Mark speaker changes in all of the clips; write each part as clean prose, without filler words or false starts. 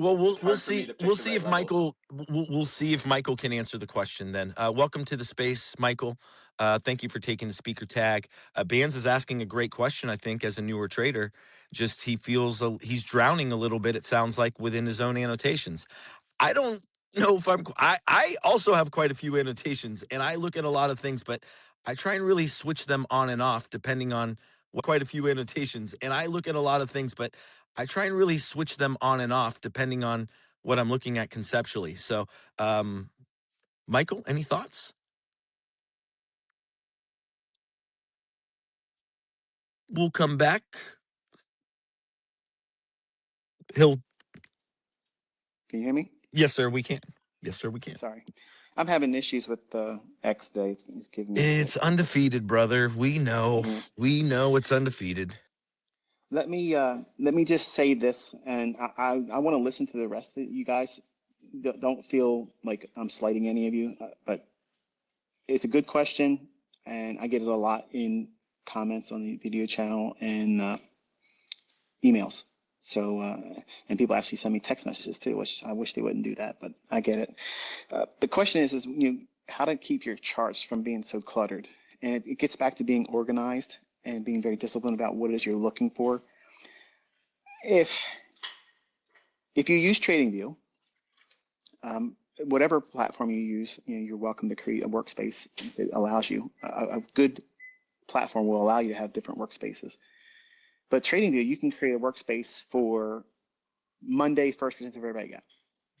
Speaker 1: Well, we'll
Speaker 2: hard for me
Speaker 1: see.
Speaker 2: to pick
Speaker 1: We'll
Speaker 2: the
Speaker 1: see
Speaker 2: right
Speaker 1: if
Speaker 2: levels.
Speaker 1: Michael. We'll see if Michael can answer the question. Then, welcome to the space, Michael. Thank you for taking the speaker tag. Bands is asking a great question. I think as a newer trader, just he feels he's drowning a little bit. It sounds like within his own annotations. I don't know if I also have quite a few annotations, and I look at a lot of things, but I try and really switch them on and off depending on quite a few annotations, and I look at a lot of things, but I try and really switch them on and off depending on what I'm looking at conceptually. So, Michael, any thoughts? We'll come back. He'll.
Speaker 3: Can you hear me?
Speaker 1: Yes, sir. We can. Yes, sir. We can.
Speaker 3: Sorry. I'm having issues with the X day. It's giving me
Speaker 1: It's undefeated, brother. We know.
Speaker 3: Yeah.
Speaker 1: We know it's undefeated.
Speaker 3: Let me just say this, and I want to listen to the rest of you guys. Don't feel like I'm slighting any of you, but it's a good question, and I get it a lot in comments on the video channel and emails. So, and people actually send me text messages too, which I wish they wouldn't do that, but I get it. The question is how to keep your charts from being so cluttered. And it gets back to being organized and being very disciplined about what it is you're looking for. If you use TradingView, whatever platform you use, you're welcome to create a workspace that allows you. A good platform will allow you to have different workspaces. But TradingView, you can create a workspace for Monday, first presented fair value gap,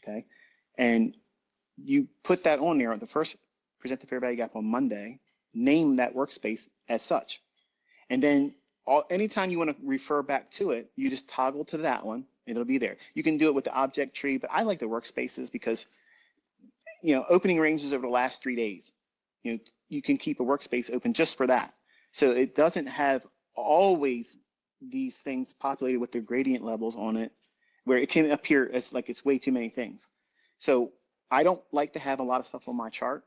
Speaker 3: okay? And you put that on there, the first presented fair value gap on Monday, name that workspace as such. And then anytime you want to refer back to it, you just toggle to that one, and it'll be there. You can do it with the object tree, but I like the workspaces because, opening ranges over the last 3 days, you can keep a workspace open just for that. So it doesn't have always these things populated with their gradient levels on it, where it can appear as like it's way too many things. So I don't like to have a lot of stuff on my chart.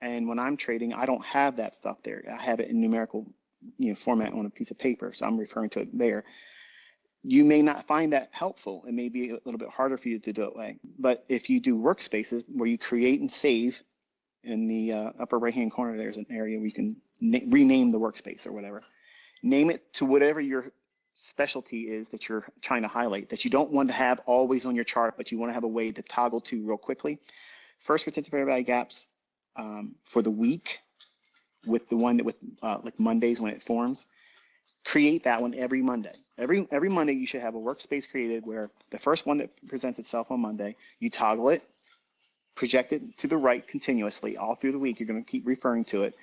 Speaker 3: And when I'm trading, I don't have that stuff there. I have it in numerical format on a piece of paper. So I'm referring to it there. You may not find that helpful. It may be a little bit harder for you to do it that way. But if you do workspaces where you create and save, in the upper right-hand corner, there's an area where you can rename the workspace or whatever. Name it to whatever your specialty is that you're trying to highlight, that you don't want to have always on your chart, but you want to have a way to toggle to real quickly. First presented fair value gaps for the week, with the one that with like Mondays when it forms. Create that one every Monday. Every Monday you should have a workspace created where the first one that presents itself on Monday, you toggle it, project it to the right continuously all through the week. You're going to keep referring to it.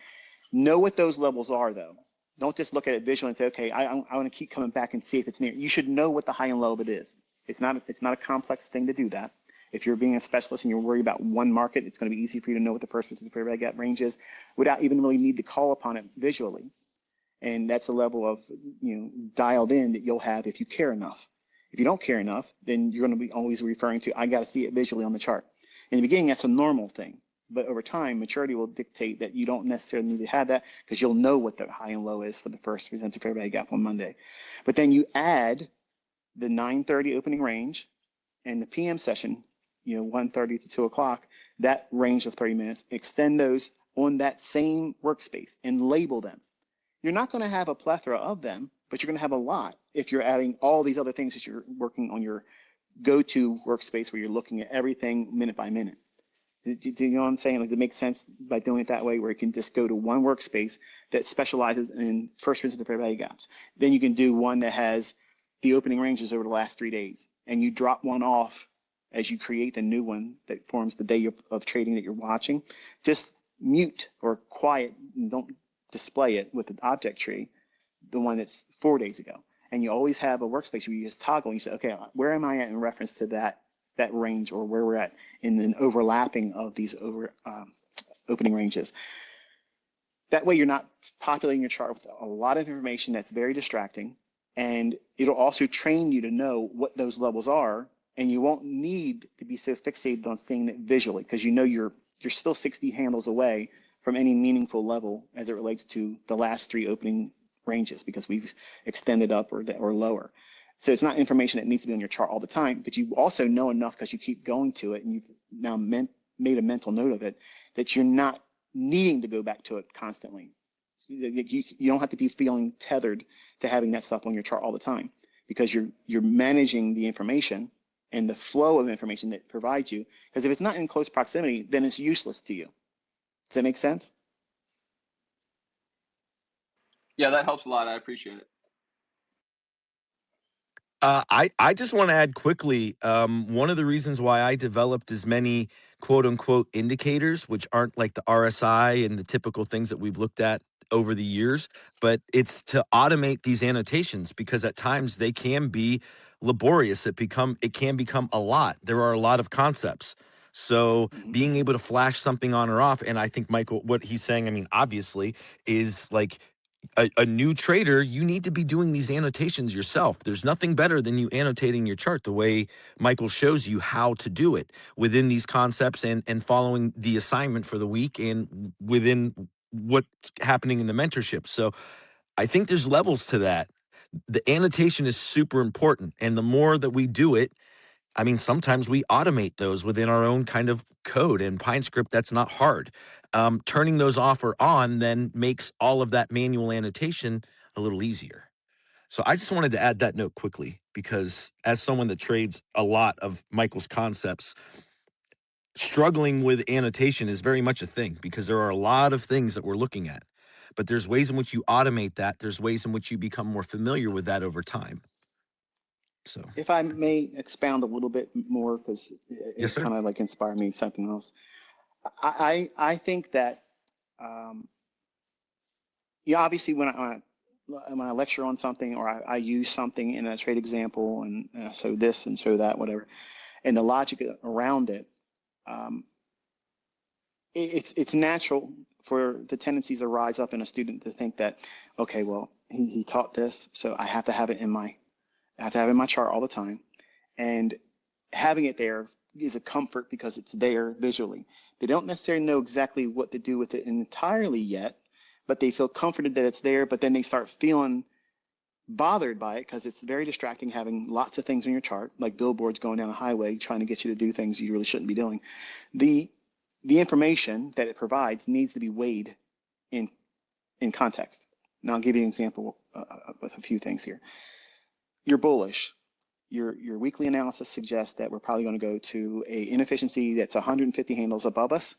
Speaker 3: Know what those levels are though. Don't just look at it visually and say, okay, I want to keep coming back and see if it's near. You should know what the high and low of it is. It's not a complex thing to do that. If you're being a specialist and you're worried about one market, it's going to be easy for you to know what the first presented fair value gap range is without even really need to call upon it visually. And that's a level of dialed in that you'll have if you care enough. If you don't care enough, then you're going to be always referring to, I got to see it visually on the chart. In the beginning, that's a normal thing. But over time, maturity will dictate that you don't necessarily need to have that because you'll know what the high and low is for the first presented fair value gap on Monday. But then you add the 9:30 opening range and the PM session, 1:30 to 2 o'clock, that range of 30 minutes, extend those on that same workspace and label them. You're not going to have a plethora of them, but you're going to have a lot if you're adding all these other things that you're working on your go-to workspace where you're looking at everything minute by minute. Do you know what I'm saying? Like, it makes sense by doing it that way, where you can just go to one workspace that specializes in first presented fair value gaps. Then you can do one that has the opening ranges over the last 3 days, and you drop one off as you create the new one that forms the day of trading that you're watching. Just mute or quiet, and don't display it with the object tree, the one that's 4 days ago. And you always have a workspace where you just toggle and you say, okay, where am I at in reference to that range, or where we're at in the overlapping of these opening ranges. That way you're not populating your chart with a lot of information that's very distracting, and it'll also train you to know what those levels are, and you won't need to be so fixated on seeing it visually because you're still 60 handles away from any meaningful level as it relates to the last 3 opening ranges because we've extended up or lower. So it's not information that needs to be on your chart all the time, but you also know enough because you keep going to it and you've now made a mental note of it, that you're not needing to go back to it constantly. You don't have to be feeling tethered to having that stuff on your chart all the time, because you're managing the information and the flow of information that provides you. Because if it's not in close proximity, then it's useless to you. Does that make sense?
Speaker 2: Yeah, that helps a lot. I appreciate it.
Speaker 1: I just want to add quickly, one of the reasons why I developed as many quote unquote indicators, which aren't like the RSI and the typical things that we've looked at over the years, but it's to automate these annotations, because at times they can be laborious. It can become a lot. There are a lot of concepts. So being able to flash something on or off, and I think Michael, what he's saying, I mean, obviously, is like a new trader, you need to be doing these annotations yourself. There's nothing better than you annotating your chart the way Michael shows you how to do it within these concepts, and following the assignment for the week and within what's happening in the mentorship. So I think there's levels to that. The annotation is super important. And the more that we do it, I mean, sometimes we automate those within our own kind of code, and PineScript, that's not hard. Turning those off or on then makes all of that manual annotation a little easier. So I just wanted to add that note quickly, because as someone that trades a lot of Michael's concepts, struggling with annotation is very much a thing, because there are a lot of things that we're looking at. But there's ways in which you automate that. There's ways in which you become more familiar with that over time. So,
Speaker 3: If I may expound a little bit more, because
Speaker 1: yes,
Speaker 3: it
Speaker 1: sir.
Speaker 3: kind of like inspired me something else. I think that yeah, obviously when I lecture on something, or I use something in a trade example, and so this and so that, whatever, and the logic around it, um, it's natural for the tendencies to rise up in a student to think that, okay, well, he taught this, so I have to have it in my chart all the time, and having it there is a comfort because it's there visually. They don't necessarily know exactly what to do with it entirely yet, but they feel comforted that it's there. But then they start feeling bothered by it because it's very distracting, having lots of things on your chart, like billboards going down a highway trying to get you to do things you really shouldn't be doing. The information that it provides needs to be weighed in context. Now I'll give you an example with a few things here. You're bullish. Your weekly analysis suggests that we're probably going to go to a inefficiency that's 150 handles above us,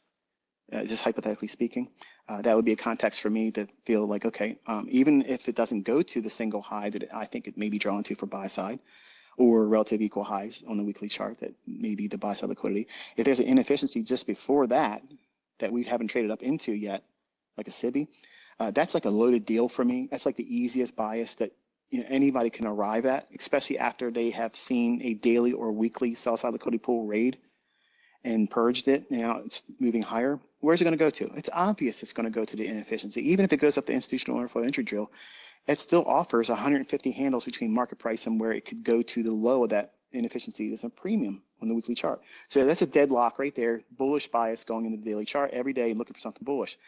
Speaker 3: just hypothetically speaking. That would be a context for me to feel like, okay, even if it doesn't go to the single high that I think it may be drawn to for buy side, or relative equal highs on the weekly chart that may be the buy side liquidity, if there's an inefficiency just before that that we haven't traded up into yet, like a SIBI, that's like a loaded deal for me. That's like the easiest bias that anybody can arrive at, especially after they have seen a daily or weekly sell side liquidity pool raid and purged it. Now it's moving higher. Where's it going to go to? It's obvious it's going to go to the inefficiency. Even if it goes up the institutional order flow entry drill, it still offers 150 handles between market price and where it could go to the low of that inefficiency. There's a premium on the weekly chart. So that's a deadlock right there. Bullish bias going into the daily chart every day, looking for something bullish.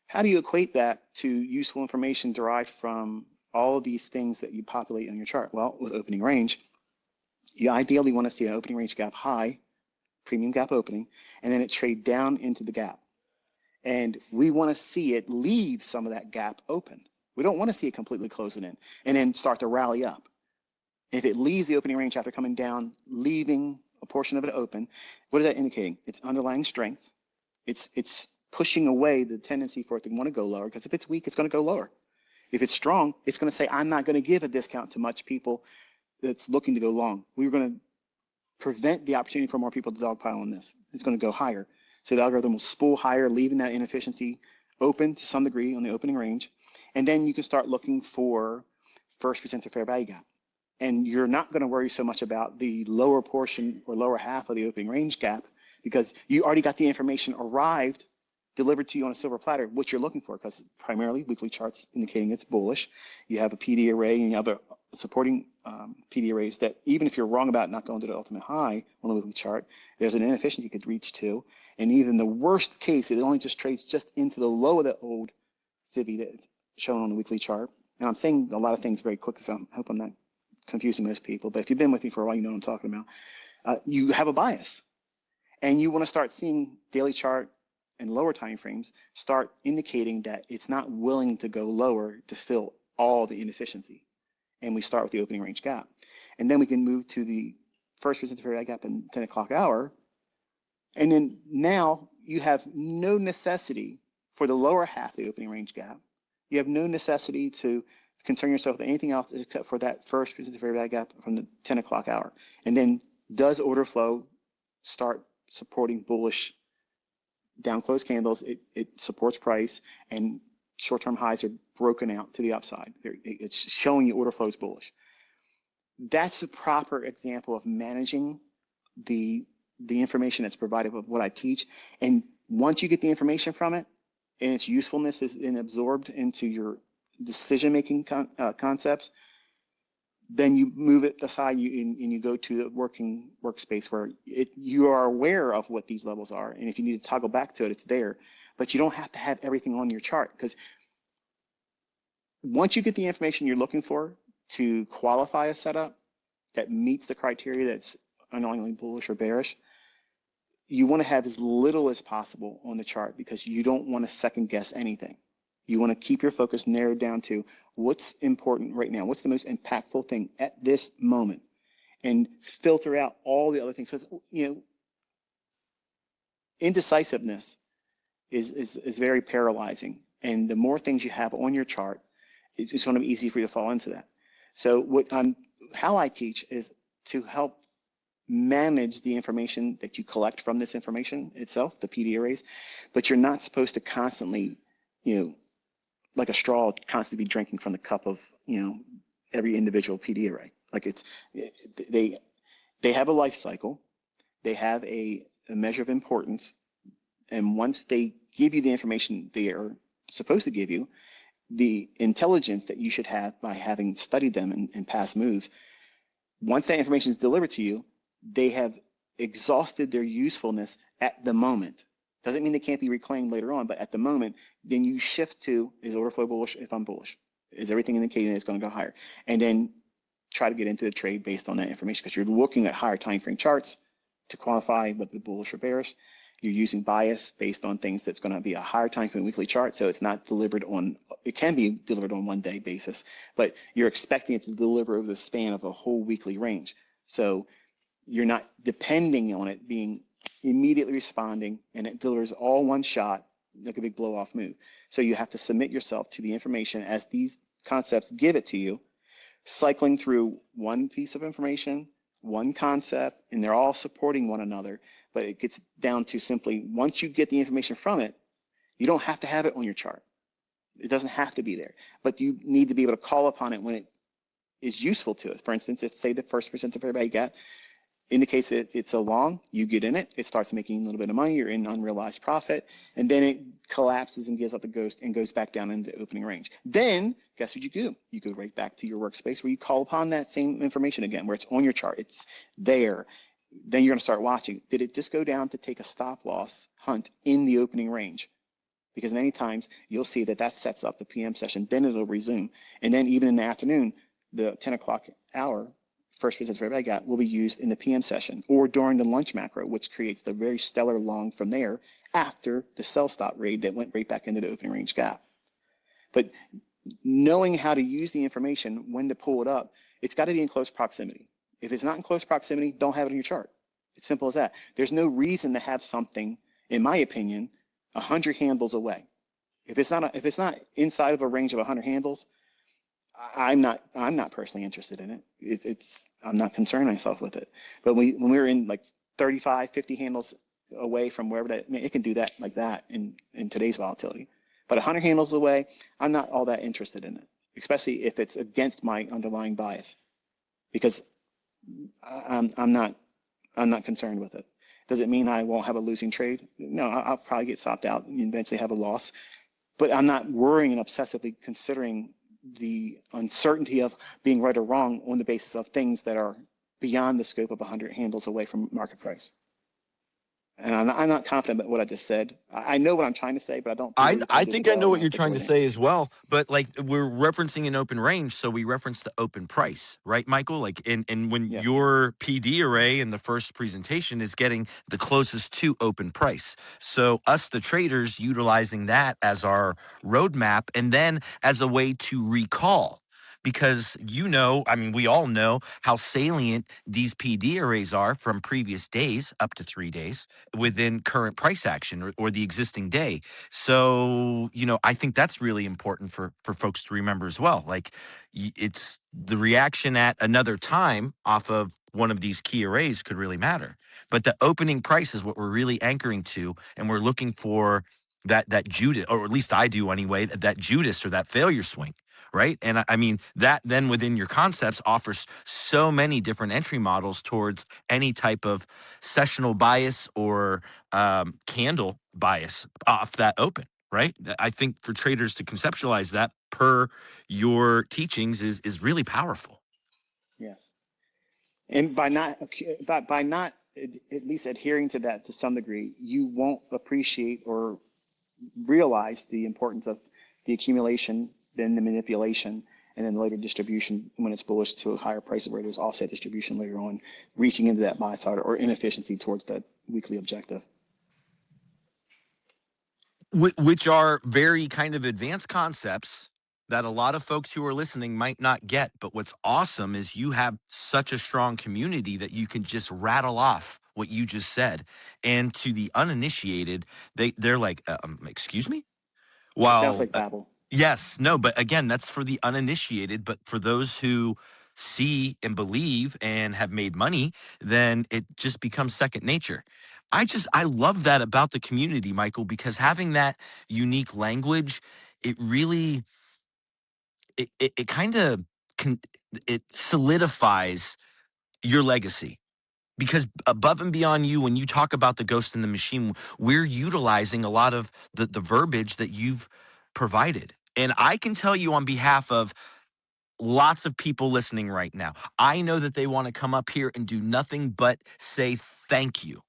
Speaker 3: How do you equate that to useful information derived from all of these things that you populate on your chart? Well, with opening range, you ideally want to see an opening range gap high, premium gap opening, and then it trade down into the gap. And we want to see it leave some of that gap open. We don't want to see it completely close it in and then start to rally up. If it leaves the opening range after coming down, leaving a portion of it open, what is that indicating? It's underlying strength. It's pushing away the tendency for it to want to go lower, because if it's weak, it's going to go lower. If it's strong, it's going to say, I'm not going to give a discount to much people that's looking to go long. We're going to prevent the opportunity for more people to dogpile on this. It's going to go higher. So the algorithm will spool higher, leaving that inefficiency open to some degree on the opening range. And then you can start looking for first percent of fair value gap. And you're not going to worry so much about the lower portion or lower half of the opening range gap, because you already got the information arrived, delivered to you on a silver platter, what you're looking for, because primarily weekly charts indicating it's bullish. You have a PD array and you have a supporting PD arrays that even if you're wrong about not going to the ultimate high on the weekly chart, there's an inefficiency you could reach to. And even the worst case, it only just trades just into the low of the old CIBI that's shown on the weekly chart. And I'm saying a lot of things very quick, so I hope I'm not confusing most people, but if you've been with me for a while, you know what I'm talking about. You have a bias, and you want to start seeing daily chart and lower time frames start indicating that it's not willing to go lower to fill all the inefficiency. And we start with the opening range gap. And then we can move to the first resistance area gap in 10 o'clock hour. And then now you have no necessity for the lower half of the opening range gap. You have no necessity to concern yourself with anything else except for that first resistance area gap from the 10 o'clock hour. And then does order flow start supporting bullish down close candles? It supports price, and short-term highs are broken out to the upside. It's showing you order flow is bullish. That's a proper example of managing the information that's provided with what I teach. And once you get the information from it and its usefulness is absorbed into your decision-making concepts, then you move it aside and you go to the working workspace where you are aware of what these levels are. And if you need to toggle back to it, it's there. But you don't have to have everything on your chart, because once you get the information you're looking for to qualify a setup that meets the criteria that's unknowingly bullish or bearish, you want to have as little as possible on the chart, because you don't want to second guess anything. You want to keep your focus narrowed down to what's important right now, what's the most impactful thing at this moment, and filter out all the other things. So, indecisiveness is very paralyzing. And the more things you have on your chart, it's going to be easy for you to fall into that. So how I teach is to help manage the information that you collect from this information itself, the PD arrays, but you're not supposed to constantly, like a straw, constantly be drinking from the cup of, every individual PD array. Like they have a life cycle, they have a measure of importance, and once they give you the information they are supposed to give you, the intelligence that you should have by having studied them in past moves, once that information is delivered to you, they have exhausted their usefulness at the moment. Doesn't mean they can't be reclaimed later on, but at the moment, then you shift to, is order flow bullish if I'm bullish? Is everything indicating that it's going to go higher? And then try to get into the trade based on that information, because you're looking at higher time frame charts to qualify whether the bullish or bearish. You're using bias based on things that's going to be a higher time frame weekly chart, so it's not delivered on, it can be delivered on 1 day basis, but you're expecting it to deliver over the span of a whole weekly range. So you're not depending on it being immediately responding and it delivers all one shot, like a big blow off move. So you have to submit yourself to the information as these concepts give it to you, cycling through one piece of information, one concept, and they're all supporting one another. But it gets down to simply, once you get the information from it, you don't have to have it on your chart. It doesn't have to be there, but you need to be able to call upon it when it is useful to it. For instance, if say the first percent of everybody got indicates that it's so long, you get in it, it starts making a little bit of money, you're in unrealized profit, and then it collapses and gives up the ghost and goes back down into the opening range. Then guess what you do? You go right back to your workspace where you call upon that same information again, where it's on your chart, it's there. Then you're going to start watching. Did it just go down to take a stop loss hunt in the opening range? Because many times you'll see that that sets up the PM session, then it'll resume. And then even in the afternoon, the 10 o'clock hour, first resistance for everybody got, will be used in the PM session or during the lunch macro, which creates the very stellar long from there after the sell stop raid that went right back into the opening range gap. But knowing how to use the information, when to pull it up, it's got to be in close proximity. If it's not in close proximity, don't have it on your chart. It's simple as that. There's no reason to have something, in my opinion, 100 handles away. If it's not inside of a range of 100 handles, I'm not personally interested in it. I'm not concerned myself with it. But when we're in like 35, 50 handles away from wherever that, it can do that like that in today's volatility. But 100 handles away, I'm not all that interested in it, especially if it's against my underlying bias, because I'm not concerned with it. Does it mean I won't have a losing trade? No, I'll probably get stopped out and eventually have a loss. But I'm not worrying and obsessively considering the uncertainty of being right or wrong on the basis of things that are beyond the scope of 100 handles away from market price. And I'm not confident about what I just said. I know what I'm trying to say, but I don't
Speaker 1: I
Speaker 3: believe I
Speaker 1: I
Speaker 3: did it
Speaker 1: think I
Speaker 3: well
Speaker 1: know
Speaker 3: in
Speaker 1: what you're trying to
Speaker 3: articulating it.
Speaker 1: say as well, but like we're referencing an open range, so we reference the open price, right, Michael? Like and when
Speaker 3: Yes.
Speaker 1: your PD array in the first presentation is getting the closest to open price. So us the traders utilizing that as our roadmap and then as a way to recall. Because I mean, we all know how salient these PD arrays are from previous days up to 3 days within current price action or the existing day. So, I think that's really important for folks to remember as well. Like it's the reaction at another time off of one of these key arrays could really matter. But the opening price is what we're really anchoring to, and we're looking for that Judas, or at least I do anyway, that Judas or that failure swing. Right. And I mean, that then within your concepts offers so many different entry models towards any type of sessional bias or candle bias off that open, right? I think for traders to conceptualize that per your teachings is really powerful.
Speaker 3: Yes. And by not at least adhering to that to some degree, you won't appreciate or realize the importance of the accumulation, then the manipulation, and then later distribution when it's bullish to a higher price where there's offset distribution later on, reaching into that buy side or inefficiency towards that weekly objective.
Speaker 1: Which are very kind of advanced concepts that a lot of folks who are listening might not get. But what's awesome is you have such a strong community that you can just rattle off what you just said. And to the uninitiated, they're like, excuse me?
Speaker 3: It sounds
Speaker 1: While
Speaker 3: like babble.
Speaker 1: yes, no, but again, that's for the uninitiated. But for those who see and believe and have made money, then it just becomes second nature. I love that about the community, Michael, because having that unique language, it really, it kind of it solidifies your legacy because above and beyond you, when you talk about the ghost in the machine, we're utilizing a lot of the verbiage that you've provided. And I can tell you on behalf of lots of people listening right now, I know that they want to come up here and do nothing but say thank you.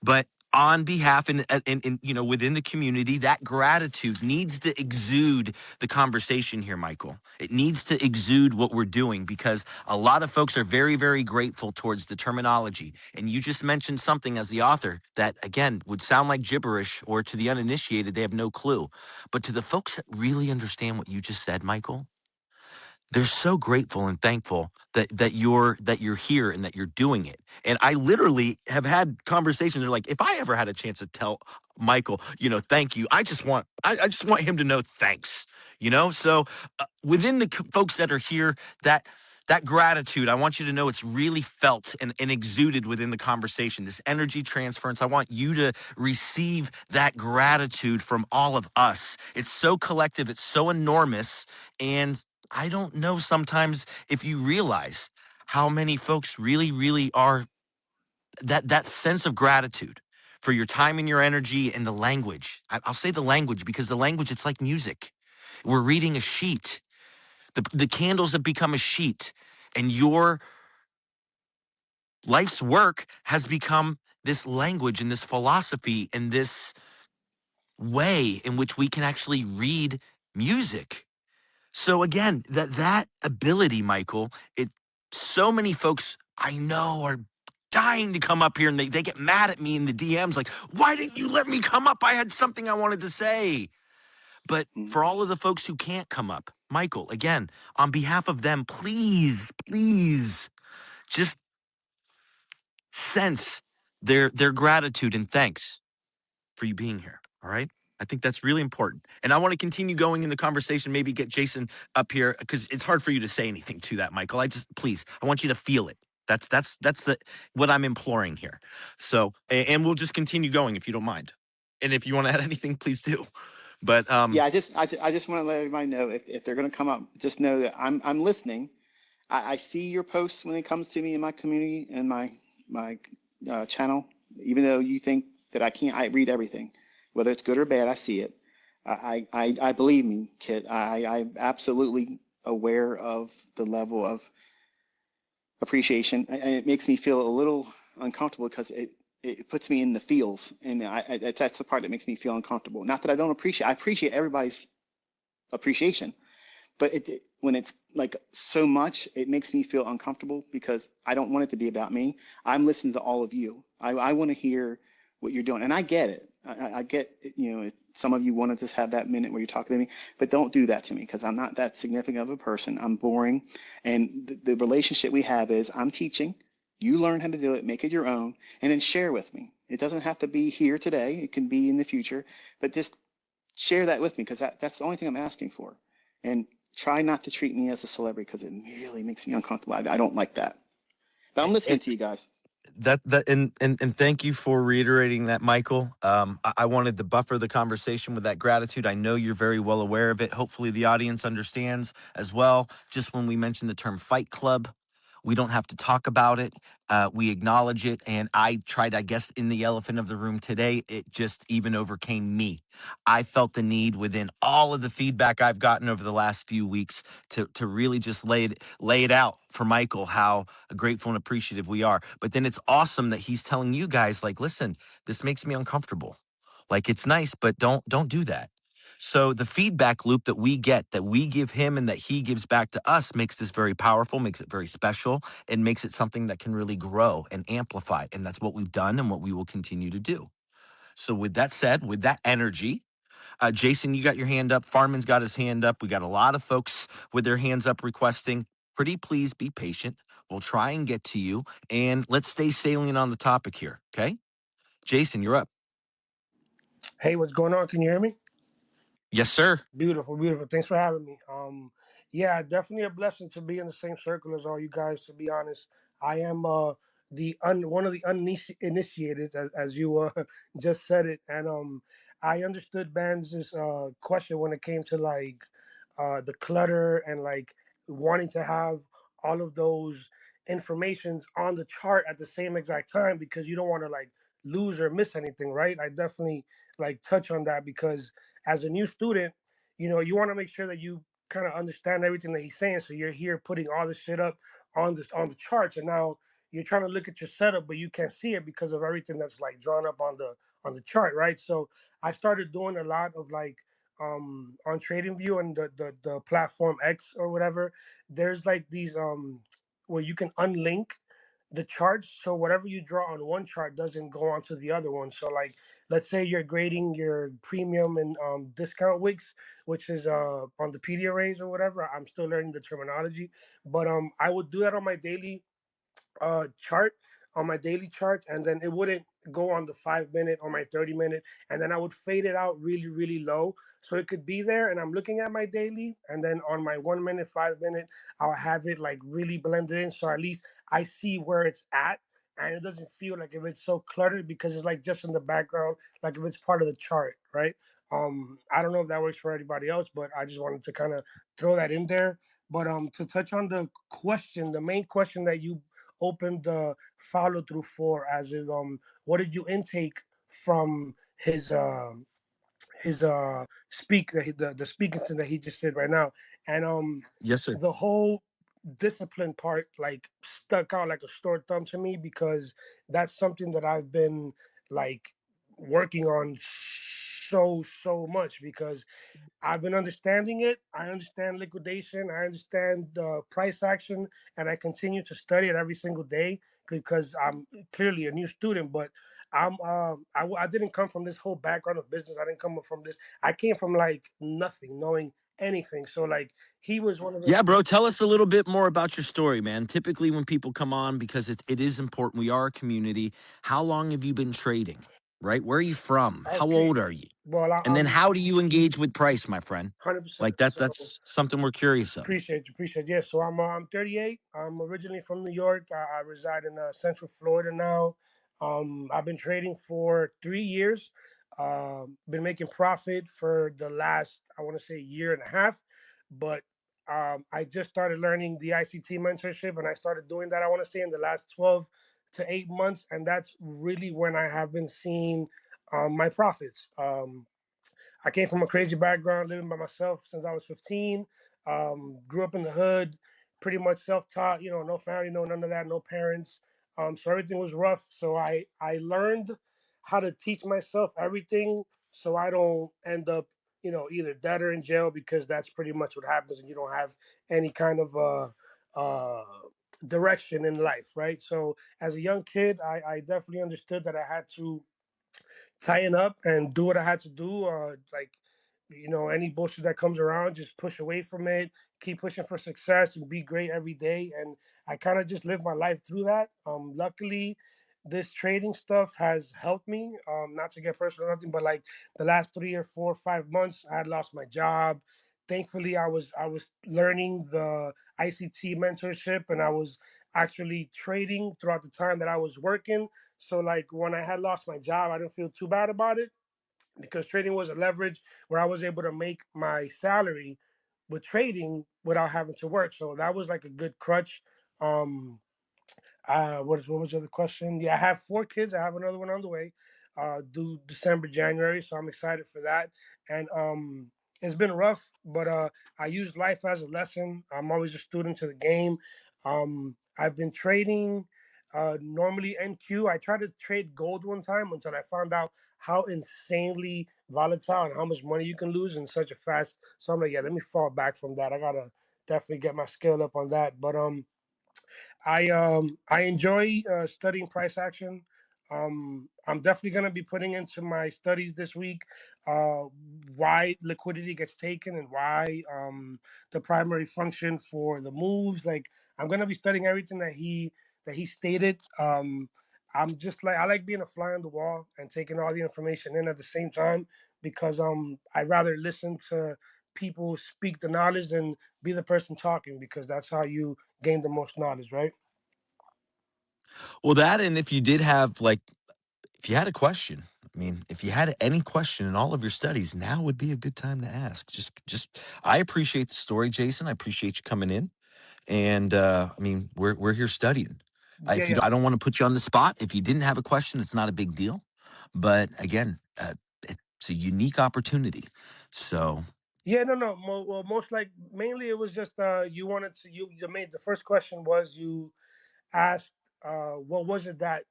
Speaker 1: But on behalf and within the community, that gratitude needs to exude the conversation here, Michael. It needs to exude what we're doing because a lot of folks are very, very grateful towards the terminology. And you just mentioned something as the author that, again, would sound like gibberish, or to the uninitiated, they have no clue. But to the folks that really understand what you just said, Michael, they're so grateful and thankful that you're here and that you're doing it. And I literally have had conversations. They're like, if I ever had a chance to tell Michael, thank you, I just want him to know thanks. So within the folks that are here, that gratitude, I want you to know it's really felt and exuded within the conversation. This energy transference, I want you to receive that gratitude from all of us. It's so collective, it's so enormous, and I don't know sometimes if you realize how many folks really, really are that sense of gratitude for your time and your energy and the language. I'll say the language because the language, it's like music. We're reading a sheet. The candles have become a sheet, and your life's work has become this language and this philosophy and this way in which we can actually read music. So again, that ability, Michael, so many folks I know are dying to come up here and they get mad at me in the DMs like, why didn't you let me come up? I had something I wanted to say. But
Speaker 3: Mm.
Speaker 1: for all of the folks who can't come up, Michael, again, on behalf of them, please, please just sense their gratitude and thanks for you being here. All right. I think that's really important. And I want to continue going in the conversation, maybe get Jason up here because it's hard for you to say anything to that, Michael. I want you to feel it. That's what I'm imploring here. So, and we'll just continue going if you don't mind. And if you want to add anything, please do. But
Speaker 3: Yeah, I just want to let everybody know if they're going to come up, just know that I'm listening. I see your posts when it comes to me in my community and my channel. Even though you think that I read everything, whether it's good or bad, I see it. I believe me, Kit. I'm absolutely aware of the level of appreciation, and it makes me feel a little uncomfortable because it it puts me in the feels, and that's the part that makes me feel uncomfortable. Not that I don't appreciate, I appreciate everybody's appreciation, but when it's like so much, it makes me feel uncomfortable because I don't want it to be about me. I'm listening to all of you. I want to hear what you're doing, and I get it. I get, some of you want to just have that minute where you're talking to me, but don't do that to me because I'm not that significant of a person. I'm boring, and the relationship we have is I'm teaching, you learn how to do it, make it your own, and then share with me. It doesn't have to be here today. It can be in the future, but just share that with me because that's the only thing I'm asking for. And try not to treat me as a celebrity because it really makes me uncomfortable. I don't like that. But I'm listening to you guys.
Speaker 1: And thank you for reiterating that, Michael. I wanted to buffer the conversation with that gratitude. I know you're very well aware of it. Hopefully the audience understands as well. Just when we mentioned the term fight club, we don't have to talk about it. We acknowledge it. And I tried, I guess, in the elephant of the room today, it just even overcame me. I felt the need within all of the feedback I've gotten over the last few weeks to really just lay it out for Michael, how grateful and appreciative we are. But then it's awesome that he's telling you guys, like, listen, this makes me uncomfortable. Like, it's nice, but don't do that. So the feedback loop that we get, that we give him and that he gives back to us, makes this very powerful, makes it very special, and makes it something that can really grow and amplify. And that's what we've done and what we will continue to do. So with that said, with that energy, Jason, you got your hand up. Farman's got his hand up. We got a lot of folks with their hands up requesting. Pretty please be patient. We'll try and get to you. And let's stay salient on the topic here. Okay. Jason, you're up.
Speaker 4: Hey, what's going on? Can you hear me?
Speaker 1: Yes, sir.
Speaker 4: Beautiful, beautiful. Thanks for having me. Yeah, definitely a blessing to be in the same circle as all you guys. To be honest, I am one of the uninitiated, as you just said it, and I understood Ben's question when it came to like the clutter and like wanting to have all of those informations on the chart at the same exact time because you don't want to like lose or miss anything, right? I definitely like touch on that because as a new student, you want to make sure that you kind of understand everything that he's saying. So you're here putting all this shit up on the charts, and now you're trying to look at your setup, but you can't see it because of everything that's like drawn up on the chart, right? So I started doing a lot of like on TradingView and the platform X or whatever. There's like these where you can unlink the charts, so whatever you draw on one chart doesn't go onto the other one. So like let's say you're grading your premium and discount wicks, which is on the PD arrays or whatever. I'm still learning the terminology, but I would do that on my daily chart, on my daily chart, and then it wouldn't go on the 5 minute or my 30 minute, and then I would fade it out really really low so it could be there and I'm looking at my daily, and then on my 1 minute 5 minute I'll have it like really blended in so at least I see where it's at, and it doesn't feel like if it's so cluttered because it's like just in the background, like if it's part of the chart, right? I don't know if that works for anybody else, but I just wanted to kind of throw that in there. But to touch on the question, the main question that you opened the follow through for, as in what did you intake from his speak that the speaking thing that he just did right now, and
Speaker 1: Yes, sir.
Speaker 4: the whole discipline part like stuck out like a sore thumb to me because that's something that I've been like working on so much because I've been understanding it. I understand liquidation. I understand the price action, and I continue to study it every single day because I'm clearly a new student. But I didn't come from this whole background of business. I didn't come from this. I came from like nothing, knowing anything. So like he was one of the
Speaker 1: Yeah, bro. Tell us a little bit more about your story, man. Typically, when people come on, because it is important, we are a community. How long have you been trading? Right? Where are you from? How
Speaker 4: okay.
Speaker 1: old are you?
Speaker 4: Well,
Speaker 1: And then
Speaker 4: I'm
Speaker 1: how do you engage with price, my friend?
Speaker 4: 100%.
Speaker 1: Like that.
Speaker 4: So
Speaker 1: That's something we're curious of.
Speaker 4: appreciate. Yeah, so I'm 38. I'm originally from New York. I reside in Central Florida now. I've been trading for 3 years. Been making profit for the last, I want to say, year and a half. But I just started learning the ICT mentorship, and I started doing that, I want to say, in the last 12 to 8 months, and that's really when I have been seeing my profits. I came from a crazy background, living by myself since I was 15. Grew up in the hood, pretty much self-taught. No family, no none of that, no parents. So everything was rough. So I learned how to teach myself everything so I don't end up, either dead or in jail, because that's pretty much what happens and you don't have any kind of direction in life, right? So as a young kid, I definitely understood that I had to tighten up and do what I had to do. Like, any bullshit that comes around, just push away from it, keep pushing for success and be great every day. And I kind of just live my life through that. Luckily, this trading stuff has helped me. Not to get personal or nothing, but like the last 3 or 4 or 5 months, I had lost my job. Thankfully, I was learning the ICT mentorship, and I was actually trading throughout the time that I was working. So like when I had lost my job, I didn't feel too bad about it, because trading was a leverage where I was able to make my salary with trading without having to work. So that was like a good crutch. Um, what was the other question? Yeah, I have 4 kids. I have another one on the way, due December, January. So I'm excited for that. And it's been rough, but I use life as a lesson. I'm always a student to the game. I've been trading normally NQ. I tried to trade gold one time until I found out how insanely volatile and how much money you can lose in such a fast. So I'm like, yeah, let me fall back from that. I gotta definitely get my skill up on that. But I enjoy studying price action. I'm definitely going to be putting into my studies this week uh, why liquidity gets taken and why the primary function for the moves. Like, I'm going to be studying everything that he stated. I'm just like, I like being a fly on the wall and taking all the information in at the same time, because I'd rather listen to people speak the knowledge than be the person talking, because that's how you gain the most knowledge, right?
Speaker 1: Well, that, and if you did have like, if you had a question, I mean, if you had any question in all of your studies, now would be a good time to ask. I appreciate the story, Jason. I appreciate you coming in. And I mean, we're here studying.
Speaker 4: Yeah,
Speaker 1: If you,
Speaker 4: yeah,
Speaker 1: I don't want to put you on the spot. If you didn't have a question, it's not a big deal. But again, it's a unique opportunity. So
Speaker 4: yeah. No, no. Well, most like mainly it was just you wanted to you made the first question was you asked what was it that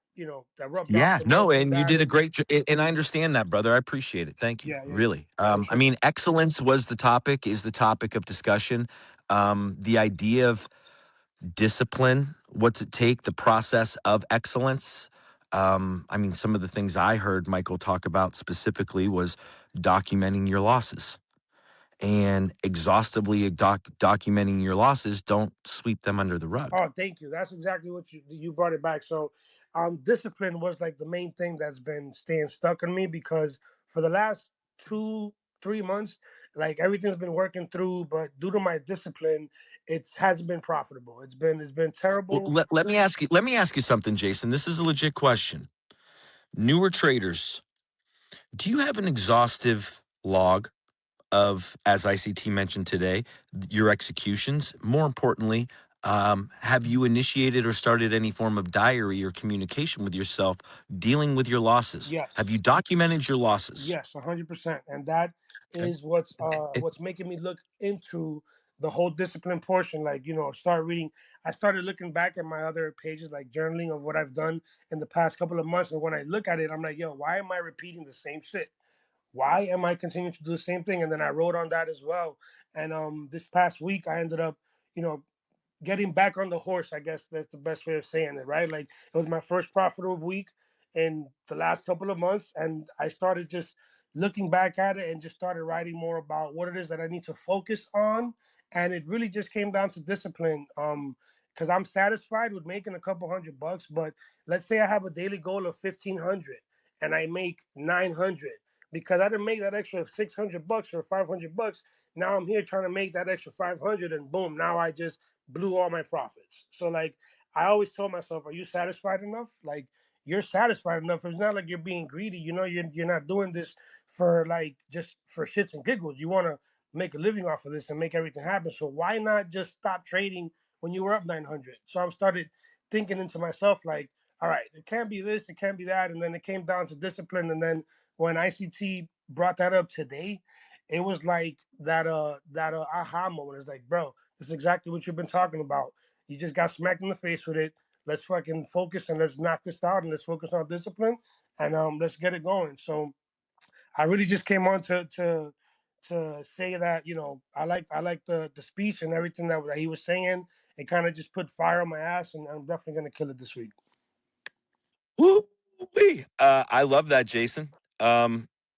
Speaker 4: that rubbed off
Speaker 1: yeah,
Speaker 4: the
Speaker 1: no,
Speaker 4: most with
Speaker 1: and you
Speaker 4: that,
Speaker 1: did a
Speaker 4: and
Speaker 1: great job, and I understand that, brother. I appreciate it. Thank you,
Speaker 4: yeah, yeah, yeah,
Speaker 1: really.
Speaker 4: for
Speaker 1: I
Speaker 4: sure.
Speaker 1: mean, excellence was the topic, is the topic of discussion. The idea of discipline, what's it take, the process of excellence. I mean, some of the things I heard Michael talk about specifically was documenting your losses and exhaustively documenting your losses. Don't sweep them under the rug.
Speaker 4: Oh, thank you. That's exactly what you brought it back. So, discipline was like the main thing that's been staying stuck on me, because for the last 2 3 months, like everything's been working through, but due to my discipline, it hasn't been profitable. It's been
Speaker 1: Well,
Speaker 4: terrible.
Speaker 1: let me ask you something, Jason. This is a legit question. Newer traders, do you have an exhaustive log of, as ICT mentioned today, your executions? More importantly, have you initiated or started any form of diary or communication with yourself dealing with your losses? Have
Speaker 4: Yes.
Speaker 1: you documented your losses?
Speaker 4: Yes, 100%, and that
Speaker 1: Okay.
Speaker 4: is what's
Speaker 1: Eh, eh,
Speaker 4: what's making me look into the whole discipline portion. Like, start reading. I started looking back at my other pages, like journaling of what I've done in the past couple of months, and when I look at it, I'm like, yo, why am I repeating the same shit? Why am I continuing to do the same thing? And then I wrote on that as well. And this past week, I ended up, you know, getting back on the horse. I guess that's the best way of saying it, right? Like, it was my first profitable week in the last couple of months, and I started just looking back at it and just started writing more about what it is that I need to focus on. And it really just came down to discipline. Because I'm satisfied with making a couple $100, but let's say I have a daily goal of 1,500 and I make 900. Because I didn't make that extra $600 or $500. Now I'm here trying to make that extra 500, and boom, now I just blew all my profits. So like, I always told myself, are you satisfied enough? Like, you're satisfied enough. It's not like you're being greedy. You're not doing this for like just for shits and giggles. You want to make a living off of this and make everything happen. So why not just stop trading when you were up 900? So I started thinking into myself like, all right, it can't be this, it can't be that, and then it came down to discipline. And then when ICT brought that up today, it was like that aha moment. It's like, bro, this is exactly what you've been talking about. You just got smacked in the face with it. let's fucking focus and let's knock this out and let's focus on discipline and let's get it going. So I really just came on to say that, you know, I like the speech and everything that he was saying. It kind of just put fire on my ass, and I'm definitely gonna kill it this week.
Speaker 1: Woo-wee. I love that, Jason.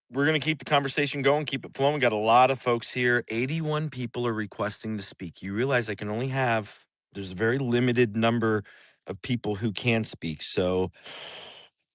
Speaker 1: We're going to keep the conversation going, keep it flowing. We got a lot of folks here. 81 people are requesting to speak. You realize I can only have, there's a very limited number of people who can speak. So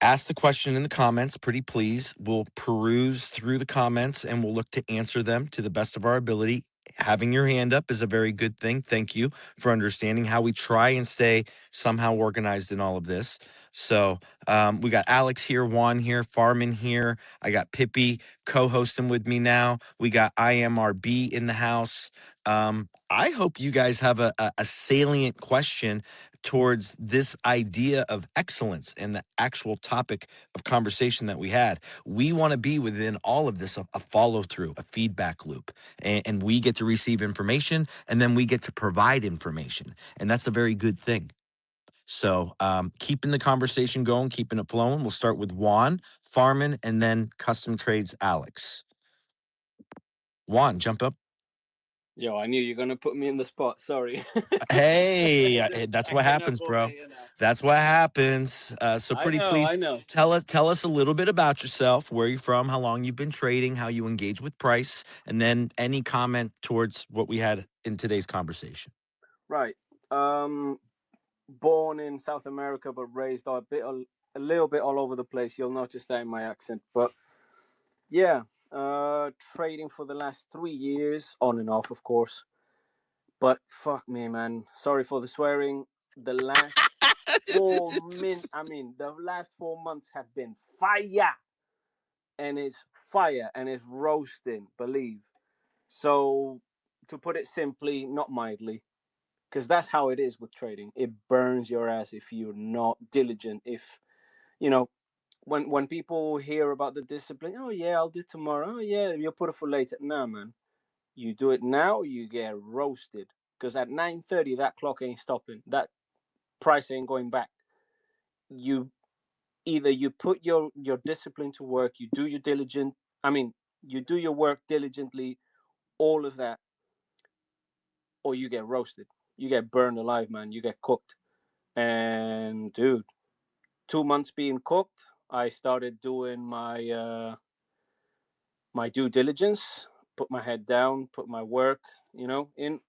Speaker 1: ask the question in the comments, pretty please. We'll peruse through the comments and we'll look to answer them to the best of our ability. Having your hand up is a very good thing. Thank you for understanding how we try and stay somehow organized in all of this. So we got Alex here, Juan here, Farman here. I got Pippi co-hosting with me now. We got IMRB in the house. I hope you guys have a salient question towards this idea of excellence and the actual topic of conversation that we had. We want to be within all of this, a follow through, a feedback loop, and we get to receive information and then we get to provide information. And that's a very good thing. So keeping the conversation going, keeping it flowing. We'll start with Juan, Farman, and then Custom Trades Alex. Juan, jump up.
Speaker 5: Yo, I knew you were gonna put me in the spot. Sorry.
Speaker 1: Hey, that's what happens, bro. That's what happens. So pretty please
Speaker 5: I know.
Speaker 1: tell us a little bit about yourself, where you're from, how long you've been trading, how you engage with price, and then any comment towards what we had in today's conversation.
Speaker 5: Right. Born in South America, but raised a little bit all over the place. You'll notice that in my accent. But yeah, trading for the last 3 years, on and off, of course. But fuck me, man. Sorry for the swearing. The last the last 4 months have been fire. And it's fire and it's roasting, believe. So to put it simply, not mildly, because that's how it is with trading. It burns your ass if you're not diligent. If you know, when people hear about the discipline, oh yeah, I'll do it tomorrow. Oh yeah, you'll put it for later. Nah, man, you do it now, you get roasted. Because at 9:30, that clock ain't stopping. That price ain't going back. You either you put your discipline to work, you do your diligent. You do your work diligently, all of that, or you get roasted. You get burned alive, man. You get cooked. And dude, 2 months being cooked, I started doing my my due diligence, put my head down, put my work, in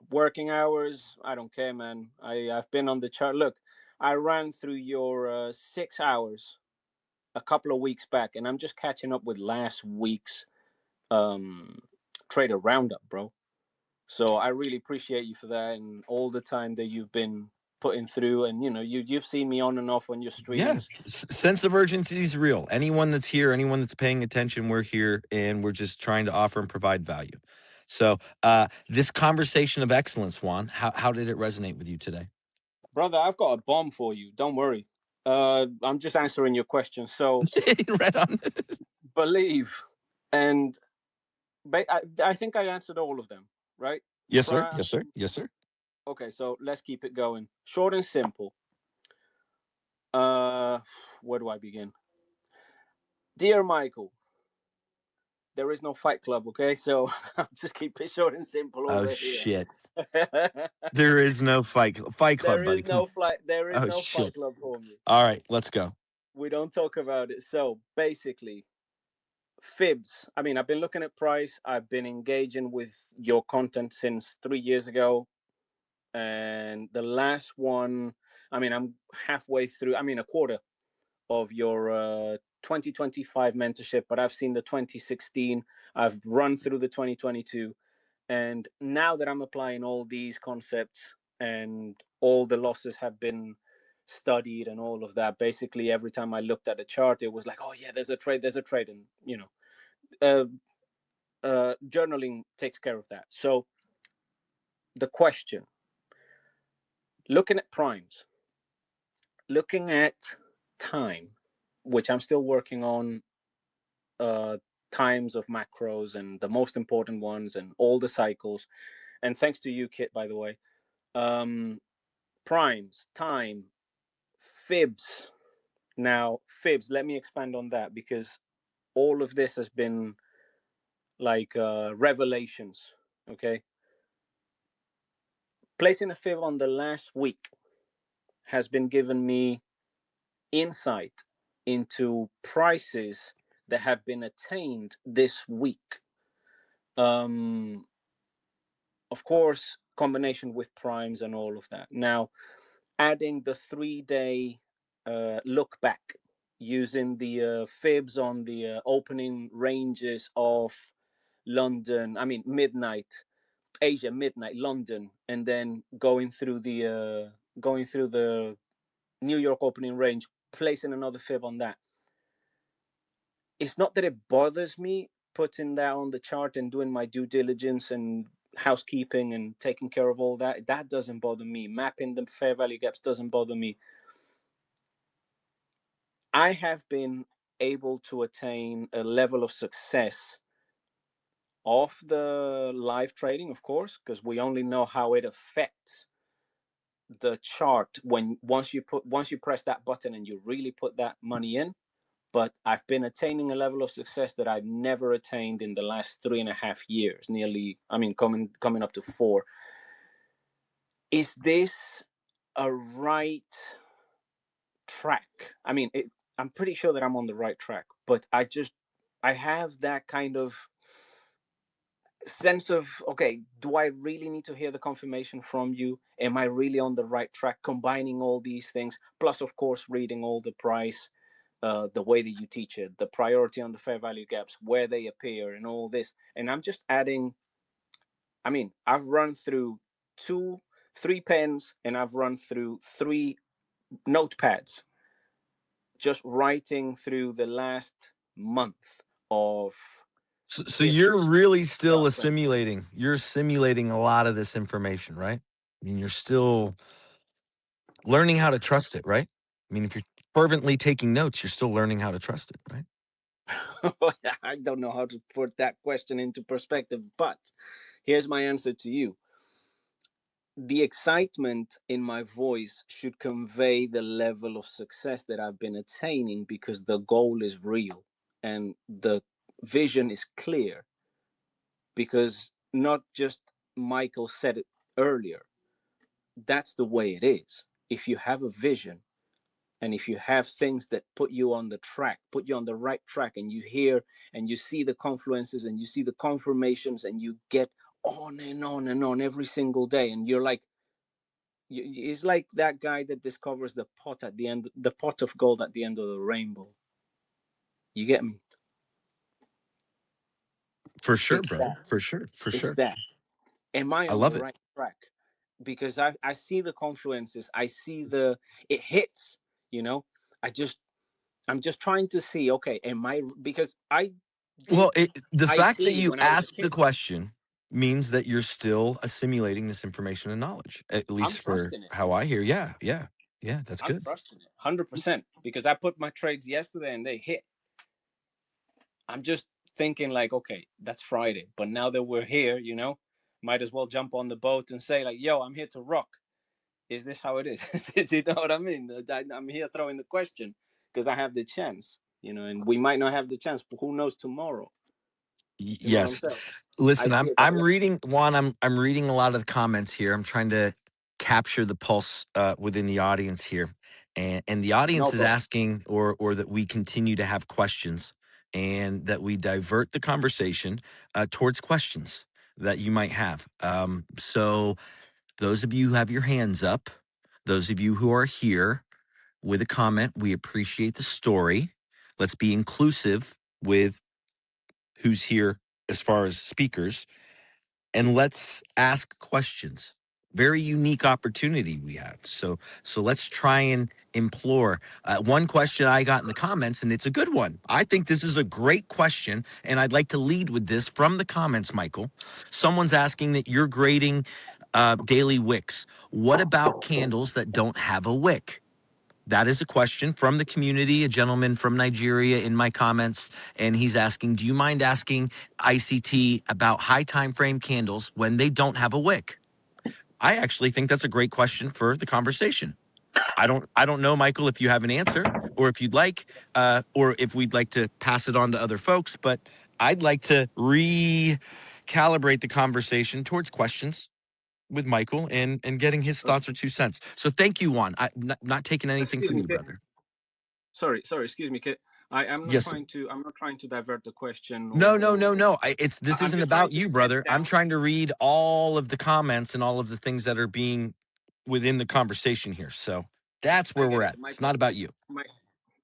Speaker 5: working hours. I don't care, man. I've been on the chart. Look, I ran through your 6 hours a couple of weeks back, and I'm just catching up with last week's trader roundup, bro. So I really appreciate you for that and all the time that you've been putting through. And you've seen me on and off on your streams.
Speaker 1: Yeah, sense of urgency is real. Anyone that's here, anyone that's paying attention, we're here and we're just trying to offer and provide value. So this conversation of excellence, Juan, how did it resonate with you today?
Speaker 5: Brother, I've got a bomb for you. Don't worry. I'm just answering your question. So
Speaker 1: right on.
Speaker 5: believe, and I think I answered all of them, right?
Speaker 1: Yes, sir. Yes, sir. Yes, sir.
Speaker 5: Okay, so let's keep it going. Short and simple. Where do I begin? Dear Michael, there is no Fight Club, okay? So I'll just keep it short and simple over here.
Speaker 1: Shit. There is no Fight Club,
Speaker 5: there
Speaker 1: buddy.
Speaker 5: Is no flight. There is no
Speaker 1: shit.
Speaker 5: Fight Club for me.
Speaker 1: All right, let's go.
Speaker 5: We don't talk about it. So basically, fibs. I've been looking at price. I've been engaging with your content since 3 years ago. And the last one, I'm halfway through, a quarter of your 2025 mentorship, but I've seen the 2016. I've run through the 2022. And now that I'm applying all these concepts and all the losses have been studied and all of that, basically every time I looked at a chart, it was like, oh yeah, there's a trade. And journaling takes care of that. So the question, looking at primes, looking at time, which I'm still working on, times of macros and the most important ones and all the cycles. And thanks to you, Kit, by the way. primes, time, fibs. Now, fibs, let me expand on that, because all of this has been like revelations. Okay. Placing a fib on the last week has been giving me insight into prices that have been attained this week. Of course, combination with primes and all of that. Now, adding the 3-day look back using the fibs on the opening ranges of London, I mean midnight, Asia midnight, London, and then going through the New York opening range, placing another fib on that. It's not that it bothers me putting that on the chart and doing my due diligence and housekeeping and taking care of all that. That doesn't bother me. Mapping the fair value gaps doesn't bother me. I have been able to attain a level of success off the live trading, of course, because we only know how it affects the chart once you press that button and you really put that money in. But I've been attaining a level of success that I've never attained in the last 3.5 years, nearly, I mean, coming up to 4. Is this a right track? I mean, I'm pretty sure that I'm on the right track, but I have that kind of sense of, okay, do I really need to hear the confirmation from you? Am I really on the right track? Combining all these things, plus of course reading all the price, the way that you teach it, the priority on the fair value gaps, where they appear, and all this. And I'm just adding, I mean, I've run through 3 pens, and I've run through 3 notepads, just writing through the last month of
Speaker 1: So
Speaker 5: this
Speaker 1: you're really still
Speaker 5: chart.
Speaker 1: assimilating. You're assimilating a lot of this information, right? I mean, you're still learning how to trust it, right? I mean, if you're fervently taking notes, you're still learning how to trust it, right?
Speaker 5: I don't know how to put that question into perspective, but here's my answer to you. The excitement in my voice should convey the level of success that I've been attaining, because the goal is real and the vision is clear. Because not just Michael said it earlier, that's the way it is. If you have a vision, and if you have things that put you on the track, put you on the right track, and you hear and you see the confluences and you see the confirmations, and you get on and on and on every single day, and you're like, it's like that guy that discovers the pot at the end, the pot of gold at the end of the rainbow. You get me?
Speaker 1: For sure,
Speaker 5: It's
Speaker 1: brother.
Speaker 5: that.
Speaker 1: For sure. For
Speaker 5: It's
Speaker 1: sure.
Speaker 5: that. Am I
Speaker 1: I
Speaker 5: on the
Speaker 1: love it.
Speaker 5: right track? Because I see the confluences, I see it hits, you know. I'm just trying to see, okay, am I, because I
Speaker 1: Well,
Speaker 5: did
Speaker 1: the fact that
Speaker 5: IT
Speaker 1: you
Speaker 5: when I was a
Speaker 1: asked the
Speaker 5: kid.
Speaker 1: question means that you're still assimilating this information and knowledge, at
Speaker 5: I'm
Speaker 1: least for
Speaker 5: trusting it.
Speaker 1: how I hear. Yeah. Yeah. Yeah. That's
Speaker 5: I'm
Speaker 1: good.
Speaker 5: trusting it 100%, because I put my trades yesterday and they hit. I'm just thinking like, okay, that's Friday, but now that we're here, you know, might as well jump on the boat and say like, yo, I'm here to rock. Is this how it is? Do you know what I mean? I'm here throwing the question because I have the chance, you know, and we might not have the chance, but who knows tomorrow? You know what I'm
Speaker 1: Yes.
Speaker 5: saying? I
Speaker 1: Listen,
Speaker 5: see it that
Speaker 1: I'm
Speaker 5: way.
Speaker 1: reading Juan. I'm reading a lot of the comments here. I'm trying to capture the pulse within the audience here, and the
Speaker 5: No
Speaker 1: audience is
Speaker 5: problem.
Speaker 1: asking, or that we continue to have questions, and that we divert the conversation towards questions that you might have. So those of you who have your hands up, those of you who are here with a comment, we appreciate the story. Let's be inclusive with who's here as far as speakers, and let's ask questions. Very unique opportunity we have. So let's try and implore. One question I got in the comments, and it's a good one. I think this is a great question, and I'd like to lead with this from the comments, Michael. Someone's asking that you're grading daily wicks. What about candles that don't have a wick? That is a question from the community, a gentleman from Nigeria in my comments, and he's asking, do you mind asking ICT about high time frame candles when they don't have a wick? I actually think that's a great question for the conversation. I don't know, Michael, if you have an answer or if you'd like, or if we'd like to pass it on to other folks, but I'd like to recalibrate the conversation towards questions with Michael and getting his thoughts or 2 cents. So thank you, Juan. I'm not taking anything
Speaker 5: Excuse
Speaker 1: from
Speaker 5: me,
Speaker 1: you, brother.
Speaker 5: Sorry, excuse me, Kit. I'm not
Speaker 1: Yes, sir.
Speaker 5: trying to. I'm not trying to divert the question.
Speaker 1: No. This
Speaker 5: I'm
Speaker 1: isn't
Speaker 5: just trying
Speaker 1: about
Speaker 5: to
Speaker 1: you,
Speaker 5: step
Speaker 1: brother. I'm
Speaker 5: down.
Speaker 1: trying to read all of the comments and all of the things that are being within the conversation here. So that's
Speaker 5: I
Speaker 1: where
Speaker 5: get
Speaker 1: we're
Speaker 5: it.
Speaker 1: at. It's not about you.
Speaker 5: No.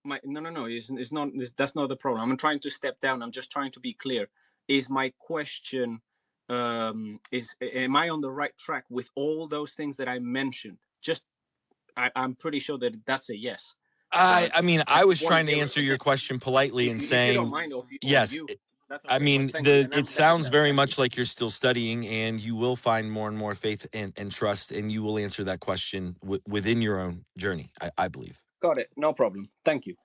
Speaker 5: It's not. That's not the problem. I'm trying to step down. I'm just trying to be clear. Is my question? Am I on the right track with all those things that I mentioned? I'm pretty sure that that's a yes. But
Speaker 1: I mean,
Speaker 5: I
Speaker 1: I was
Speaker 5: want to
Speaker 1: trying to
Speaker 5: hear it
Speaker 1: answer your
Speaker 5: again.
Speaker 1: question politely and
Speaker 5: If you don't
Speaker 1: saying,
Speaker 5: mind, or
Speaker 1: yes.
Speaker 5: you, that's
Speaker 1: I
Speaker 5: okay. But
Speaker 1: mean,
Speaker 5: thank you. And
Speaker 1: it
Speaker 5: that's
Speaker 1: sounds very
Speaker 5: thank you.
Speaker 1: much like you're still studying, and you will find more and more faith and trust, and you will answer that question within your own journey. I believe.
Speaker 5: Got it. No problem. Thank you.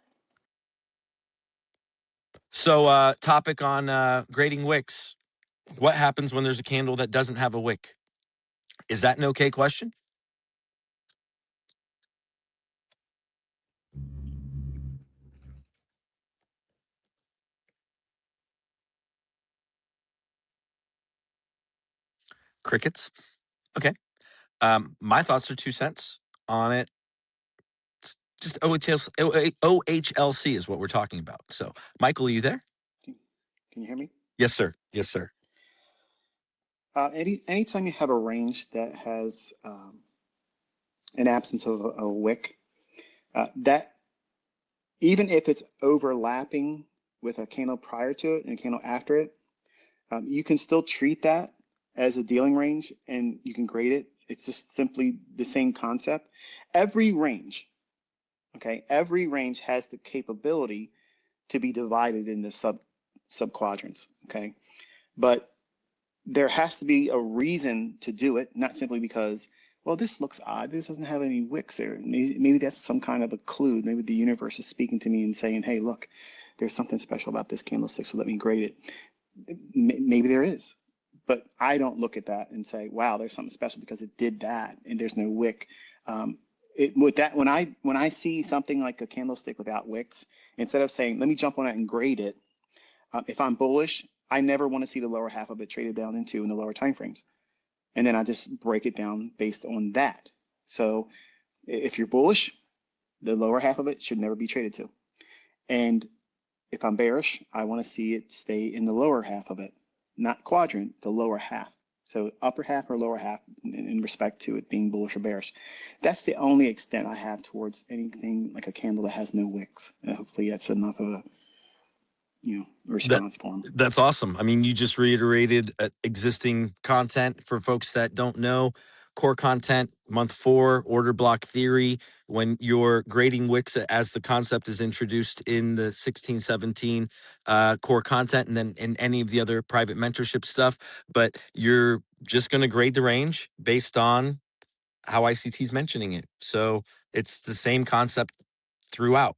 Speaker 1: So, topic on grading wicks. What happens when there's a candle that doesn't have a wick? Is that an okay question? Crickets. Okay. My thoughts are 2 cents on it. It's just OHLC is what we're talking about. So, Michael, are you there?
Speaker 3: Can you hear me?
Speaker 1: Yes, sir. Yes, sir.
Speaker 3: Anytime you have a range that has an absence of a wick, that even if it's overlapping with a candle prior to it and a candle after it, you can still treat that as a dealing range and you can grade it. It's just simply the same concept. Every range, okay, every range has the capability to be divided into sub quadrants, okay? But there has to be a reason to do it, not simply because, well, this looks odd. This doesn't have any wicks there. Maybe that's some kind of a clue. Maybe the universe is speaking to me and saying, hey, look, there's something special about this candlestick, so let me grade it. Maybe there is. But I don't look at that and say, wow, there's something special because it did that and there's no wick. With that, when I see something like a candlestick without wicks, instead of saying, let me jump on it and grade it, if I'm bullish, I never want to see the lower half of it traded down into in the lower timeframes. And then I just break it down based on that. So if you're bullish, the lower half of it should never be traded to. And if I'm bearish, I want to see it stay in the lower half of it, not quadrant, the lower half. So upper half or lower half in respect to it being bullish or bearish. That's the only extent I have towards anything like a candle that has no wicks. And hopefully that's enough of a response for them.
Speaker 1: That's awesome. I mean, you just reiterated existing content for folks that don't know. Core content, month 4, order block theory. When you're grading wicks as the concept is introduced in the 1617 core content, and then in any of the other private mentorship stuff, but you're just going to grade the range based on how ICT is mentioning it. So it's the same concept throughout.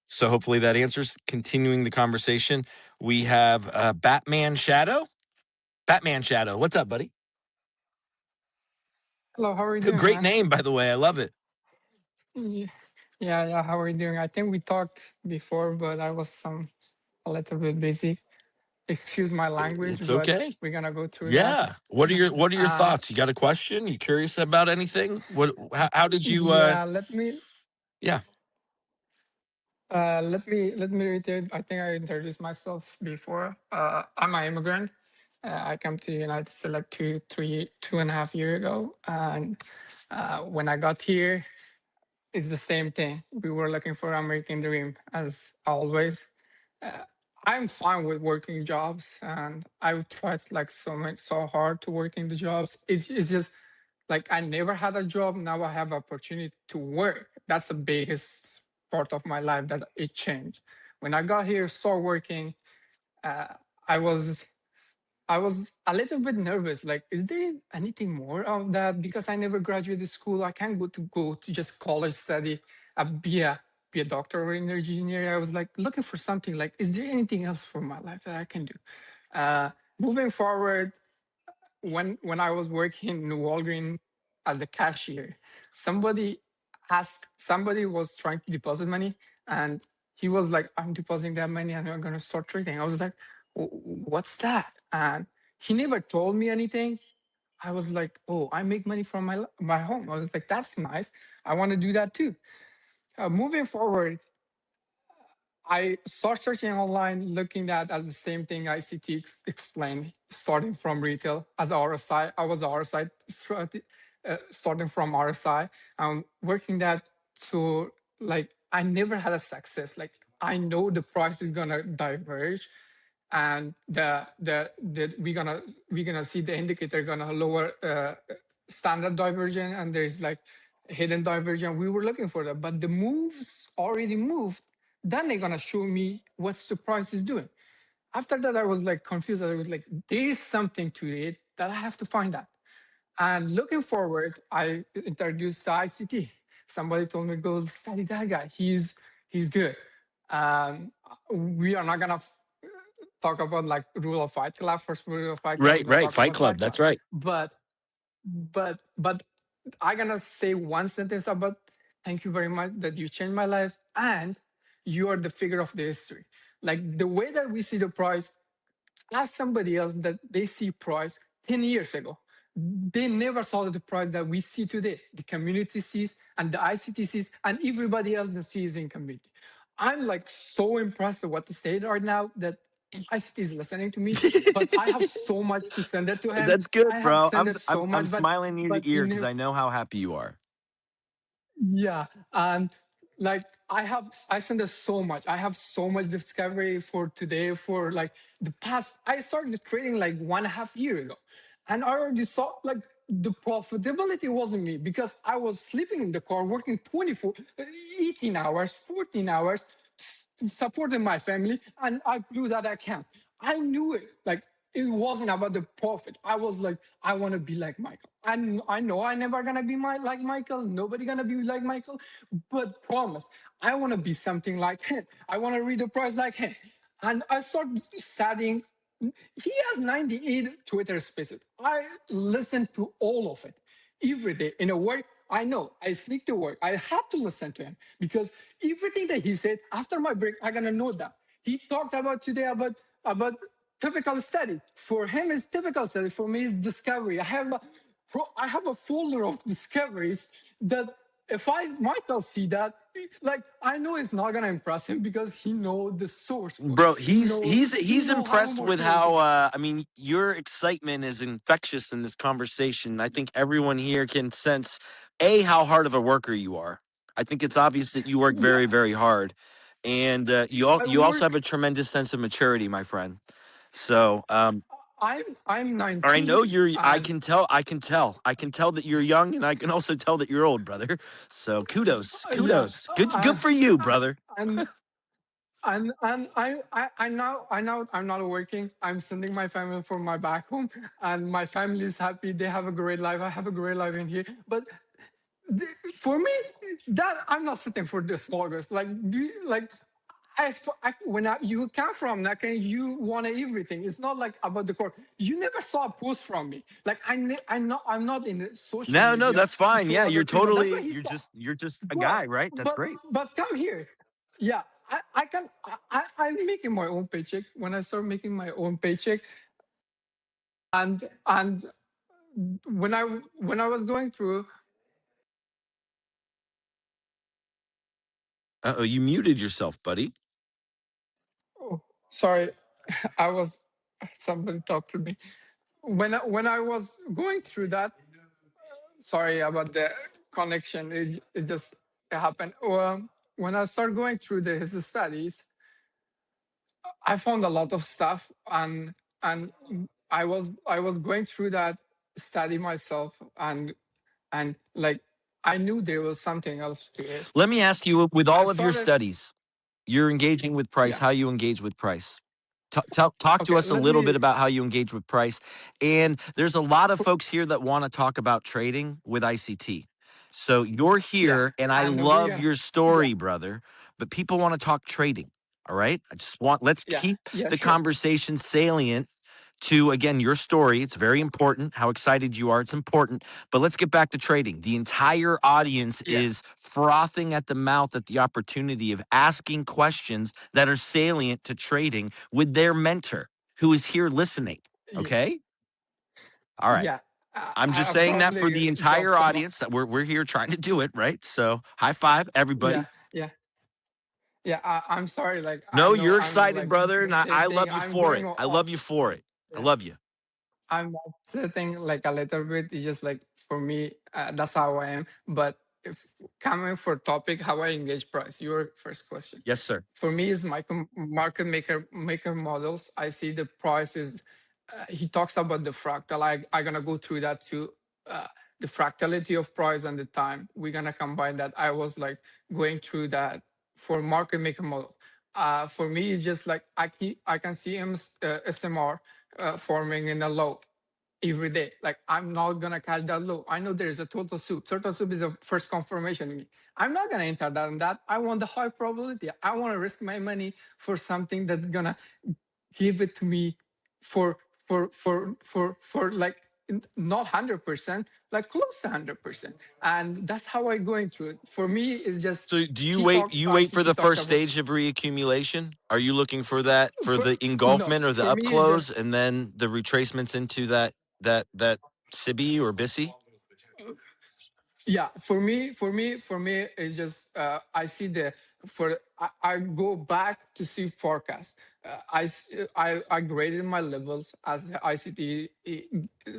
Speaker 1: So hopefully that answers. Continuing the conversation, we have Batman Shadow. Batman Shadow, what's up, buddy?
Speaker 6: Hello, how are you doing,
Speaker 1: Great
Speaker 6: man?
Speaker 1: name, by the way. I love it.
Speaker 6: Yeah, how are you doing? I think we talked before, but I was a little bit busy. Excuse my language,
Speaker 1: It's
Speaker 6: but
Speaker 1: okay.
Speaker 6: we're gonna go through that.
Speaker 1: Yeah. What are your
Speaker 6: Uh,
Speaker 1: thoughts? You got a question? You curious about anything? How did you
Speaker 6: yeah,
Speaker 1: yeah.
Speaker 6: let me reiterate. I think I introduced myself before. I'm an immigrant. I came to the United States like 2.5 years ago, and when I got here, it's the same thing. We were looking for American dream as always. I'm fine with working jobs, and I've tried like so hard to work in the jobs. It's just like I never had a job. Now I have opportunity to work. That's the biggest part of my life that it changed. When I got here, start working, uh, I was a little bit nervous. Like, is there anything more of that? Because I never graduated school. I can't go to just college study, be a doctor or an engineer. I was like looking for something like, is there anything else for my life that I can do? moving forward, when I was working in Walgreens as a cashier, somebody was trying to deposit money, and he was like, "I'm depositing that money and I'm gonna start trading." I was like, "What's that?" And he never told me anything. I was like, "Oh, I make money from my home." I was like, "That's nice. I want to do that too." Moving forward, I start searching online, looking at as the same thing ICT explained, starting from retail as RSI. I was RSI, starting from RSI, working that to like I never had a success. Like I know the price is gonna diverge, and we're gonna see the indicator gonna lower standard diversion, and there's like hidden diversion. We were looking for that, but the moves already moved. Then they're gonna show me what the price is doing. After that, I was like confused. I was like, there is something to it that I have to find out. And looking forward, I introduced the ICT. Somebody told me, go study that guy. He's good. We are not gonna talk about like rule of Fight Club. First rule of Fight Club, we're gonna
Speaker 1: Right.
Speaker 6: talk
Speaker 1: Fight
Speaker 6: about
Speaker 1: Club.
Speaker 6: Fight
Speaker 1: That's
Speaker 6: Club.
Speaker 1: right.
Speaker 6: But I'm gonna say one sentence about thank you very much that you changed my life, and you are the figure of the history. Like the way that we see the price, ask somebody else that they see price 10 years ago. They never saw the price that we see today. The community sees, and the ICT sees, and everybody else that sees in community. I'm like so impressed with what the state right now that ICT is listening to me, but I have so much to send it to him.
Speaker 1: That's good,
Speaker 6: I have
Speaker 1: bro.
Speaker 6: sent it so
Speaker 1: I'm
Speaker 6: much,
Speaker 1: smiling ear
Speaker 6: but
Speaker 1: to
Speaker 6: he
Speaker 1: ear because
Speaker 6: never.
Speaker 1: I know how happy you are.
Speaker 6: Yeah, and like I sent us so much. I have so much discovery for today. For like the past, I started trading like 1.5 years ago, and I already saw like the profitability wasn't me because I was sleeping in the car, working 18 hours, 14 hours, supporting my family, and I blew that account. I knew it. Like it wasn't about the profit. I was like, I want to be like Michael. I know I never gonna be like Michael. Nobody gonna be like Michael. But promise, I want to be something like him. I want to read the price like him. And I started studying. He has 98 Twitter spaces. I listen to all of it every day. In a work, I know I sneak to work. I have to listen to him because everything that he said after my break, I'm gonna know that. He talked about today about typical study. For him, it's typical study. For me, it's discovery. I have a folder of discoveries that if Michael see that, like I know it's not gonna impress him because he know the source code.
Speaker 1: Bro,
Speaker 6: He
Speaker 1: he's
Speaker 6: know how I'm
Speaker 1: impressed with
Speaker 6: working with
Speaker 1: how
Speaker 6: it.
Speaker 1: I mean, your excitement is infectious in this conversation. I think everyone here can sense how hard of a worker you are. I think it's obvious that you work
Speaker 6: Yeah,
Speaker 1: very, very hard, and
Speaker 6: I
Speaker 1: you also have
Speaker 6: work.
Speaker 1: a tremendous sense of maturity, my friend. So,
Speaker 6: I'm
Speaker 1: or I know
Speaker 6: 19
Speaker 1: you're.
Speaker 6: and
Speaker 1: I can tell that you're young, and I can also tell that you're old, brother. So,
Speaker 6: yeah,
Speaker 1: kudos. Good for you, brother.
Speaker 6: and I'm not working. I'm sending my family from my back home, and my family is happy. They have a great life. I have a great life in here. But for me, that I'm not sitting for the small girls. Like, you come from Naka, you want everything. It's not like about the court. You never saw a post from me. Like I'm not in the social
Speaker 1: No,
Speaker 6: media
Speaker 1: that's
Speaker 6: to
Speaker 1: fine.
Speaker 6: show
Speaker 1: Yeah,
Speaker 6: other
Speaker 1: you're
Speaker 6: people. That's what
Speaker 1: totally.
Speaker 6: he saw.
Speaker 1: You're just a
Speaker 6: But
Speaker 1: guy, right? That's
Speaker 6: but
Speaker 1: great.
Speaker 6: but come here. Yeah, I can. I'm making my own paycheck. When I start making my own paycheck, and when I was going through.
Speaker 1: Uh oh, you muted yourself, buddy.
Speaker 6: Oh, sorry, I was somebody talked to me when I was going through that. Sorry about the connection. It just happened. When I started going through his studies, I found a lot of stuff, and I was going through that study myself, and like I knew there was something else to it.
Speaker 1: Let me ask you, with
Speaker 6: I
Speaker 1: all of your
Speaker 6: started.
Speaker 1: studies, you're engaging with price,
Speaker 6: Yeah.
Speaker 1: how you engage with price. Talk to
Speaker 6: Okay.
Speaker 1: us a
Speaker 6: Let
Speaker 1: little
Speaker 6: me.
Speaker 1: bit about how you engage with price. And there's a lot of folks here that want to talk about trading with ICT. So you're
Speaker 6: Yeah.
Speaker 1: here, and I
Speaker 6: And we're
Speaker 1: love
Speaker 6: gonna.
Speaker 1: your
Speaker 6: Yeah.
Speaker 1: story, brother. But people want to talk trading. All right. Let's
Speaker 6: Yeah.
Speaker 1: keep
Speaker 6: Yeah.
Speaker 1: the
Speaker 6: Sure.
Speaker 1: conversation salient to, again, your story. It's very important how excited you are. It's important. But let's get back to trading. The entire audience is frothing at the mouth at the opportunity of asking questions that are salient to trading with their mentor who is here listening. Okay? All right.
Speaker 6: Yeah.
Speaker 1: I'm just
Speaker 6: I
Speaker 1: saying that for the
Speaker 6: probably
Speaker 1: entire
Speaker 6: dropped some.
Speaker 1: audience that we're here trying to do it, right? So high five, everybody.
Speaker 6: Yeah. Yeah, I'm sorry. Like I
Speaker 1: No,
Speaker 6: know
Speaker 1: you're
Speaker 6: I'm
Speaker 1: excited,
Speaker 6: like
Speaker 1: brother, and I
Speaker 6: hesitating.
Speaker 1: love you
Speaker 6: I'm
Speaker 1: for
Speaker 6: going
Speaker 1: it. I
Speaker 6: off.
Speaker 1: love you for it. I
Speaker 6: Yeah,
Speaker 1: love you.
Speaker 6: I'm sitting like a little bit. It's just like for me, that's how I am. But if coming for topic, how I engage price. Your first question.
Speaker 1: Yes, sir.
Speaker 6: For me, is market maker models. I see the price is. He talks about the fractal. I'm gonna go through that too. The fractality of price and the time. We're gonna combine that. I was like going through that for market maker model. For me, it's just like I can see SMR forming in a low every day. Like I'm not gonna catch that low. I know there is a total soup. Total soup is a first confirmation to me. I'm not gonna enter that in that. I want the high probability. I want to risk my money for something that's gonna give it to me for like not 100%, like close to 100%. And that's how I going through it. For me, it's just
Speaker 1: So do you wait for the
Speaker 6: ICT talks
Speaker 1: first
Speaker 6: about
Speaker 1: stage of reaccumulation? Are you looking for that for
Speaker 6: for
Speaker 1: the
Speaker 6: no,
Speaker 1: engulfment or the
Speaker 6: for
Speaker 1: up
Speaker 6: me it's
Speaker 1: close
Speaker 6: just
Speaker 1: and then the retracements into that SIBI or BISI?
Speaker 6: yeah, for me, it's just I see I go back to see forecast. I graded my levels as the ICT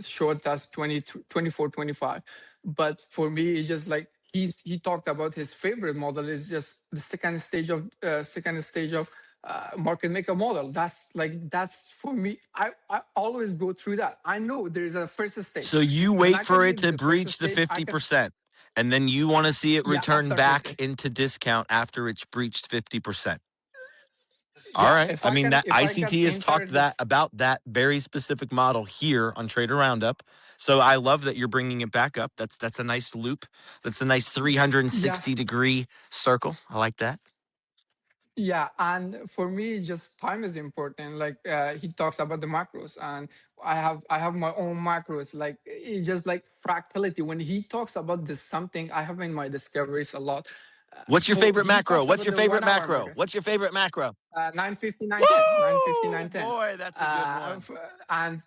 Speaker 6: showed us 24, 25. But for me, it's just like he talked about his favorite model is just the second stage of market maker model. That's for me. I always go through that. I know there is a first stage.
Speaker 1: So you
Speaker 6: When
Speaker 1: wait
Speaker 6: I can
Speaker 1: for it
Speaker 6: get
Speaker 1: to
Speaker 6: the first
Speaker 1: breach the
Speaker 6: stage, I can
Speaker 1: 50%, and then you want to see it
Speaker 6: yeah
Speaker 1: return
Speaker 6: after
Speaker 1: back
Speaker 6: 50.
Speaker 1: into discount after it's breached 50%. All
Speaker 6: Yeah,
Speaker 1: right. I mean, that
Speaker 6: if I can
Speaker 1: ICT has
Speaker 6: enter
Speaker 1: talked
Speaker 6: the
Speaker 1: that about that very specific model here on Trader Roundup. So I love that you're bringing it back up. That's a nice loop. That's a nice
Speaker 6: yeah
Speaker 1: 360-degree circle. I like that.
Speaker 6: yeah, and for me just time is important. Like he talks about the macros, and I have my own macros. Like it's just like fractality. When he talks about this something, I have in my discoveries a lot.
Speaker 1: What's your
Speaker 6: For
Speaker 1: favorite
Speaker 6: he
Speaker 1: macro?
Speaker 6: talks
Speaker 1: What's
Speaker 6: about
Speaker 1: your
Speaker 6: the
Speaker 1: favorite
Speaker 6: 1 hour
Speaker 1: macro?
Speaker 6: market.
Speaker 1: What's your favorite macro?
Speaker 6: 950,
Speaker 1: Woo! Boy, that's a good one.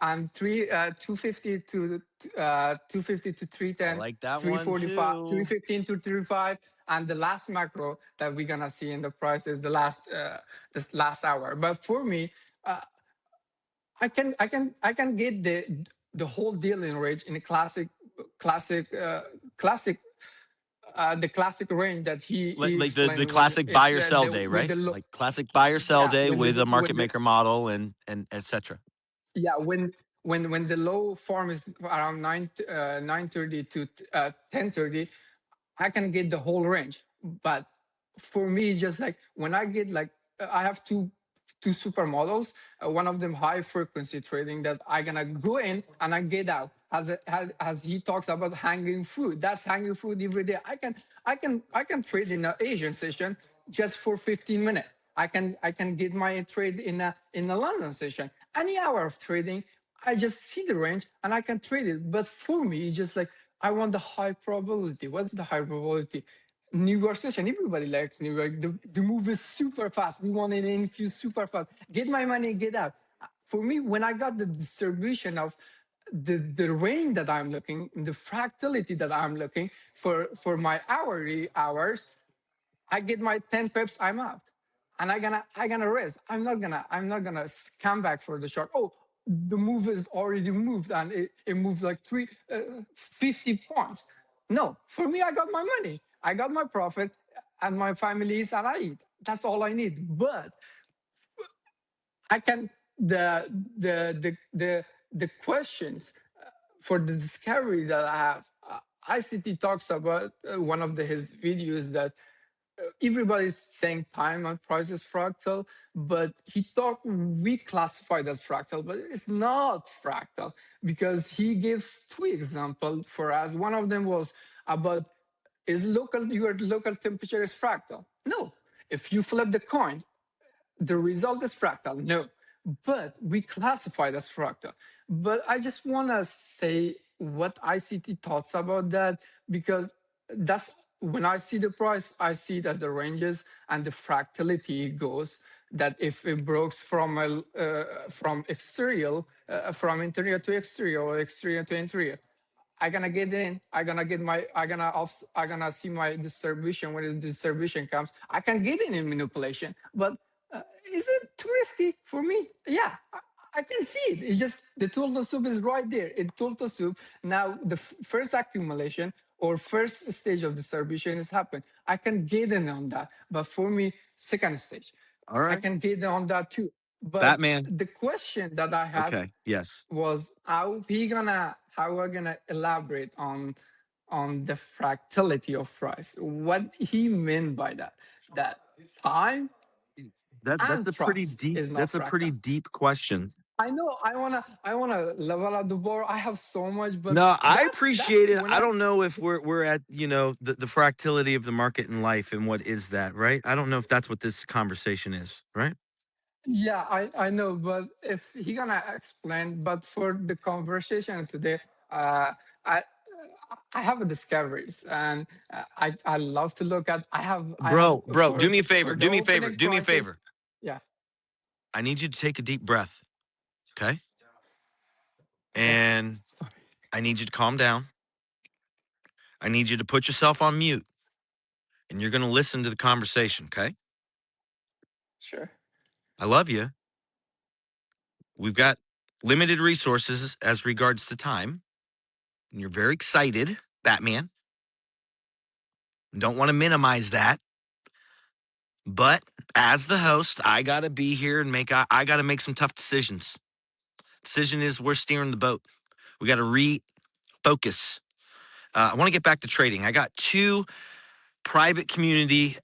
Speaker 6: And 250 to 250 to
Speaker 1: I
Speaker 6: 310,
Speaker 1: like that one
Speaker 6: 345,
Speaker 1: too.
Speaker 6: 315 to 35, and the last macro that we're gonna see in the price is the last this last hour. But for me, I can get the whole dealing range in a classic classic the classic range that he
Speaker 1: Like the
Speaker 6: explained when
Speaker 1: classic buy
Speaker 6: it's
Speaker 1: or sell
Speaker 6: the
Speaker 1: day,
Speaker 6: with
Speaker 1: right?
Speaker 6: the low,
Speaker 1: Like classic buy or sell
Speaker 6: yeah
Speaker 1: day
Speaker 6: when
Speaker 1: with
Speaker 6: the
Speaker 1: a market maker model and etc.
Speaker 6: yeah when the low form is around 9:30 to 10:30, I can get the whole range. But for me, just like when I get like I have two supermodels. One of them high frequency trading that I gonna go in and I get out. As he talks about hanging fruit, that's hanging fruit every day. I can trade in an Asian session just for 15 minutes. I can get my trade in a London session. Any hour of trading, I just see the range and I can trade it. But for me, it's just like I want the high probability. What's the high probability? New York session. Everybody likes New York. The move is super fast. We want an infuse super fast. Get my money, get out. For me, when I got the distribution of the range that I'm looking, the fractality that I'm looking for my hourly hours, I get my 10 pips, I'm out. And I gonna rest. I'm not gonna come back for the short. Oh, the move is already moved and it moved like 50 points. No, for me, I got my money. I got my profit and my family is and I eat. That's all I need. But I can the questions for the discovery that I have. ICT talks about one of his videos that everybody's saying time and price is fractal, but we classified as fractal, but it's not fractal because he gives two examples for us. One of them was about your local temperature is fractal. No. If you flip the coin, the result is fractal. No. but we classify it as fractal. But I just want to say what ICT thoughts about that, because that's when I see the price, I see that the ranges and the fractality goes, that if it breaks from from exterior, from interior to exterior, or exterior to interior, I'm gonna get in. I'm gonna see my distribution. When the distribution comes, I can get in manipulation. But is it too risky for me? Yeah, I can see it. It's just the total soup is right there. It total soup. Now the first accumulation or first stage of distribution has happened. I can get in on that. But for me, second stage,
Speaker 1: All
Speaker 6: I
Speaker 1: right.
Speaker 6: can get in on that too. But
Speaker 1: Batman.
Speaker 6: the question that I had
Speaker 1: Okay. Yes.
Speaker 6: was how we're gonna elaborate on the fractality of price, what he meant by that, that time
Speaker 1: That's
Speaker 6: and
Speaker 1: a pretty
Speaker 6: price
Speaker 1: deep
Speaker 6: is not fractal.
Speaker 1: question.
Speaker 6: I know I wanna level out the bar. I have so much, but
Speaker 1: No, I
Speaker 6: that's
Speaker 1: appreciate it.
Speaker 6: when
Speaker 1: I
Speaker 6: I
Speaker 1: don't know if we're at, the fractality of the market in life, and what is that, right? I don't know if that's what this conversation is, right?
Speaker 6: yeah, I know, but if he gonna explain, but for the conversation today, I I have a discoveries, and I love to look at. I have
Speaker 1: Bro, do me a favor.
Speaker 6: for the
Speaker 1: Do me a favor.
Speaker 6: opening
Speaker 1: Do me a
Speaker 6: prices.
Speaker 1: favor.
Speaker 6: Yeah.
Speaker 1: I need you to take a deep breath, okay?
Speaker 6: Okay.
Speaker 1: And
Speaker 6: Sorry.
Speaker 1: I need you to calm down. I need you to put yourself on mute, and you're going to listen to the conversation, okay?
Speaker 6: Sure.
Speaker 1: I love you. We've got limited resources as regards to time, and you're very excited, Batman. Don't want to minimize that. But as the host, I got to be here and I got to make some tough decisions. Decision is we're steering the boat. We got to refocus. I want to get back to trading. I got two private community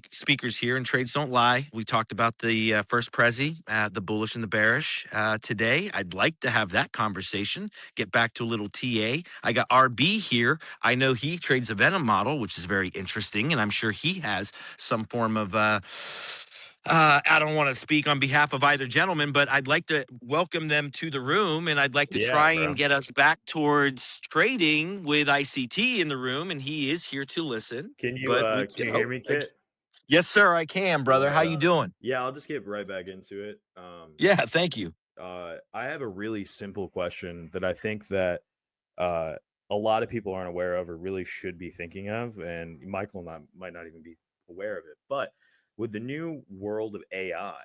Speaker 1: speakers here, and trades don't lie. We talked about the first Prezi, the bullish and the bearish today. I'd like to have that conversation, get back to a little TA. I got RB here. I know he trades a Venom model, which is very interesting, and I'm sure he has some form of I don't want to speak on behalf of either gentleman, but I'd like to welcome them to the room, and I'd like to try and get us back towards trading with ICT in the room, and he is here to listen.
Speaker 7: Can you
Speaker 1: But
Speaker 7: can you hear me, Kit?
Speaker 1: yes, sir, I can, brother. How you doing?
Speaker 7: Yeah, I'll just get right back into it.
Speaker 1: Yeah, thank you.
Speaker 7: I have a really simple question that I think that a lot of people aren't aware of or really should be thinking of, and Michael might not even be aware of it. But with the new world of AI,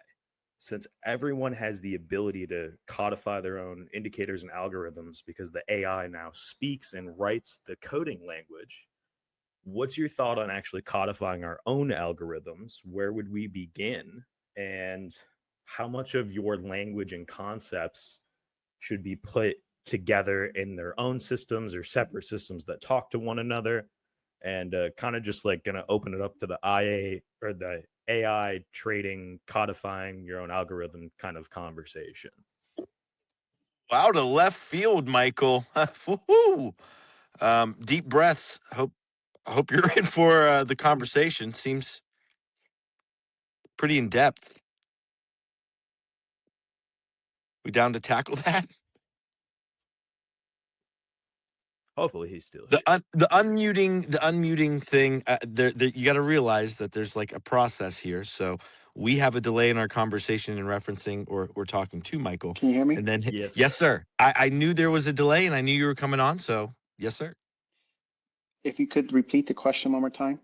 Speaker 7: since everyone has the ability to codify their own indicators and algorithms because the AI now speaks and writes the coding language, what's your thought on actually codifying our own algorithms? Where would we begin? And how much of your language and concepts should be put together in their own systems or separate systems that talk to one another? And kind of just like going to open it up to the IA or the AI trading, codifying your own algorithm kind of conversation.
Speaker 1: Out of left field, Michael. Woo-hoo. Deep breaths. I hope you're in for the conversation. Seems pretty in depth. We down to tackle that?
Speaker 7: Hopefully he's still here.
Speaker 1: The unmuting thing. You got to realize that there's like a process here. So we have a delay in our conversation in referencing or talking to Michael.
Speaker 3: Can you hear me?
Speaker 1: And then
Speaker 7: Yes,
Speaker 1: sir. I knew there was a delay, and I knew you were coming on. So yes, sir.
Speaker 3: If you could repeat the question one more time.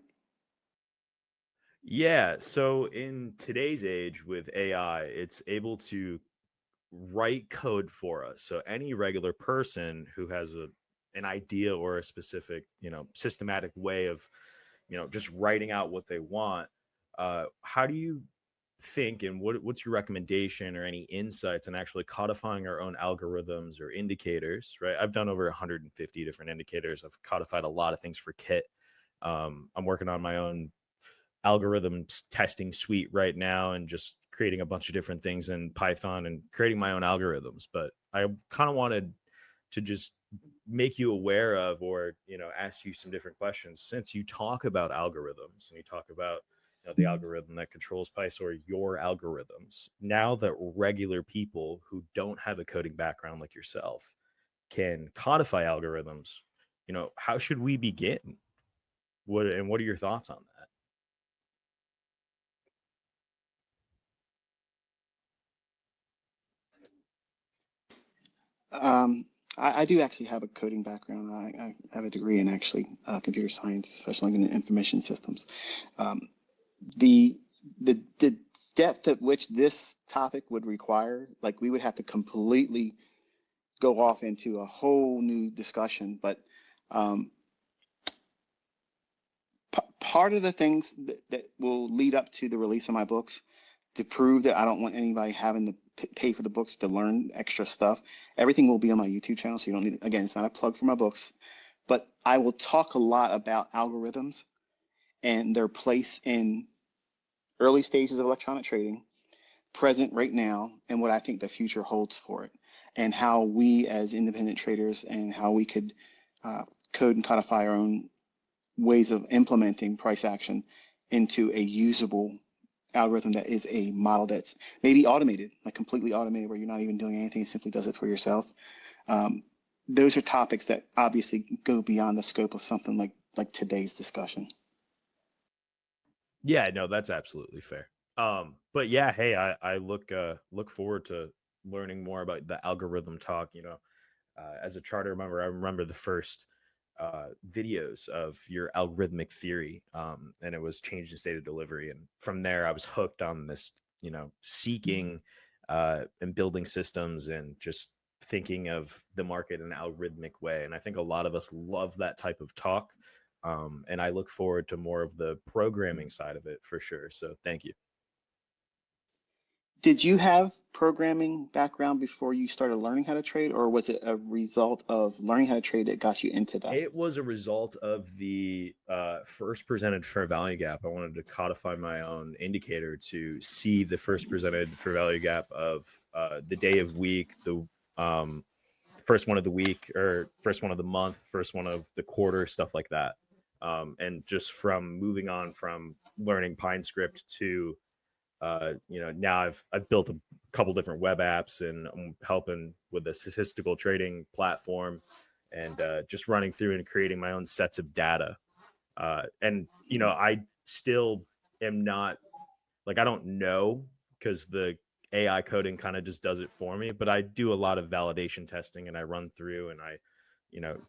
Speaker 7: Yeah. So in today's age with AI, it's able to write code for us. So any regular person who has an idea or a specific, systematic way of, just writing out what they want, how do you think, and what's your recommendation or any insights on actually codifying our own algorithms or indicators, right? I've done over 150 different indicators. I've codified a lot of things for Kit. I'm working on my own algorithm testing suite right now and just creating a bunch of different things in Python and creating my own algorithms. But I kind of wanted to just make you aware of, or, ask you some different questions, since you talk about algorithms and you talk about, the algorithm that controls price, or your algorithms. Now that regular people who don't have a coding background like yourself can codify algorithms, how should we begin? What are your thoughts on that?
Speaker 3: I do actually have a coding background. I have a degree in actually computer science, especially in information systems. The depth at which this topic would require, like we would have to completely go off into a whole new discussion. But part of the things that will lead up to the release of my books, to prove that I don't want anybody having to pay for the books to learn extra stuff, everything will be on my YouTube channel. So you don't need, again, it's not a plug for my books, but I will talk a lot about algorithms and their place in early stages of electronic trading, present right now, and what I think the future holds for it, and how we as independent traders and how we could code and codify our own ways of implementing price action into a usable algorithm that is a model that's maybe automated, like completely automated, where you're not even doing anything, it simply does it for yourself. Those are topics that obviously go beyond the scope of something like today's discussion.
Speaker 7: Yeah, no, that's absolutely fair. But yeah, hey, I look forward to learning more about the algorithm talk. As a charter member, I remember the first videos of your algorithmic theory, and it was change in state of delivery. And from there, I was hooked on this, seeking and building systems and just thinking of the market in an algorithmic way. And I think a lot of us love that type of talk. And I look forward to more of the programming side of it for sure. So thank you.
Speaker 3: Did you have programming background before you started learning how to trade, or was it a result of learning how to trade that got you into that?
Speaker 7: It was a result of the first presented fair value gap. I wanted to codify my own indicator to see the first presented fair value gap of the day of week, the first one of the week, or first one of the month, first one of the quarter, stuff like that. And just from moving on from learning PineScript to now I've built a couple different web apps, and I'm helping with a statistical trading platform, and just running through and creating my own sets of data. And I still am not, like, I don't know, because the AI coding kind of just does it for me, but I do a lot of validation testing, and I run through and I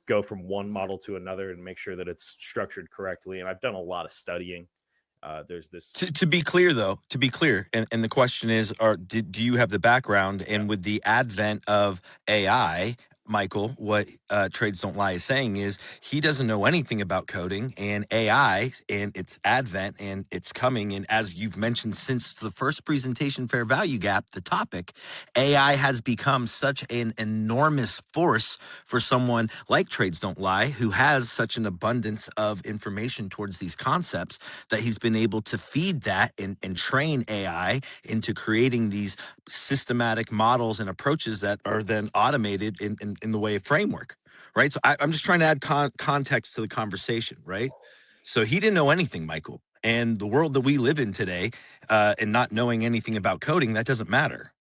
Speaker 7: go from one model to another and make sure that it's structured correctly. And I've done a lot of studying. There's this
Speaker 1: To be clear, though, and the question is, do you have the background? And with the advent of AI, Michael, what Trades Don't Lie is saying is he doesn't know anything about coding and AI and its advent and its coming. And as you've mentioned, since the first presentation, Fair Value Gap, the topic, AI has become such an enormous force for someone like Trades Don't Lie, who has such an abundance of information towards these concepts, that he's been able to feed that and train AI into creating these systematic models and approaches that are then automated in the way of framework, right? So I'm just trying to add context to the conversation, right? So he didn't know anything, Michael. And the world that we live in today, and not knowing anything about coding, that doesn't matter.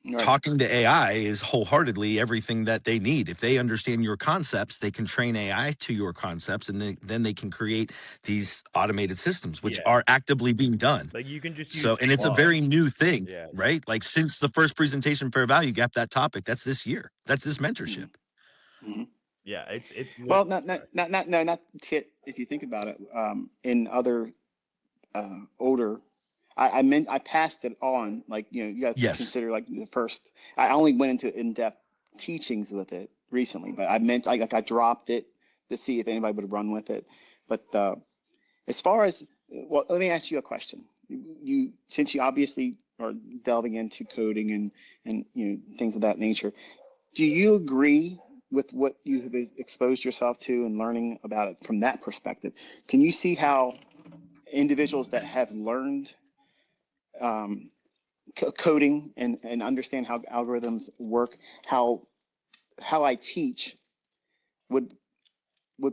Speaker 3: Right.
Speaker 1: Talking to AI is wholeheartedly everything that they need. If they understand your concepts, they can train AI to your concepts, and then they can create these automated systems, which are actively being done.
Speaker 7: Like, you can just use
Speaker 1: and it's a very new thing,
Speaker 7: Yeah.
Speaker 1: right? Like, since the first presentation Fair Value Gap, that topic, that's this year. That's this mentorship.
Speaker 3: Mm-hmm.
Speaker 7: Yeah, it's
Speaker 3: well, not if you think about it, in other older, I passed it on, like, you guys consider like the first. I only went into in-depth teachings with it recently, but I dropped it to see if anybody would run with it. But as far as, well, let me ask you a question. Since you obviously are delving into coding and things of that nature, do you agree with what you have exposed yourself to and learning about it from that perspective? Can you see how individuals that have learned coding and understand how algorithms work, how I teach would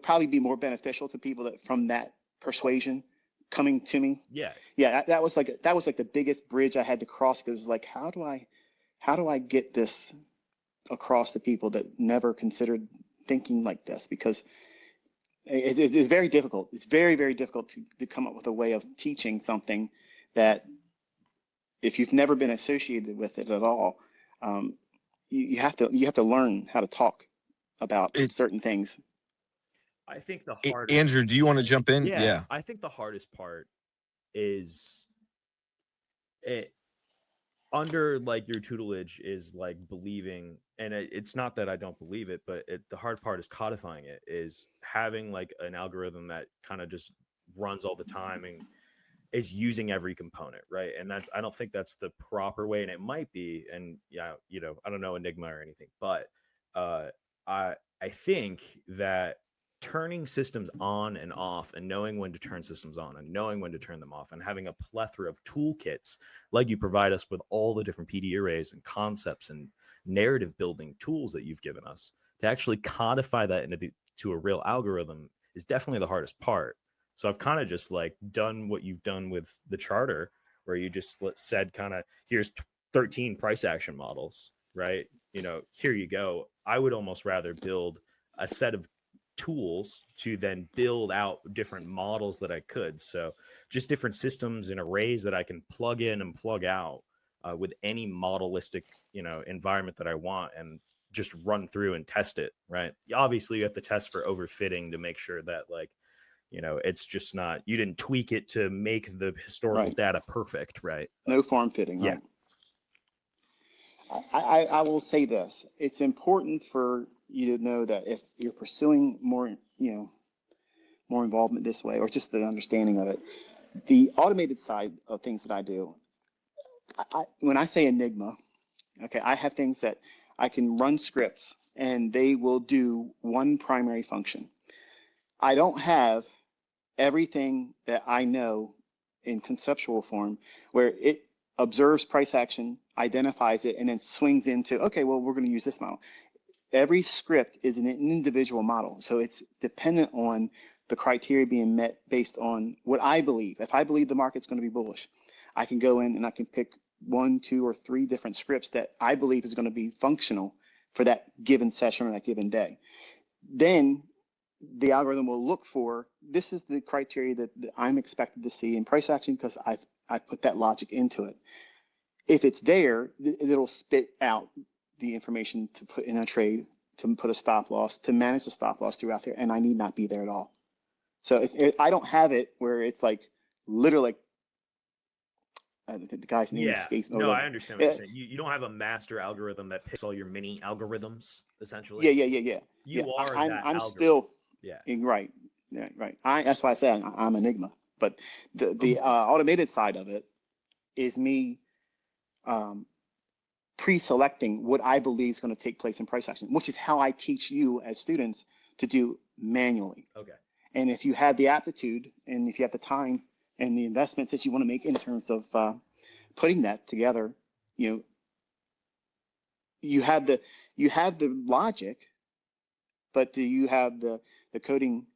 Speaker 3: probably be more beneficial to people that from that persuasion coming to me.
Speaker 7: Yeah.
Speaker 3: Yeah, that was like the biggest bridge I had to cross, because like, how do I get this across to people that never considered thinking like this? Because it's very difficult. It's very, very difficult to come up with a way of teaching something that, if you've never been associated with it at all, you have to learn how to talk about
Speaker 1: It,
Speaker 3: certain things.
Speaker 7: I think the hardest.
Speaker 1: Andrew, do you want to jump in?
Speaker 7: Yeah, I think the hardest part is it under like your tutelage is like believing, and it's not that I don't believe it, but the hard part is codifying it, is having like an algorithm that kind of just runs all the time and is using every component, right? And I don't think that's the proper way, and it might be, and yeah, I don't know Enigma or anything, but I think that turning systems on and off, and knowing when to turn systems on and knowing when to turn them off, and having a plethora of toolkits like you provide us with, all the different PD arrays and concepts and narrative building tools that you've given us, to actually codify that into a real algorithm is definitely the hardest part. So I've kind of just like done what you've done with the charter, where you just said kind of, here's 13 price action models, right? Here you go. I would almost rather build a set of tools to then build out different models that I could. So just different systems and arrays that I can plug in and plug out with any modelistic, environment that I want, and just run through and test it, right? Obviously, you have to test for overfitting to make sure that like, it's just not, you didn't tweak it to make the historical data perfect, right?
Speaker 3: No form fitting,
Speaker 7: yeah.
Speaker 3: Right? I will say this. It's important for you to know that if you're pursuing more involvement this way, or just the understanding of it, the automated side of things that I do, when I say Enigma, okay, I have things that I can run scripts and they will do one primary function. I don't have everything that I know in conceptual form, where it observes price action, identifies it, and then swings into, okay, well, we're going to use this model. Every script is an individual model. So it's dependent on the criteria being met based on what I believe. If I believe the market's going to be bullish, I can go in and I can pick 1, 2, or 3 different scripts that I believe is going to be functional for that given session or that given day. Then the algorithm will look for, this is the criteria that I'm expected to see in price action, because I put that logic into it. If it's there, it'll spit out the information to put in a trade, to put a stop loss, to manage the stop loss throughout there, and I need not be there at all. So I don't have it where it's like literally, the guy's name escapes me.
Speaker 7: No, I understand what you're saying. You don't have a master algorithm that picks all your mini algorithms, essentially.
Speaker 3: Yeah.
Speaker 7: You are that
Speaker 3: I'm
Speaker 7: algorithm.
Speaker 3: still
Speaker 7: Yeah.
Speaker 3: Right. That's why I say I'm Enigma. But the automated side of it is me pre-selecting what I believe is going to take place in price action, which is how I teach you as students to do manually.
Speaker 7: Okay.
Speaker 3: And if you have the aptitude, and if you have the time and the investments that you want to make in terms of putting that together, you have the logic, but do you have the coding,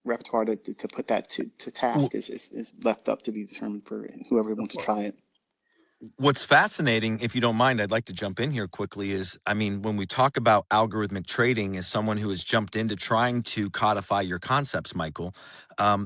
Speaker 3: repertoire to put that to task? Is left up to be determined for whoever wants to try it.
Speaker 1: What's fascinating, if you don't mind, I'd like to jump in here quickly, is, I mean, when we talk about algorithmic trading, as someone who has jumped into trying to codify your concepts, Michael,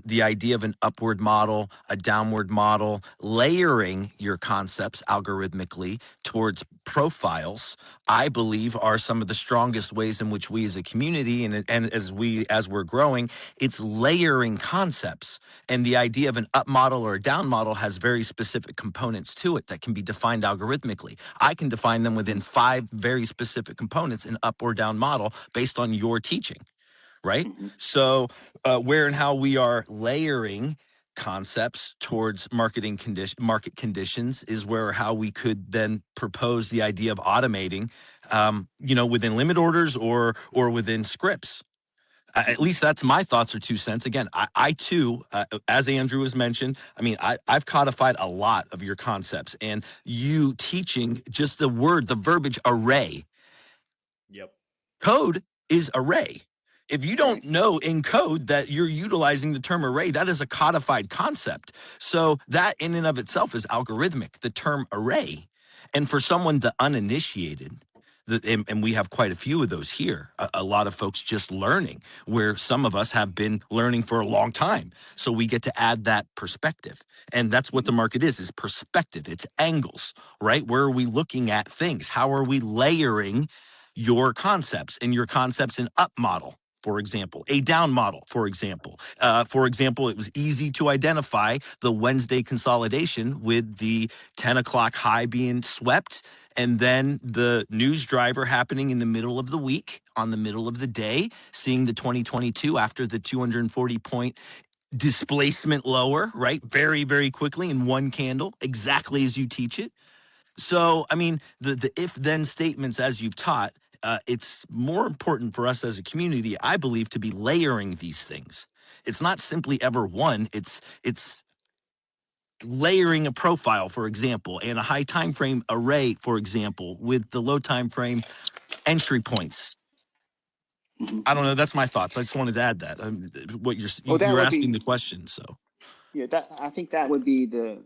Speaker 1: the idea of an upward model, a downward model, layering your concepts algorithmically towards profiles, I believe are some of the strongest ways in which we as a community, and as we're growing, it's layering concepts. And the idea of an up model or a down model has very specific components to it that can be defined algorithmically. I can define them within 5 very specific components in up or down model based on your teaching, right?
Speaker 3: Mm-hmm.
Speaker 1: So where and how we are layering concepts towards market conditions is where how we could then propose the idea of automating, within limit orders or within scripts. At least that's my thoughts or 2 cents. Again, I too, as Andrew has mentioned, I mean, I've codified a lot of your concepts, and you teaching just the verbiage array.
Speaker 7: Yep.
Speaker 1: Code is array. If you
Speaker 3: Right.
Speaker 1: don't know in code that you're utilizing the term array, that is a codified concept. So that in and of itself is algorithmic, the term array. And for someone the uninitiated, and we have quite a few of those here, a lot of folks just learning, where some of us have been learning for a long time. So we get to add that perspective. And that's what the market is perspective. It's angles, right? Where are we looking at things? How are we layering your concepts and your concepts in up model? For example, a down model, for example. It was easy to identify the Wednesday consolidation with the 10 o'clock high being swept and then the news driver happening in the middle of the week, on the middle of the day, seeing the 2022 after the 240 point displacement lower, right? Very, very quickly in one candle, exactly as you teach it. So, I mean, the if-then statements, as you've taught, it's more important for us as a community, I believe, to be layering these things. It's not simply ever one. It's layering a profile, for example, and a high time frame array, for example, with the low time frame entry points.
Speaker 3: Mm-hmm.
Speaker 1: I don't know. That's my thoughts. I just wanted to add that. What
Speaker 3: Well, that
Speaker 1: you're
Speaker 3: would
Speaker 1: asking
Speaker 3: be,
Speaker 1: the question, so.
Speaker 3: yeah, that I think that would be the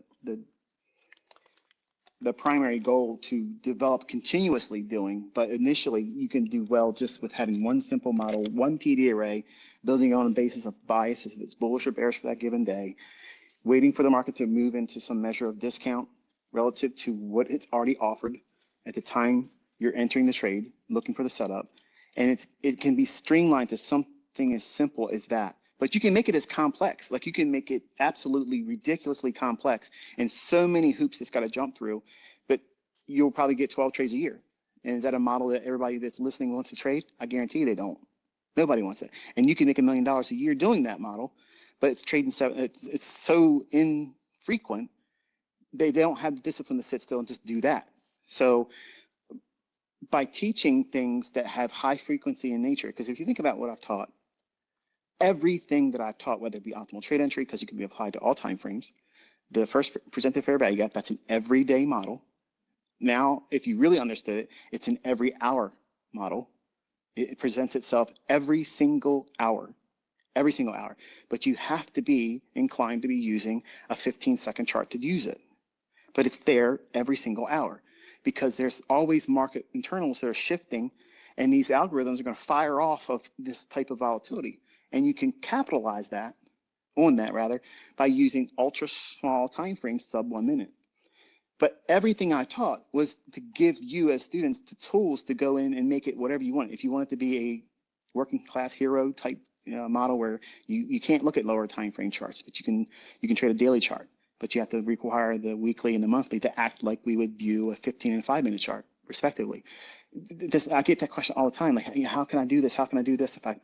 Speaker 3: primary goal to develop continuously doing, but initially you can do well just with having one simple model, one PD array, building on a basis of bias if it's bullish or bearish for that given day, waiting for the market to move into some measure of discount relative to what it's already offered at the time you're entering the trade, looking for the setup. And it can be streamlined to something as simple as that. But you can make it as complex. Like you can make it absolutely ridiculously complex and so many hoops it's got to jump through. But you'll probably get 12 trades a year. And is that a model that everybody that's listening wants to trade? I guarantee they don't. Nobody wants it. And you can make $1 million a year doing that model, but it's trading it's so infrequent. They don't have the discipline to sit still and just do that. So by teaching things that have high frequency in nature, because if you think about what I've taught, everything that I've taught, whether it be optimal trade entry, because it can be applied to all time frames, the first presented fair value gap, that's an everyday model. Now, if you really understood it, it's an every hour model. It presents itself every single hour, but you have to be inclined to be using a 15-second chart to use it. But it's there every single hour because there's always market internals that are shifting, and these algorithms are going to fire off of this type of volatility. And you can capitalize on that by using ultra small time frames, sub 1 minute. But everything I taught was to give you as students the tools to go in and make it whatever you want. If you want it to be a working class hero type model where you can't look at lower time frame charts, but you can trade a daily chart, but you have to require the weekly and the monthly to act like we would view a 15 and 5 minute chart respectively. I get that question all the time. Like, how can I do this? How can I do this if I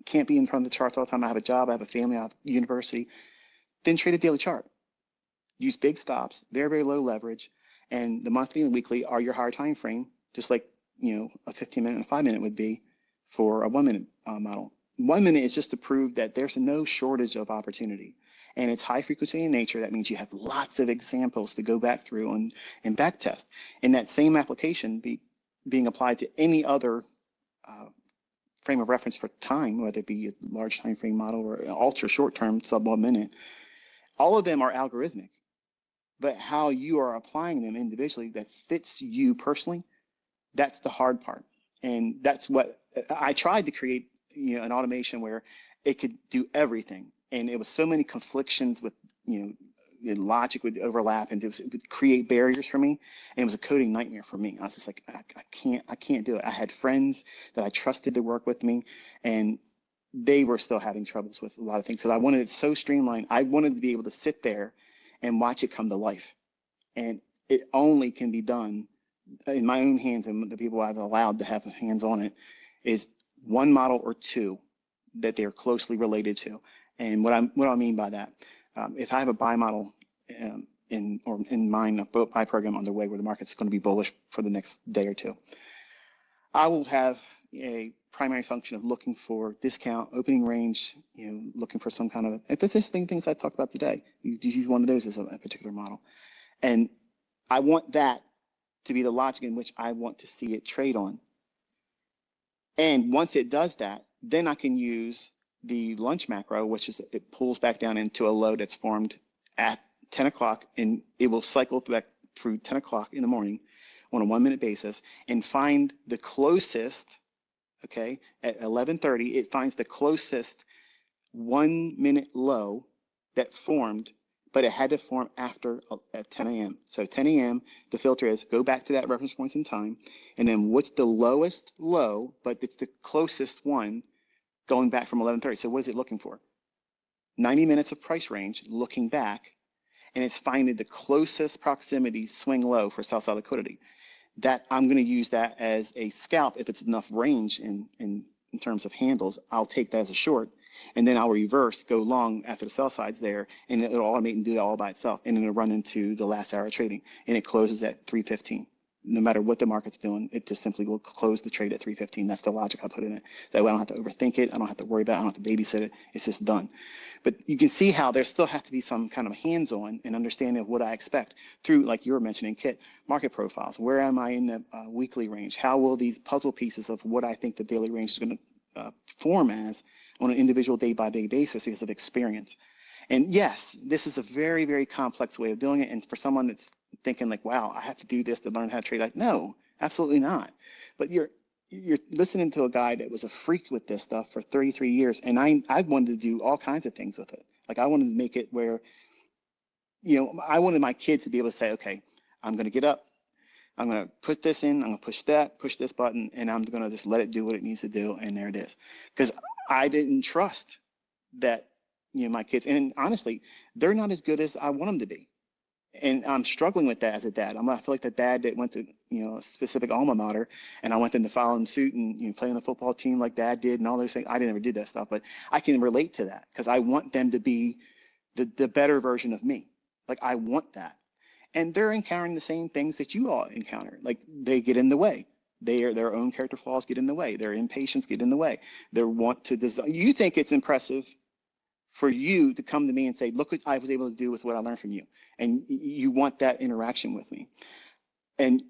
Speaker 3: can't be in front of the charts all the time? I have a job, I have a family, I have a university. Then trade a daily chart. Use big stops, very, very low leverage, and the monthly and weekly are your higher time frame, just like a 15-minute and a 5-minute would be for a 1 minute model. 1 minute is just to prove that there's no shortage of opportunity, and it's high frequency in nature. That means you have lots of examples to go back through and back test. And that same application being applied to any other frame of reference for time, whether it be a large time frame model or an ultra short term sub 1 minute, all of them are algorithmic. But how you are applying them individually that fits you personally, that's the hard part. And that's what I tried to create, an automation where it could do everything. And it was so many conflictions with, logic would overlap and it would create barriers for me. And it was a coding nightmare for me. I was just like, I can't do it. I had friends that I trusted to work with me, and they were still having troubles with a lot of things. So I wanted it so streamlined. I wanted to be able to sit there and watch it come to life. And it only can be done in my own hands, and the people I've allowed to have hands on it is one model or two that they're closely related to. And what I mean by that, if I have a buy model in mind, a buy program underway where the market's going to be bullish for the next day or two, I will have a primary function of looking for discount, opening range, looking for some kind of, it's the same things I talked about today. You use one of those as a particular model. And I want that to be the logic in which I want to see it trade on. And once it does that, then I can use the lunch macro, which is it pulls back down into a low that's formed at 10 o'clock, and it will cycle through 10 o'clock in the morning on a 1 minute basis and find the closest, okay, at 11:30, it finds the closest 1 minute low that formed, but it had to form after at 10 a.m. So 10 a.m., the filter is go back to that reference points in time, and then what's the lowest low, but it's the closest one going back from 11:30. So what is it looking for? 90 minutes of price range looking back, and it's finding the closest proximity swing low for sell side liquidity. That I'm going to use that as a scalp if it's enough range in terms of handles. I'll take that as a short, and then I'll reverse, go long after the sell side's there, and it'll automate and do that all by itself, and then it'll run into the last hour of trading, and it closes at 3:15. No matter what the market's doing, it just simply will close the trade at 3:15. That's the logic I put in it. That way I don't have to overthink it. I don't have to worry about it. I don't have to babysit it. It's just done. But you can see how there still has to be some kind of hands-on and understanding of what I expect through, like you were mentioning, Kit, market profiles. Where am I in the weekly range? How will these puzzle pieces of what I think the daily range is going to form as on an individual day-by-day basis because of experience? And yes, this is a very, very complex way of doing it. And for someone that's thinking like, wow, I have to do this to learn how to trade. Like, no, absolutely not. But you're listening to a guy that was a freak with this stuff for 33 years. And I wanted to do all kinds of things with it. Like I wanted to make it where, you know, I wanted my kids to be able to say, okay, I'm going to get up. I'm going to put this in. I'm going to push this button, and I'm going to just let it do what it needs to do. And there it is. Because I didn't trust that, you know, my kids, and honestly, they're not as good as I want them to be. And I'm struggling with that as a dad. I feel like the dad that went to, you know, a specific alma mater, and I went in the following suit and, you know, playing the football team like dad did and all those things. I never did that stuff, but I can relate to that because I want them to be the better version of me. Like I want that. And they're encountering the same things that you all encounter. Like they get in the way. Their own character flaws get in the way. Their impatience get in the way. Their want to design. You think it's impressive for you to come to me and say, look what I was able to do with what I learned from you. And you want that interaction with me. And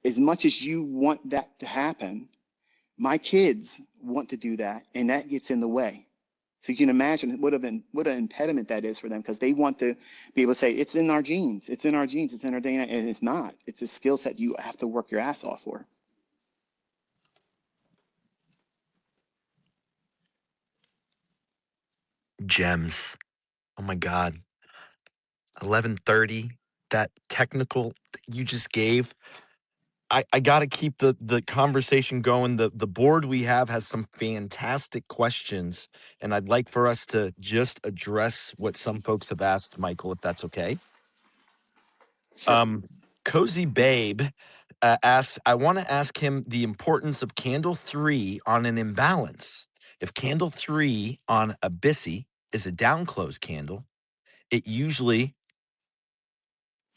Speaker 3: as much as you want that to happen, my kids want to do that, and that gets in the way. So you can imagine what an impediment that is for them because they want to be able to say, it's in our genes, it's in our genes, it's in our DNA, and it's not. It's a skill set you have to work your ass off for.
Speaker 1: Gems. Oh my God. 11:30. That technical that you just gave. I got to keep the conversation going. The board we have has some fantastic questions, and I'd like for us to just address what some folks have asked, Michael, if that's okay.
Speaker 3: Sure.
Speaker 1: Cozy Babe asks, I want to ask him the importance of candle 3 on an imbalance. If candle 3 on a BISI is a down close candle, it usually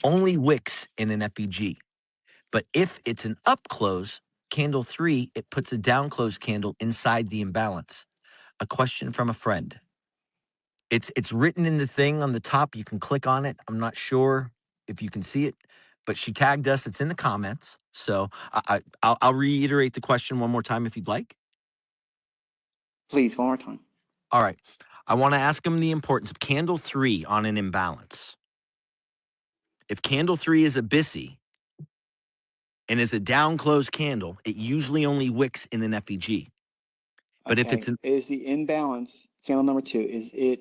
Speaker 1: only wicks in an FEG. But if it's an up close, candle 3, it puts a down close candle inside the imbalance. A question from a friend. It's written in the thing on the top. You can click on it. I'm not sure if you can see it, but she tagged us. It's in the comments. So I'll reiterate the question one more time if you'd like.
Speaker 3: Please, one more time.
Speaker 1: All right. I want to ask him the importance of candle 3 on an imbalance. If candle 3 is a BISI and is a down close candle, it usually only wicks in an FEG. But
Speaker 3: okay.
Speaker 1: if it's
Speaker 3: is the imbalance candle number 2,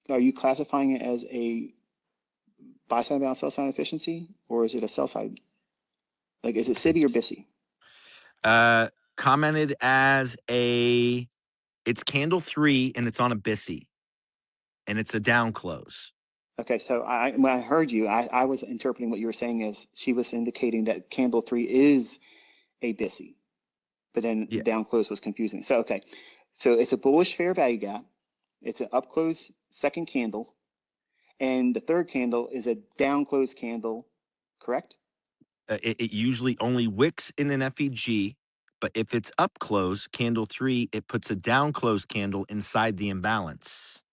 Speaker 3: are you classifying it as a buy side imbalance, sell side efficiency, or is it a sell side? Like, is it CIBI or BISI?
Speaker 1: Commented as it's candle 3 and it's on a BISI and it's a down close.
Speaker 3: Okay, so when I heard you, I was interpreting what you were saying as she was indicating that candle 3 is a BISI, but then down close was confusing. So, okay, so it's a bullish fair value gap. It's an up close second candle, and the third candle is a down close candle, correct?
Speaker 1: It usually only wicks in an FEG, but if it's up close, candle 3, it puts a down close candle inside the imbalance.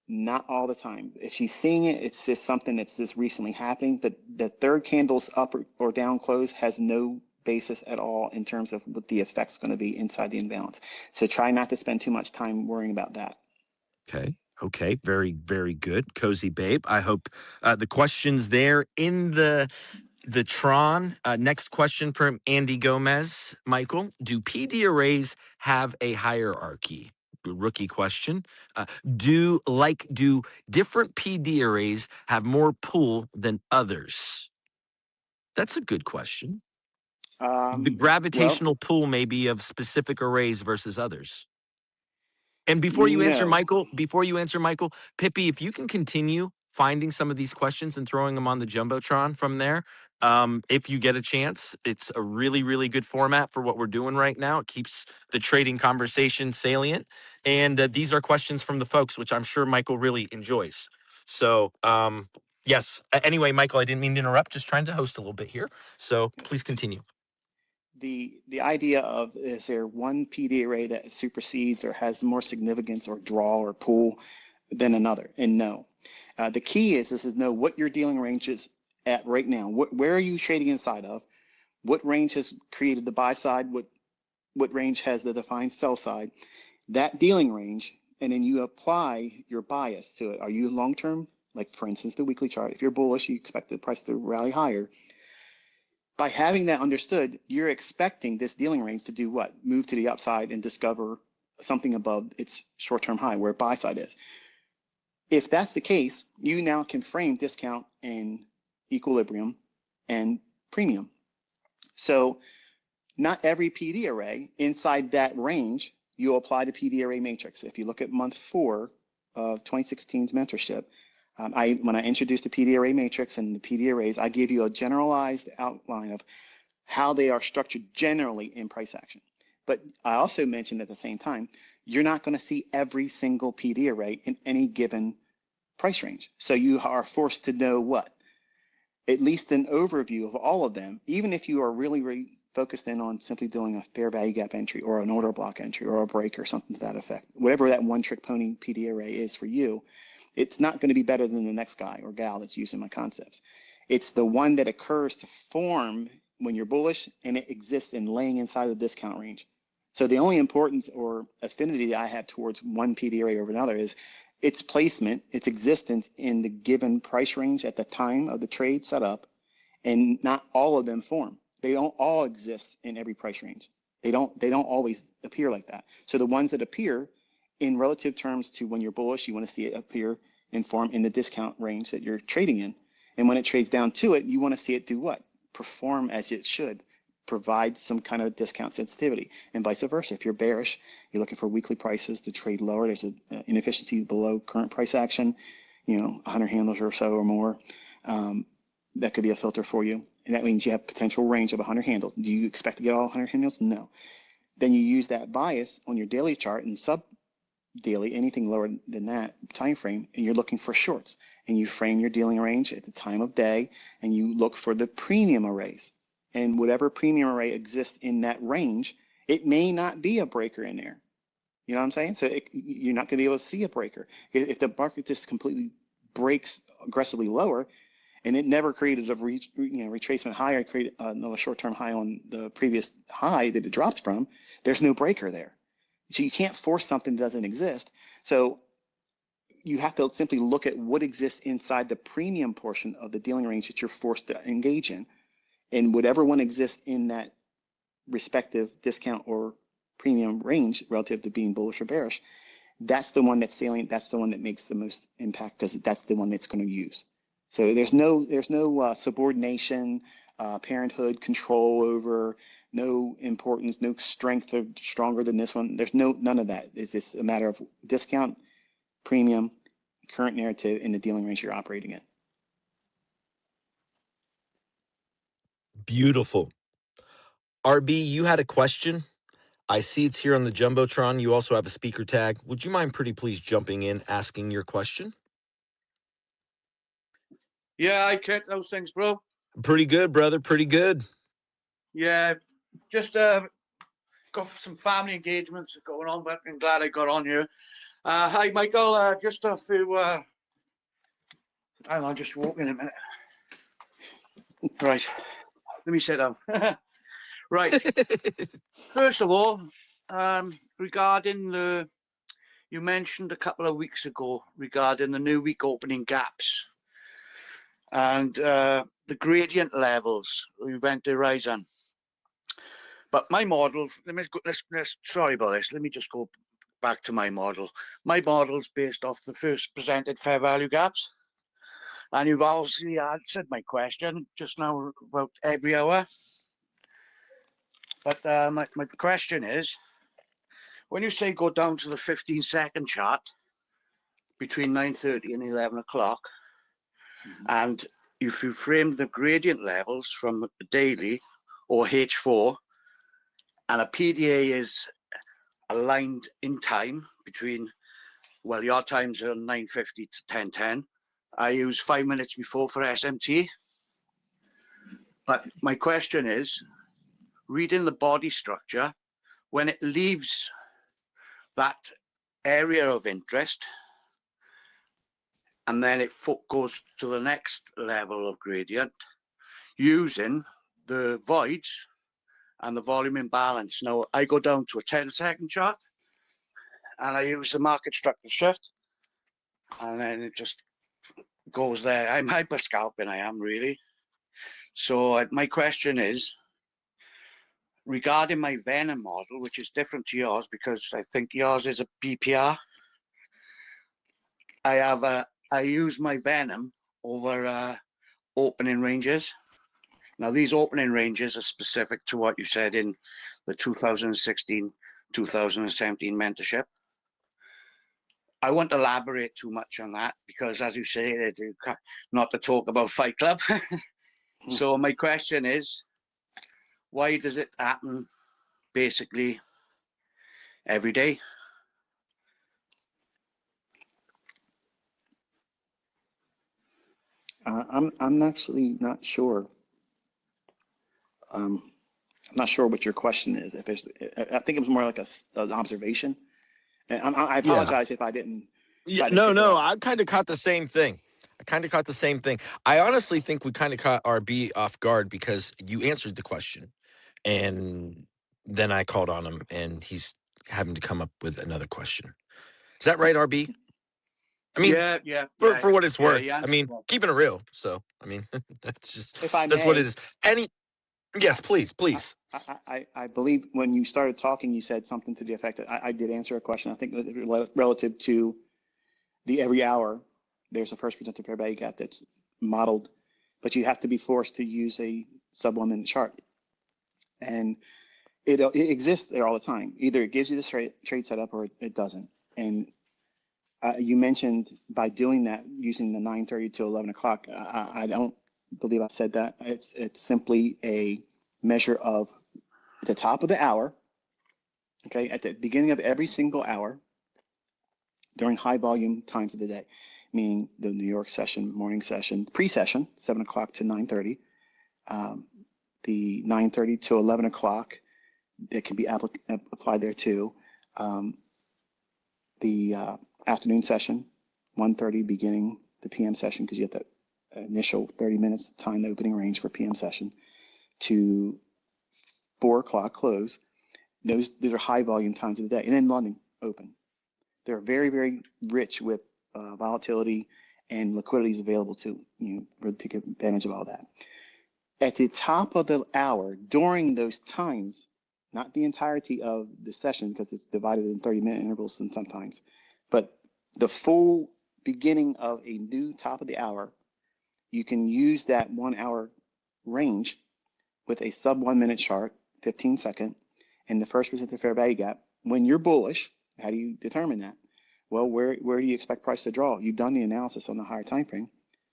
Speaker 3: Not all the time. If she's seeing it, it's just something that's just recently happening. But the third candle's up or down close has no basis at all in terms of what the effect's going to be inside the imbalance. So try not to spend too much time worrying about that.
Speaker 1: Okay. Okay. Very, very good. Cozy Babe. I hope the questions there in the Tron. Next question from Andy Gomez. Michael, do PD arrays have a hierarchy? Rookie question. Do different PD arrays have more pull than others? That's a good question. The
Speaker 3: Well,
Speaker 1: gravitational pull maybe of specific arrays versus others. And before you answer,
Speaker 3: no.
Speaker 1: Michael, Pippi, if you can continue finding some of these questions and throwing them on the Jumbotron from there, if you get a chance, it's a really, really good format for what we're doing right now. It keeps the trading conversation salient. And these are questions from the folks, which I'm sure Michael really enjoys. So, yes. Anyway, Michael, I didn't mean to interrupt. Just trying to host a little bit here. So please continue.
Speaker 3: The idea of, is there one PD array that supersedes or has more significance or draw or pull than another? And no. The key is to know what your dealing range is at right now. Where are you trading inside of? What range has created the buy side? What range has the defined sell side? That dealing range, and then you apply your bias to it. Are you long-term? Like, for instance, the weekly chart. If you're bullish, you expect the price to rally higher. By having that understood, you're expecting this dealing range to do what? Move to the upside and discover something above its short-term high where buy side is. If that's the case, you now can frame discount and equilibrium and premium. So not every PD array inside that range, you apply the PD array matrix. If you look at month 4 of 2016's mentorship, when I introduced the PD array matrix and the PD arrays, I gave you a generalized outline of how they are structured generally in price action. But I also mentioned at the same time, you're not going to see every single PD array in any given price range. So you are forced to know what? At least an overview of all of them, even if you are really, really focused in on simply doing a fair value gap entry or an order block entry or a break or something to that effect. Whatever that one trick pony PD array is for you, it's not going to be better than the next guy or gal that's using my concepts. It's the one that occurs to form when you're bullish and it exists in laying inside the discount range. So the only importance or affinity that I have towards one PD array over another is its placement, its existence in the given price range at the time of the trade setup, and not all of them form. They don't all exist in every price range. They don't always appear like that. So the ones that appear in relative terms to when you're bullish, you want to see it appear and form in the discount range that you're trading in. And when it trades down to it, you want to see it do what? Perform as it should, provide some kind of discount sensitivity, and vice versa. If you're bearish, you're looking for weekly prices to trade lower. There's an inefficiency below current price action, 100 handles or so or more. That could be a filter for you. And that means you have potential range of 100 handles. Do you expect to get all 100 handles? No. Then you use that bias on your daily chart and sub daily, anything lower than that time frame, and you're looking for shorts. And you frame your dealing range at the time of day, and you look for the premium arrays. And whatever premium array exists in that range, it may not be a breaker in there. You know what I'm saying? So you're not going to be able to see a breaker. If the market just completely breaks aggressively lower, and it never created a retracement high or created another short-term high on the previous high that it dropped from, there's no breaker there. So you can't force something that doesn't exist. So you have to simply look at what exists inside the premium portion of the dealing range that you're forced to engage in. And whatever one exists in that respective discount or premium range relative to being bullish or bearish, that's the one that's salient. That's the one that makes the most impact because that's the one that's going to use. So there's no subordination, parenthood, control over, no importance, no strength or stronger than this one. There's none of that. It's just a matter of discount, premium, current narrative, and the dealing range you're operating in.
Speaker 1: Beautiful. RB, you had a question. I see it's here on the Jumbotron. You also have a speaker tag. Would you mind pretty please jumping in, asking your question?
Speaker 8: Yeah, hi Kit, how's things, bro?
Speaker 1: Pretty good, brother. Pretty good.
Speaker 8: Yeah, just got some family engagements going on, but I'm glad I got on here. Hi, Michael. Just a few. Hang on, just walk in a minute. Right, let me sit down. Right. First of all, regarding you mentioned a couple of weeks ago regarding the new week opening gaps and the gradient levels, event horizon. But my model, sorry about this. Let me just go back to my model. My model's based off the first presented fair value gaps. And you've obviously answered my question just now about every hour. But my question is, when you say go down to the 15-second chart between 9:30 and 11 o'clock, and if you frame the gradient levels from daily or H4, and a PDA is aligned in time between, well, your times are 9:50 to 10:10. I use 5 minutes before for SMT. But my question is, reading the body structure, when it leaves that area of interest, and then it goes to the next level of gradient, using the voids and the volume imbalance. Now, I go down to a 10-second chart, and I use the market structure shift, and then it just goes there. I'm hyper scalping, I am really. So my question is, regarding my Venom model, which is different to yours because I think yours is a BPR, I use my Venom over opening ranges. Now, these opening ranges are specific to what you said in the 2016-2017 mentorship. I won't elaborate too much on that because, as you say, not to talk about Fight Club. So my question is, why does it happen basically every day?
Speaker 3: I'm actually not sure. I'm not sure what your question is. If it's, I think it was more like an observation. And I apologize if I didn't.
Speaker 1: Yeah,
Speaker 3: Pick it up.
Speaker 1: I kind of caught the same thing. I honestly think we kind of caught RB off guard because you answered the question, and then I called on him, and he's having to come up with another question. Is that right, RB? I mean, for what it's worth. I mean, keeping it real. So, I mean, that's what it is. Yes, please.
Speaker 3: I believe when you started talking, you said something to the effect that I did answer a question. I think it was relative to the every hour, there's a first presented fair value gap that's modeled, but you have to be forced to use a sub 1 minute chart. And it exists there all the time. Either it gives you the trade setup or it doesn't. And you mentioned by doing that, using the 9:30 to 11 o'clock, I don't believe I said that. It's simply a measure of the top of the hour, okay, at the beginning of every single hour during high volume times of the day, meaning the New York session, morning session, pre-session, 7 o'clock to 9:30, the 9:30 to 11 o'clock, it can be applied there too. The afternoon session, 1:30 beginning the PM session, because you have that initial 30 minutes time, the opening range for PM session, to 4 o'clock close. These are high volume times of the day. And then London open. They're very, very rich with volatility and liquidity is available to really take advantage of all that. At the top of the hour, during those times, not the entirety of the session because it's divided in 30-minute intervals and sometimes, but the full beginning of a new top of the hour, you can use that 1 hour range with a sub 1 minute chart, 15 second, and the first presented fair value gap. When you're bullish, how do you determine that? Well, where do you expect price to draw? You've done the analysis on the higher time frame.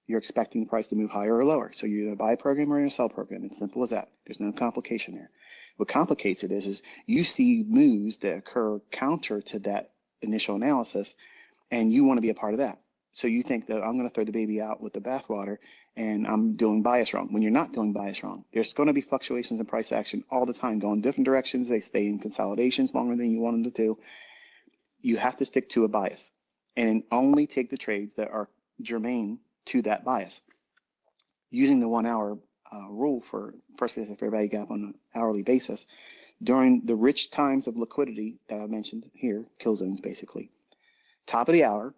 Speaker 3: You're expecting the price to move higher or lower. So you're either buy a program or you're a sell program. It's simple as that. There's no complication there. What complicates it is you see moves that occur counter to that initial analysis, and you want to be a part of that. So you think that I'm going to throw the baby out with the bathwater and I'm doing bias wrong. When you're not doing bias wrong, there's going to be fluctuations in price action all the time, going different directions. They stay in consolidations longer than you want them to do. You have to stick to a bias and only take the trades that are germane to that bias. Using the 1 hour rule for first position fair value gap on an hourly basis. During the rich times of liquidity that I mentioned here, kill zones basically, top of the hour,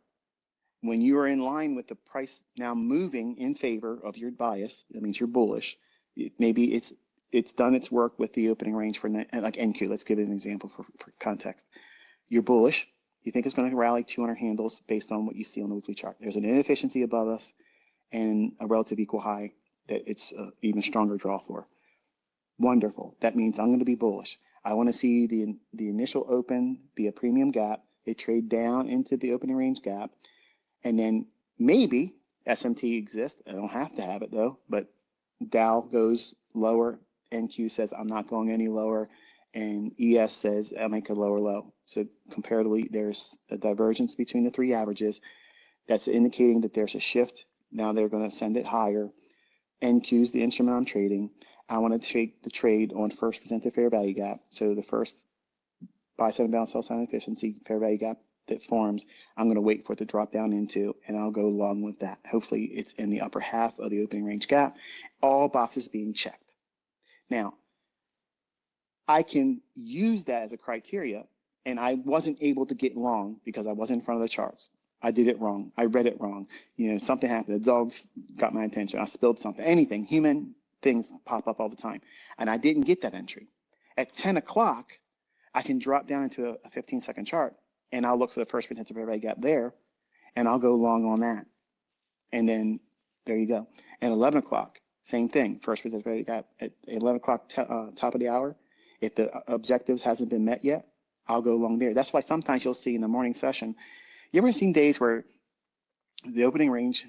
Speaker 3: when you are in line with the price now moving in favor of your bias, that means you're bullish. Maybe it's done its work with the opening range for like NQ. Let's give it an example for context. You're bullish. You think it's going to rally 200 handles based on what you see on the weekly chart. There's an inefficiency above us and a relative equal high that it's an even stronger draw for. Wonderful. That means I'm going to be bullish. I want to see the initial open be a premium gap. It trade down into the opening range gap. And then maybe SMT exists. I don't have to have it though, but Dow goes lower. NQ says I'm not going any lower. And ES says I'll make a lower low. So comparatively, there's a divergence between the three averages. That's indicating that there's a shift. Now they're going to send it higher. NQ is the instrument I'm trading. I want to take the trade on first presented fair value gap. So the first buy side and balance, sell side efficiency fair value gap that forms, I'm going to wait for it to drop down into, and I'll go along with that. Hopefully it's in the upper half of the opening range gap, all boxes being checked. Now, I can use that as a criteria, and I wasn't able to get long because I wasn't in front of the charts. I did it wrong. I read it wrong. You know, something happened. The dogs got my attention. I spilled something. Anything. Human things pop up all the time. And I didn't get that entry. At 10 o'clock, I can drop down into a 15-second chart, and I'll look for the first presented fair value gap there, and I'll go long on that. And then there you go. At 11 o'clock, same thing. First presented fair value gap at 11 o'clock, top of the hour. If the objectives hasn't been met yet, I'll go long there. That's why sometimes you'll see in the morning session, you ever seen days where the opening range,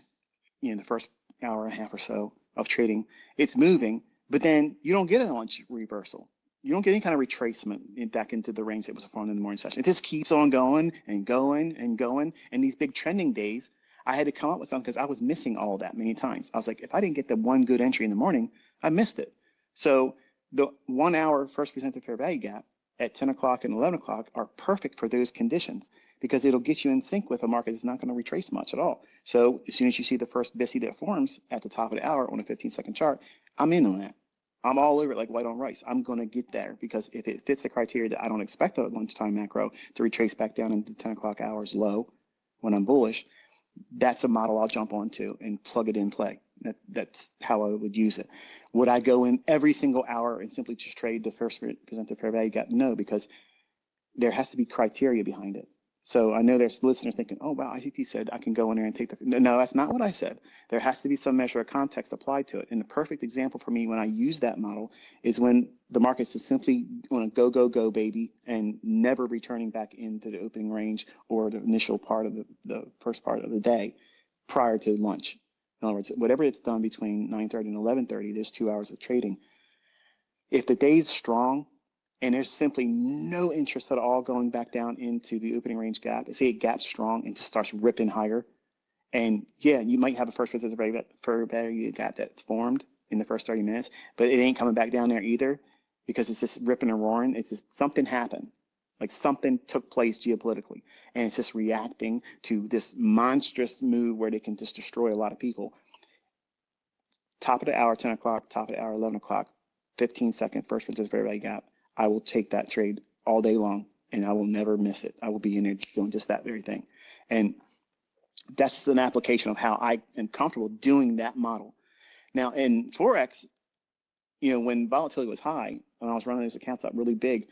Speaker 3: you know, the first hour and a half or so of trading, it's moving, but then you don't get a launch reversal. You don't get any kind of retracement back into the range that was formed in the morning session. It just keeps on going and going and going. And these big trending days, I had to come up with something because I was missing all of that many times. I was like, if I didn't get the one good entry in the morning, I missed it. So the 1 hour first presented fair value gap at 10 o'clock and 11 o'clock are perfect for those conditions because it'll get you in sync with a market that's not going to retrace much at all. So as soon as you see the first BISI that forms at the top of the hour on a 15-second chart, I'm in on that. I'm all over it like white on rice. I'm going to get there because if it fits the criteria that I don't expect a lunchtime macro to retrace back down into 10 o'clock hours low when I'm bullish, that's a model I'll jump onto and plug it in play. That's how I would use it. Would I go in every single hour and simply just trade the first presented fair value gap? No, because there has to be criteria behind it. So I know there's listeners thinking, oh, wow, ICT said I can go in there and take the, no, that's not what I said. There has to be some measure of context applied to it. And the perfect example for me when I use that model is when the market's just simply on a go, go, go, baby, and never returning back into the opening range or the initial part of the first part of the day prior to lunch. In other words, whatever it's done between 9:30 and 11:30, there's 2 hours of trading. If the day's strong, and there's simply no interest at all going back down into the opening range gap. Say it gaps strong and just starts ripping higher. And yeah, you might have a first presented fair value gap that formed in the first 30 minutes, but it ain't coming back down there either because it's just ripping and roaring. It's just something happened. Like something took place geopolitically, and it's just reacting to this monstrous move where they can just destroy a lot of people. Top of the hour, 10 o'clock, top of the hour, 11 o'clock, 15-second first presented fair value gap. I will take that trade all day long and I will never miss it. I will be in there doing just that very thing. And that's an application of how I am comfortable doing that model. Now in Forex, you know, when volatility was high, when I was running those accounts up really big,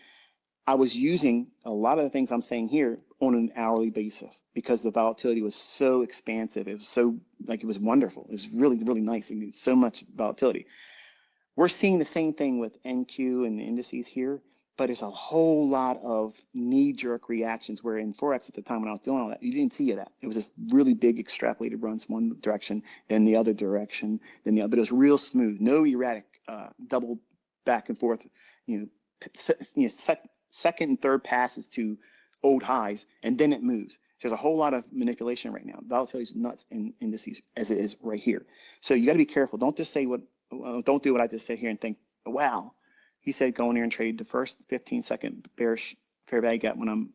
Speaker 3: I was using a lot of the things I'm saying here on an hourly basis because the volatility was so expansive. It was so, like, it was wonderful. It was really, really nice. And it's so much volatility. We're seeing the same thing with NQ and the indices here, but there's a whole lot of knee-jerk reactions where in Forex at the time when I was doing all that, you didn't see that. It was just really big extrapolated runs one direction, then the other direction, then the other. But it was real smooth, no erratic double back and forth, second and third passes to old highs, and then it moves. There's a whole lot of manipulation right now. Volatility is nuts in indices as it is right here. So you got to be careful. Don't just say don't do what I just said here and think, wow, he said go in here and trade the first 15-second bearish fair value gap when I'm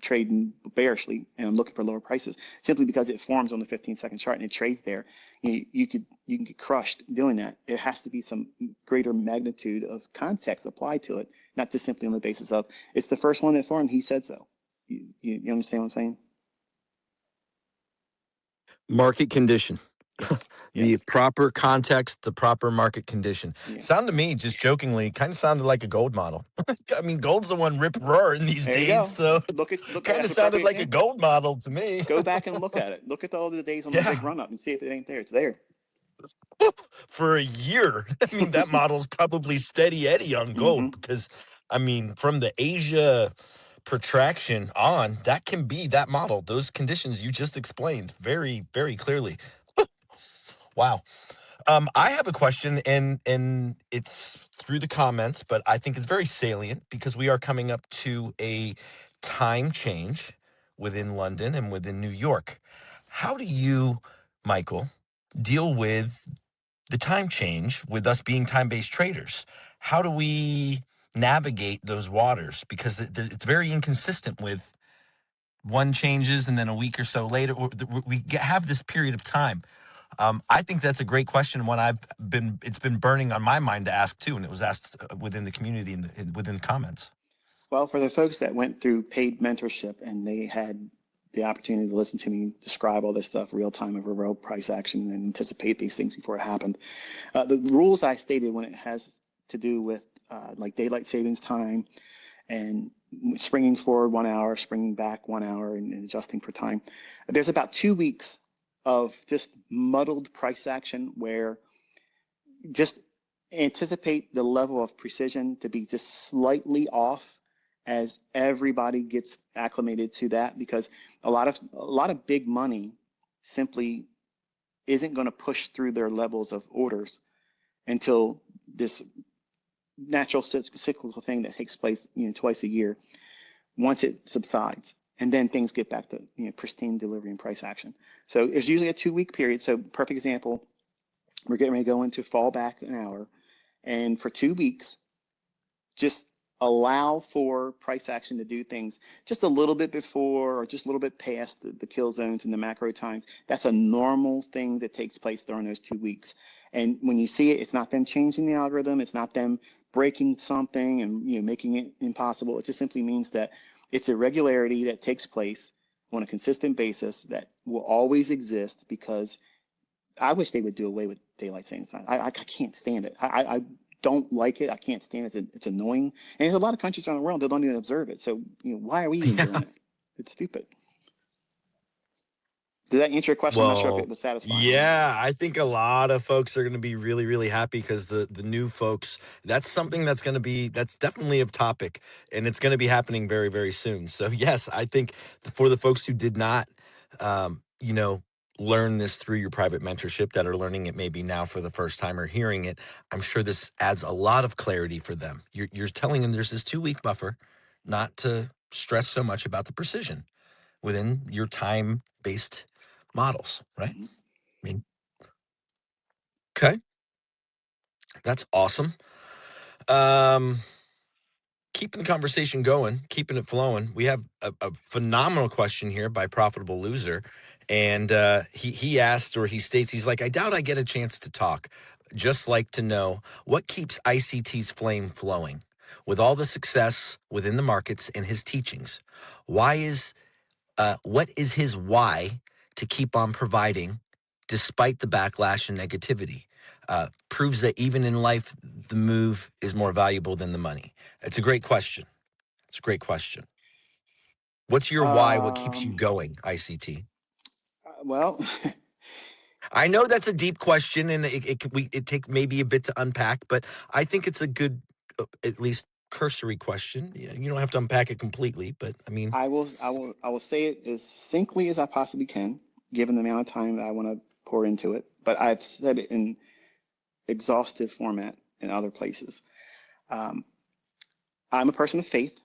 Speaker 3: trading bearishly and looking for lower prices simply because it forms on the 15-second chart and it trades there. You can get crushed doing that. There has to be some greater magnitude of context applied to it, not just simply on the basis of it's the first one that formed. He said so. You understand what I'm saying?
Speaker 1: Market condition.
Speaker 3: Yes.
Speaker 1: The
Speaker 3: Yes.
Speaker 1: proper context, the proper market condition.
Speaker 3: Yeah.
Speaker 1: Sound to me, just jokingly, kind of sounded like a gold model. I mean, gold's the one rip roaring these
Speaker 3: There you
Speaker 1: days,
Speaker 3: go.
Speaker 1: so
Speaker 3: Look.
Speaker 1: kind
Speaker 3: That's
Speaker 1: of
Speaker 3: a
Speaker 1: sounded
Speaker 3: perfect
Speaker 1: like a
Speaker 3: example.
Speaker 1: gold model to me.
Speaker 3: Go back and look at it. Look at all the days on the big
Speaker 1: Yeah,
Speaker 3: run up and see if it ain't there. It's there.
Speaker 1: for a year. I mean, that model's probably steady Eddie on gold because, I mean, from the Asia protraction on, that can be that model. Those conditions you just explained very, very clearly. Wow. I have a question, and it's through the comments, but I think it's very salient because we are coming up to a time change within London and within New York. How do you, Michael, deal with the time change with us being time-based traders? How do we navigate those waters? Because it's very inconsistent with one changes and then a week or so later, we have this period of time. I think that's a great question. One it's been burning on my mind to ask too, and it was asked within the community and within the comments.
Speaker 3: Well, for the folks that went through paid mentorship and they had the opportunity to listen to me describe all this stuff real time over real price action and anticipate these things before it happened, the rules I stated when it has to do with like daylight savings time and springing forward 1 hour, springing back 1 hour, and adjusting for time. There's about 2 weeks of just muddled price action where just anticipate the level of precision to be just slightly off as everybody gets acclimated to that, because a lot of big money simply isn't going to push through their levels of orders until this natural cyclical thing that takes place twice a year, once it subsides, and then things get back to pristine delivery and price action. So there's usually a 2-week period. So perfect example, we're getting ready to go into fall back an hour, and for 2 weeks, just allow for price action to do things just a little bit before or just a little bit past the kill zones and the macro times. That's a normal thing that takes place during those 2 weeks. And when you see it, it's not them changing the algorithm. It's not them breaking something and making it impossible. It just simply means that it's a regularity that takes place on a consistent basis that will always exist, because I wish they would do away with daylight savings time. I can't stand it. I don't like it. I can't stand it. It's annoying. And there's a lot of countries around the world that don't even observe it. So why are we even doing it? It's stupid. Did that answer your question? I'm not sure if it
Speaker 1: Well,
Speaker 3: was satisfying.
Speaker 1: yeah, I think a lot of folks are going to be really, really happy because the new folks, that's something that's definitely a topic, and it's going to be happening very, very soon. So yes, I think for the folks who did not, learn this through your private mentorship, that are learning it maybe now for the first time or hearing it, I'm sure this adds a lot of clarity for them. You're telling them there's this 2-week buffer, not to stress so much about the precision within your time-based models, right?
Speaker 3: Mhm.
Speaker 1: I mean, okay, that's awesome. Keeping the conversation going, keeping it flowing. We have a phenomenal question here by Profitable Loser, and he asked, or he states, he's like, I doubt I get a chance to talk. Just like to know what keeps ICT's flame flowing with all the success within the markets and his teachings. What is his why to keep on providing despite the backlash and negativity? Proves that even in life, the move is more valuable than the money. It's a great question. It's a great question. What's your why? What keeps you going, ICT?
Speaker 3: Well,
Speaker 1: I know that's a deep question, and it takes maybe a bit to unpack, but I think it's a good, at least cursory question. You don't have to unpack it completely, but I mean,
Speaker 3: I will say it as succinctly as I possibly can, given the amount of time that I want to pour into it. But I've said it in exhaustive format in other places. I'm a person of faith,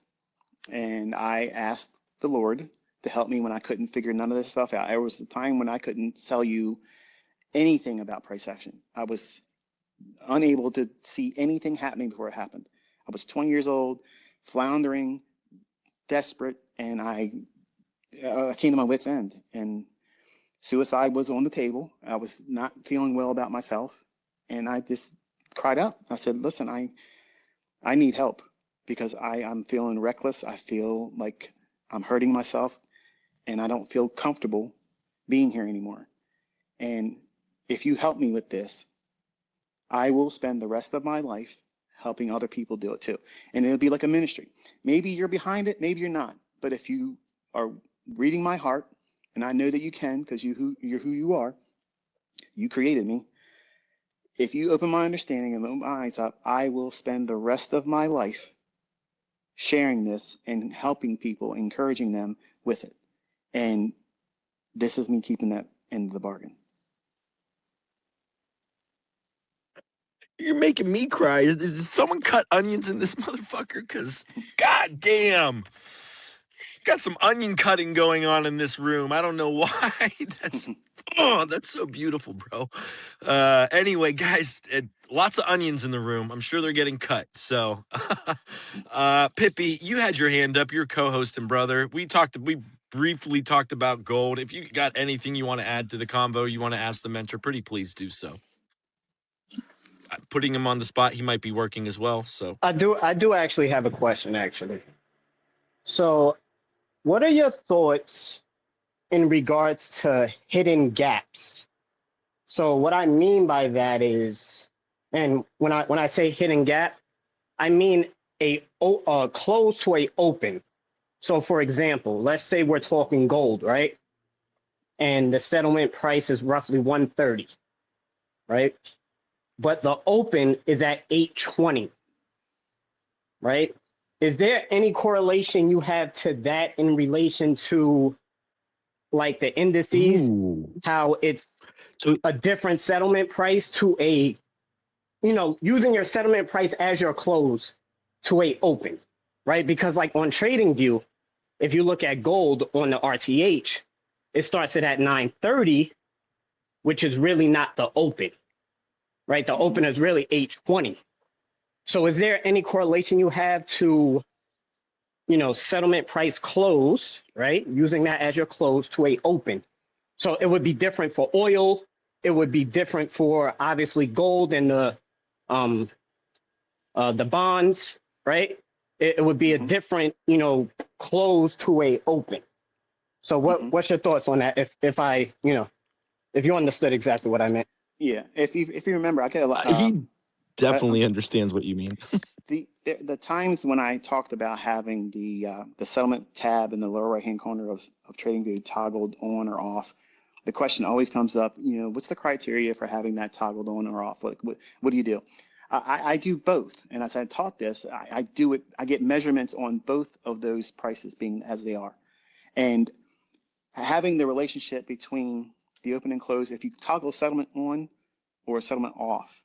Speaker 3: and I asked the Lord to help me when I couldn't figure none of this stuff out. There was a time when I couldn't tell you anything about price action. I was unable to see anything happening before it happened. I was 20 years old, floundering, desperate, and I came to my wit's end, and suicide was on the table. I was not feeling well about myself, and I just cried out. I said, listen, I need help because I'm feeling reckless. I feel like I'm hurting myself, and I don't feel comfortable being here anymore. And if you help me with this, I will spend the rest of my life helping other people do it too. And it'll be like a ministry. Maybe you're behind it, maybe you're not. But if you are reading my heart, and I know that you can because you're who you are, you created me. If you open my understanding and open my eyes up, I will spend the rest of my life sharing this and helping people, encouraging them with it. And this is me keeping that end of the bargain.
Speaker 1: You're making me cry. Is someone cut onions in this motherfucker? Because, god damn. Got some onion cutting going on in this room. I don't know why. That's so beautiful, bro. Anyway, guys, lots of onions in the room. I'm sure they're getting cut. So, Pippi, you had your hand up. You're co-host and brother. We briefly talked about gold. If you got anything you want to add to the convo, you want to ask the mentor, pretty please do so. Putting him on the spot, he might be working as well. So
Speaker 9: I do actually have a question, actually. So what are your thoughts in regards to hidden gaps? So what I mean by that is, and when I say hidden gap, I mean a close to a open. So for example, let's say we're talking gold, right? And the settlement price is roughly 130, right? But the open is at 820, right? Is there any correlation you have to that in relation to like the indices, how it's a different settlement price to a, using your settlement price as your close to a open, right? Because like on TradingView, if you look at gold on the RTH, it starts it at 930, which is really not the open, right? The open is really 820. So is there any correlation you have to, settlement price close, right? Using that as your close to a open. So it would be different for oil. It would be different for obviously gold and the bonds, right? It would be a different, close to a open. So what's your thoughts on that? If I, if you understood exactly what I meant.
Speaker 3: Yeah, if you remember, I get a lot.
Speaker 1: he definitely understands what you mean.
Speaker 3: The times when I talked about having the settlement tab in the lower right hand corner of TradingView toggled on or off, the question always comes up. What's the criteria for having that toggled on or off? What do you do? I do both, and as I taught this, I do it. I get measurements on both of those prices being as they are, and having the relationship between the open and close. If you toggle settlement on or settlement off,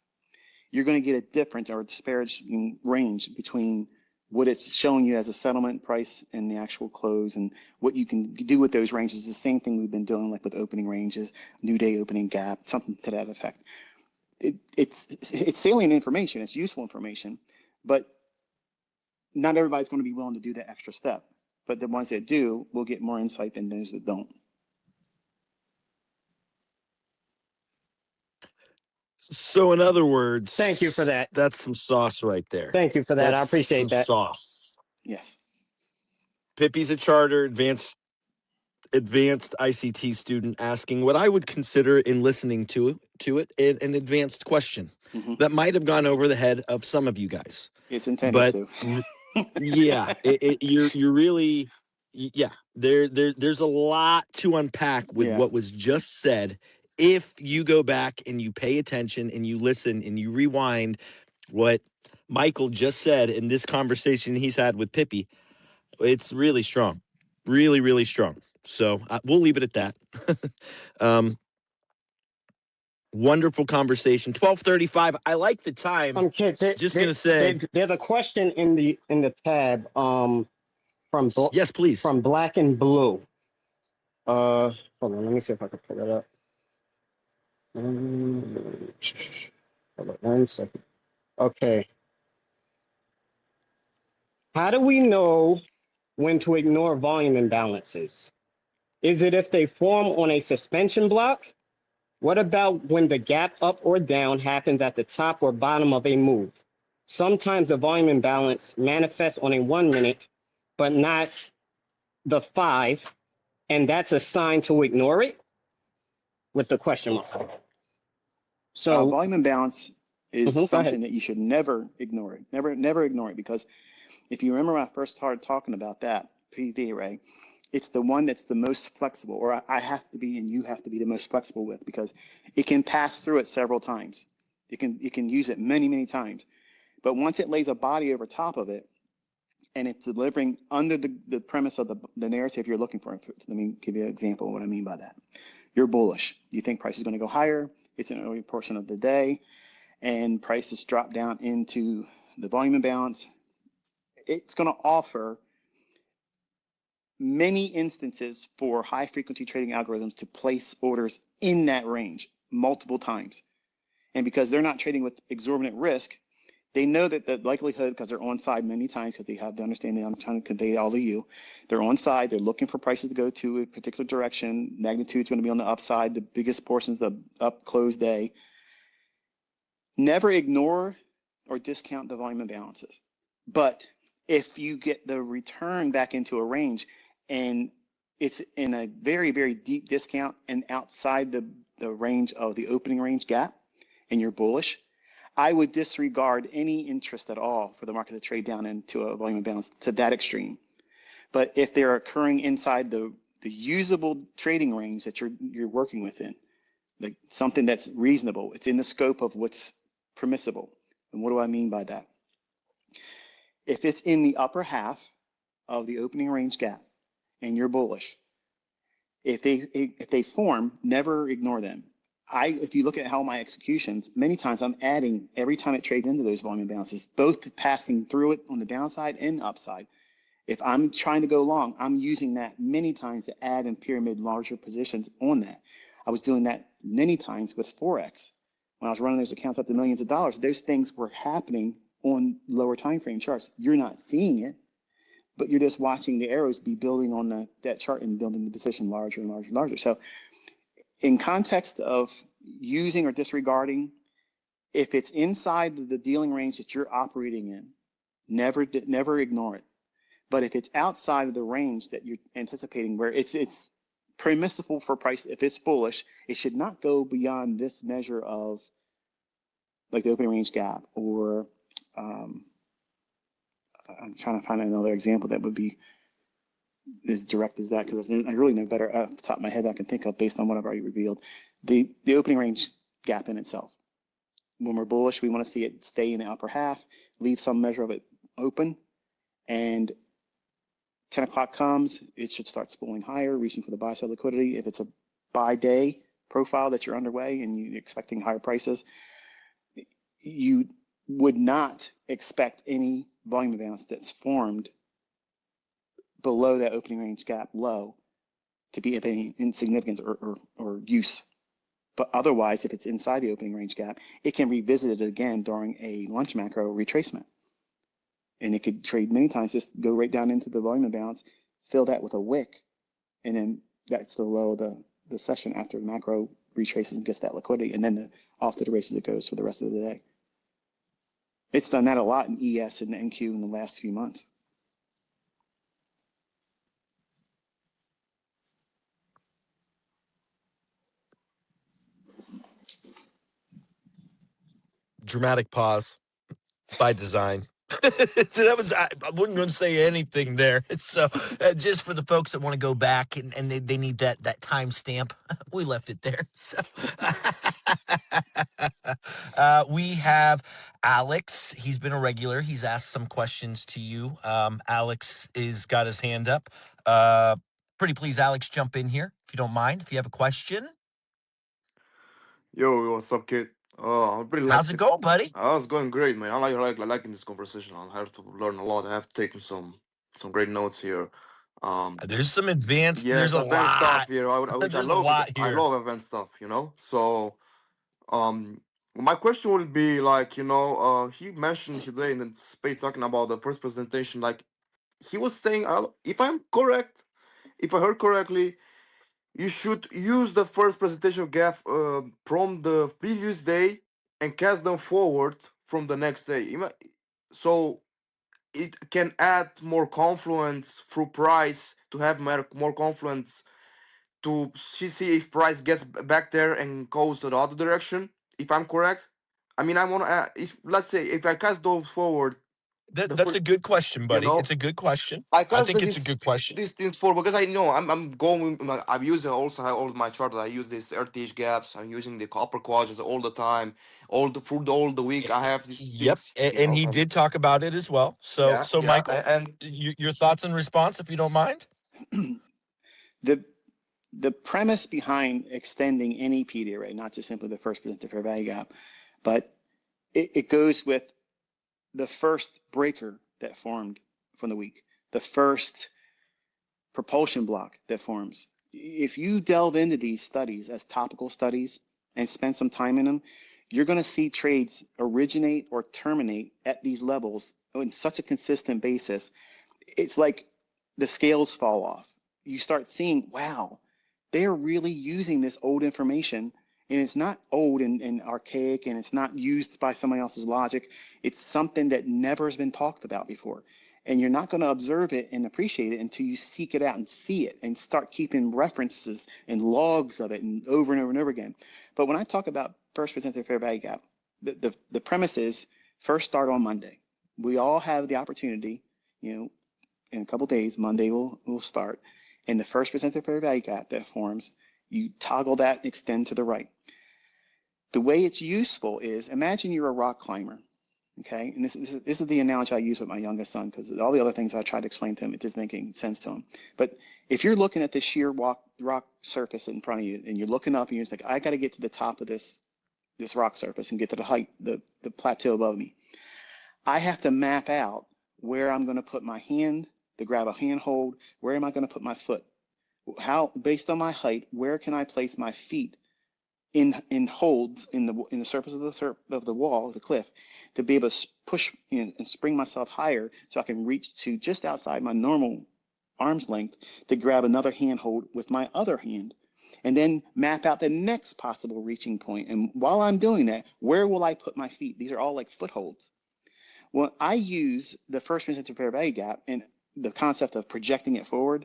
Speaker 3: you're going to get a difference or a disparaging range between what it's showing you as a settlement price and the actual close, and what you can do with those ranges. The same thing we've been doing, like with opening ranges, new day opening gap, something to that effect. It's salient information. It's useful information, but not everybody's going to be willing to do that extra step. But the ones that do will get more insight than those that don't.
Speaker 1: So in other words,
Speaker 9: thank you for that.
Speaker 1: That's some sauce right there.
Speaker 9: Thank you for that.
Speaker 1: That's
Speaker 9: I appreciate that.
Speaker 1: Sauce.
Speaker 3: Yes.
Speaker 1: Pippi's a charter advanced ICT student asking what I would consider in listening to it an advanced question that might have gone over the head of some of you guys.
Speaker 3: It's intended to.
Speaker 1: Yeah, you're really, yeah. There's a lot to unpack with what was just said. If you go back and you pay attention and you listen and you rewind what Michael just said in this conversation he's had with Pippi, it's really strong, really, really strong. So we'll leave it at that. Wonderful conversation. 12:35. I like the time. Just gonna say,
Speaker 9: there's a question in the tab.
Speaker 1: Yes, please.
Speaker 9: From Black and Blue. Hold on. Let me see if I can pull it up. Hold on 1 second. Okay. How do we know when to ignore volume imbalances? Is it if they form on a suspension block? What about when the gap up or down happens at the top or bottom of a move? Sometimes the volume imbalance manifests on a 1 minute, but not the 5, and that's a sign to ignore it with the question mark. So
Speaker 3: volume imbalance is
Speaker 9: go
Speaker 3: something
Speaker 9: ahead.
Speaker 3: that you should never ignore it. Never ignore it, because if you remember when I first started talking about that PD array, it's the one that's the most flexible, or I have to be and you have to be the most flexible with, because it can pass through it several times. You can use it many times. But once it lays a body over top of it, and it's delivering under the premise of the narrative you're looking for. Let me give you an example of what I mean by that. You're bullish. You think price is going to go higher. It's an early portion of the day, and prices drop down into the volume imbalance. It's going to offer many instances for high frequency trading algorithms to place orders in that range multiple times. And because they're not trading with exorbitant risk, they know that the likelihood, because they're on side many times, because they have the understanding I'm trying to convey all to you, they're on side, they're looking for prices to go to a particular direction, magnitude's going to be on the upside, the biggest portions of the up close day. Never ignore or discount the volume imbalances. But if you get the return back into a range and it's in a very deep discount and outside the range of the opening range gap, and you're bullish, I would disregard any interest at all for the market to trade down into a volume imbalance to that extreme. But if they're occurring inside the usable trading range that you're working within, like something that's reasonable, it's in the scope of what's permissible. And what do I mean by that? If it's in the upper half of the opening range gap and you're bullish, if they form, never ignore them. If you look at how my executions, many times I'm adding every time it trades into those volume imbalances, both passing through it on the downside and upside. If I'm trying to go long, I'm using that many times to add in pyramid larger positions on that. I was doing that many times with Forex. When I was running those accounts up to millions of dollars, those things were happening on lower time frame charts. You're not seeing it, but you're just watching the arrows be building on that chart and building the position larger and larger and larger. So in context of using or disregarding, if it's inside the dealing range that you're operating in, never ignore it. But if it's outside of the range that you're anticipating, where it's permissible for price, if it's bullish, it should not go beyond this measure of like the opening range gap, or I'm trying to find another example that would be as direct as that, because I really know better off the top of my head that I can think of based on what I've already revealed. The opening range gap in itself. When we're bullish, we want to see it stay in the upper half, leave some measure of it open, and 10 o'clock comes, it should start spooling higher, reaching for the buy side liquidity. If it's a buy day profile that you're underway and you're expecting higher prices, you would not expect any volume imbalance that's formed below that opening range gap low to be of any insignificance or use. But otherwise, if it's inside the opening range gap, it can revisit it again during a lunch macro retracement. And it could trade many times, just go right down into the volume imbalance, fill that with a wick, and then that's the low of the session after the macro retraces and gets that liquidity, and then off to the races it goes for the rest of the day. It's done that a lot in ES and NQ in the last few months.
Speaker 1: Dramatic pause by design. I wouldn't going to say anything there. So just for the folks that want to go back and they need that time stamp, we left it there. So we have Alex. He's been a regular. He's asked some questions to you. Alex is got his hand up. Pretty please, Alex, jump in here if you don't mind. If you have a question.
Speaker 10: Yo, what's up, kid? I'm pretty
Speaker 1: How's it going, buddy?
Speaker 10: Oh, it's going great, man. I liking this conversation. I have to learn a lot. I have taken some great notes here.
Speaker 1: There's some advanced.
Speaker 10: Yeah,
Speaker 1: There's
Speaker 10: it's
Speaker 1: a
Speaker 10: advanced stuff
Speaker 1: lot.
Speaker 10: here, which I
Speaker 1: There's a
Speaker 10: love.
Speaker 1: lot
Speaker 10: I
Speaker 1: here.
Speaker 10: love advanced stuff, you know. So, my question would be like, he mentioned today in the space talking about the first presentation, like he was saying, if I'm correct, if I heard correctly, you should use the first presentation gap from the previous day and cast them forward from the next day. So it can add more confluence through price to have more confluence to see if price gets back there and goes to the other direction. If I'm correct, I mean, I want to. If let's say if I cast those forward,
Speaker 1: That's a good question,
Speaker 10: you
Speaker 1: buddy.
Speaker 10: know,
Speaker 1: It's a good question.
Speaker 10: I
Speaker 1: I
Speaker 10: cast
Speaker 1: think it's a good question.
Speaker 10: these things for because I know I'm going. I've used it also. I all my chart. I use these RTH gaps. I'm using the upper quadrants all the time, all the week. I have these
Speaker 1: Yep,
Speaker 10: things.
Speaker 1: and he did talk about it as well. So,
Speaker 10: Yeah,
Speaker 1: so
Speaker 10: yeah,
Speaker 1: Michael,
Speaker 10: and
Speaker 1: your thoughts and response, if you don't mind.
Speaker 3: The premise behind extending any PD array, not just simply the first presented fair value gap, but it goes with the first breaker that formed from the week, the first propulsion block that forms. If you delve into these studies as topical studies and spend some time in them, you're going to see trades originate or terminate at these levels on such a consistent basis. It's like the scales fall off. You start seeing, wow, they're really using this old information, and it's not old and archaic, and it's not used by somebody else's logic. It's something that never has been talked about before. And you're not going to observe it and appreciate it until you seek it out and see it and start keeping references and logs of it and over and over and over again. But when I talk about first presented fair value gap, the premise is first start on Monday. We all have the opportunity, in a couple of days, Monday will start. And the first presented fair value gap that forms, you toggle that, extend to the right. The way it's useful is, imagine you're a rock climber, okay? And this is the analogy I use with my youngest son, because all the other things I try to explain to him, it doesn't make any sense to him. But if you're looking at this sheer rock surface in front of you, and you're looking up and you're just like, I got to get to the top of this rock surface and get to the height, the plateau above me. I have to map out where I'm going to put my hand to grab a handhold. Where am I going to put my foot? How, based on my height, where can I place my feet in holds in the surface of the wall, the cliff, to be able to push and spring myself higher so I can reach to just outside my normal arm's length to grab another handhold with my other hand, and then map out the next possible reaching point. And while I'm doing that, where will I put my feet? These are all like footholds. Well, I use the first presented fair value gap and the concept of projecting it forward.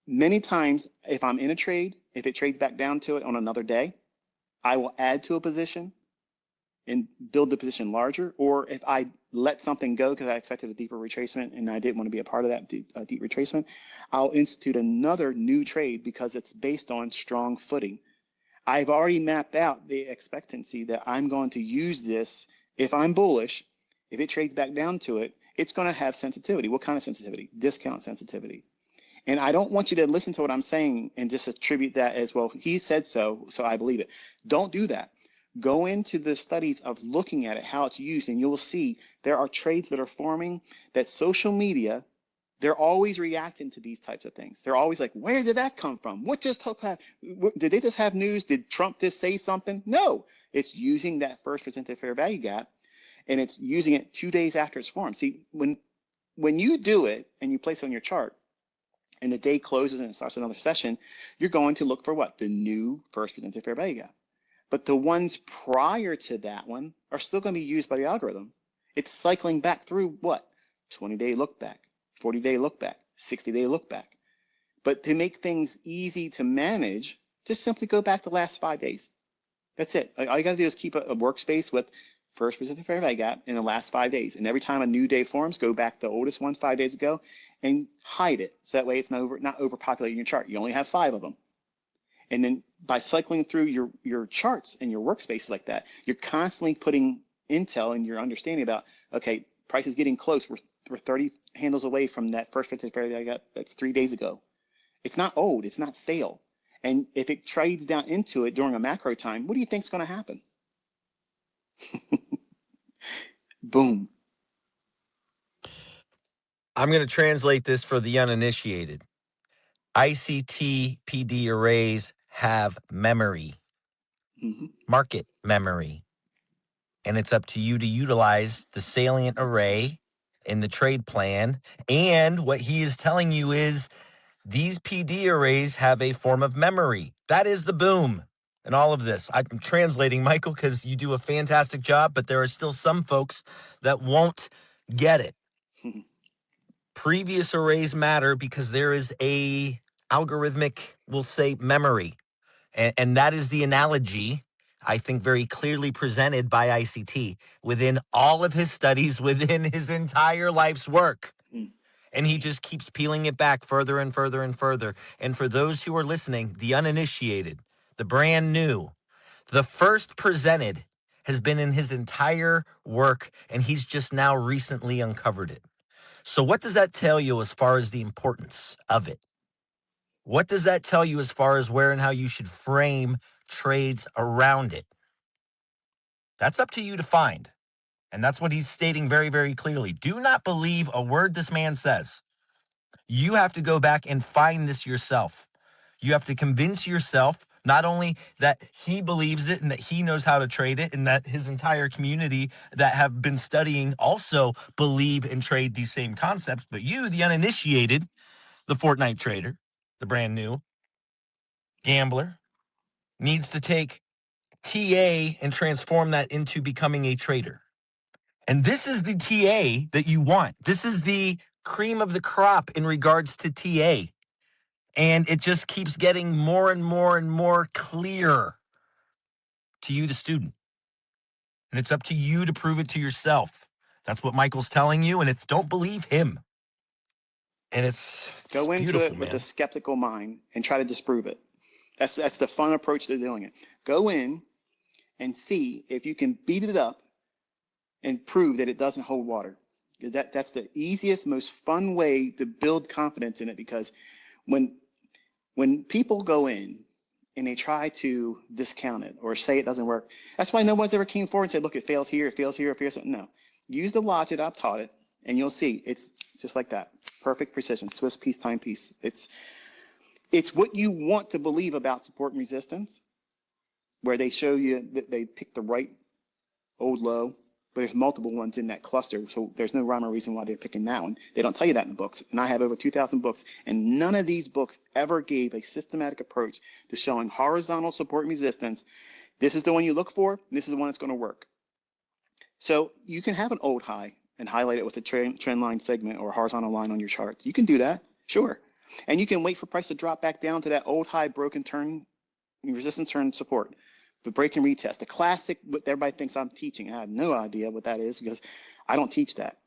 Speaker 3: Many times, if I'm in a trade, if it trades back down to it on another day, I will add to a position and build the position larger. Or if I let something go because I expected a deeper retracement and I didn't want to be a part of that deep retracement, I'll institute another new trade because it's based on strong footing. I've already mapped out the expectancy that I'm going to use this. If I'm bullish, if it trades back down to it, it's going to have sensitivity. What kind of sensitivity? Discount sensitivity. And I don't want you to listen to what I'm saying and just attribute that as, well, he said so, so I believe it. Don't do that. Go into the studies of looking at it, how it's used, and you'll see there are trades that are forming that social media, they're always reacting to these types of things. They're always like, where did that come from? What just happened? Did they just have news? Did Trump just say something? No, it's using that first presented fair value gap, and it's using it 2 days after it's formed. See, when you do it and you place it on your chart, and the day closes and it starts another session, you're going to look for what? The new first presented fair value gap. But the ones prior to that one are still going to be used by the algorithm. It's cycling back through what? 20-day look back, 40-day look back, 60-day look back. But to make things easy to manage, just simply go back the last 5 days. That's it. All you got to do is keep a workspace with first presented fair value gap in the last 5 days. And every time a new day forms, go back the oldest one 5 days ago and hide it. So that way it's not overpopulating your chart. You only have 5 of them. And then by cycling through your charts and your workspaces like that, you're constantly putting intel and your understanding about, okay, price is getting close. We're 30 handles away from that first presented fair value gap that's 3 days ago. It's not old. It's not stale. And if it trades down into it during a macro time, what do you think is going to happen? Boom.
Speaker 1: I'm going to translate this for the uninitiated. ICT PD arrays have memory, market memory, and it's up to you to utilize the salient array in the trade plan. And what he is telling you is these PD arrays have a form of memory. That is the boom in all of this. I'm translating, Michael, because you do a fantastic job, but there are still some folks that won't get it. Previous arrays matter because there is a algorithmic, we'll say, memory. And that is the analogy, I think, very clearly presented by ICT within all of his studies, within his entire life's work. And he just keeps peeling it back further and further and further. And for those who are listening, the uninitiated, the brand new, the first presented has been in his entire work, and he's just now recently uncovered it. So what does that tell you as far as the importance of it? What does that tell you as far as where and how you should frame trades around it? That's up to you to find. And that's what he's stating very, very clearly. Do not believe a word this man says. You have to go back and find this yourself. You have to convince yourself not only that he believes it and that he knows how to trade it and that his entire community that have been studying also believe and trade these same concepts, but you, the uninitiated, the Fortnite trader, the brand new gambler, needs to take TA and transform that into becoming a trader. And this is the TA that you want. This is the cream of the crop in regards to TA. And it just keeps getting more and more and more clear to you, the student. And it's up to you to prove it to yourself. That's what Michael's telling you, and it's don't believe him. And it's
Speaker 3: Go into
Speaker 1: beautiful,
Speaker 3: it with
Speaker 1: man.
Speaker 3: a skeptical mind and try to disprove it. That's the fun approach to doing it. Go in and see if you can beat it up and prove that it doesn't hold water. That's the easiest, most fun way to build confidence in it, because when people go in and they try to discount it or say it doesn't work, that's why no one's ever came forward and said, look, it fails here, it fails here, it fails. No, use the logic I've taught it, and you'll see it's just like that. Perfect precision, Swiss piece, timepiece. It's what you want to believe about support and resistance, where they show you that they pick the right old low, but there's multiple ones in that cluster, so there's no rhyme or reason why they're picking that one. They don't tell you that in the books, and I have over 2,000 books, and none of these books ever gave a systematic approach to showing horizontal support and resistance. This is the one you look for, and this is the one that's going to work. So you can have an old high and highlight it with a trend line segment or a horizontal line on your charts. You can do that, sure. And you can wait for price to drop back down to that old high broken turn, resistance turn support. The break and retest, the classic, what everybody thinks I'm teaching. I have no idea what that is because I don't teach that.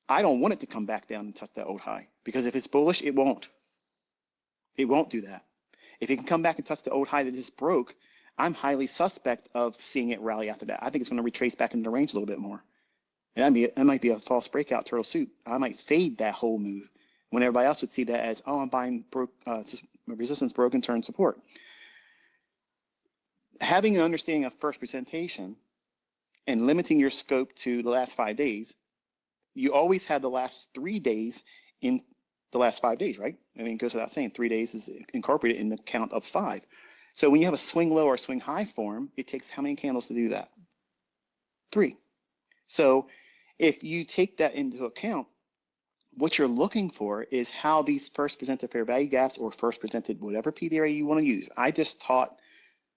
Speaker 3: I don't want it to come back down and touch that old high, because if it's bullish, it won't. It won't do that. If it can come back and touch the old high that just broke, I'm highly suspect of seeing it rally after that. I think it's going to retrace back into the range a little bit more. And that might be a false breakout turtle soup. I might fade that whole move when everybody else would see that as, oh, I'm buying resistance, broken turn support. Having an understanding of first presentation and limiting your scope to the last 5 days, you always have the last 3 days in the last 5 days, right? I mean, it goes without saying, 3 days is incorporated in the count of 5. So when you have a swing low or swing high form, it takes how many candles to do that? 3. So if you take that into account, what you're looking for is how these first presented fair value gaps or first presented whatever PDRA you want to use. I just taught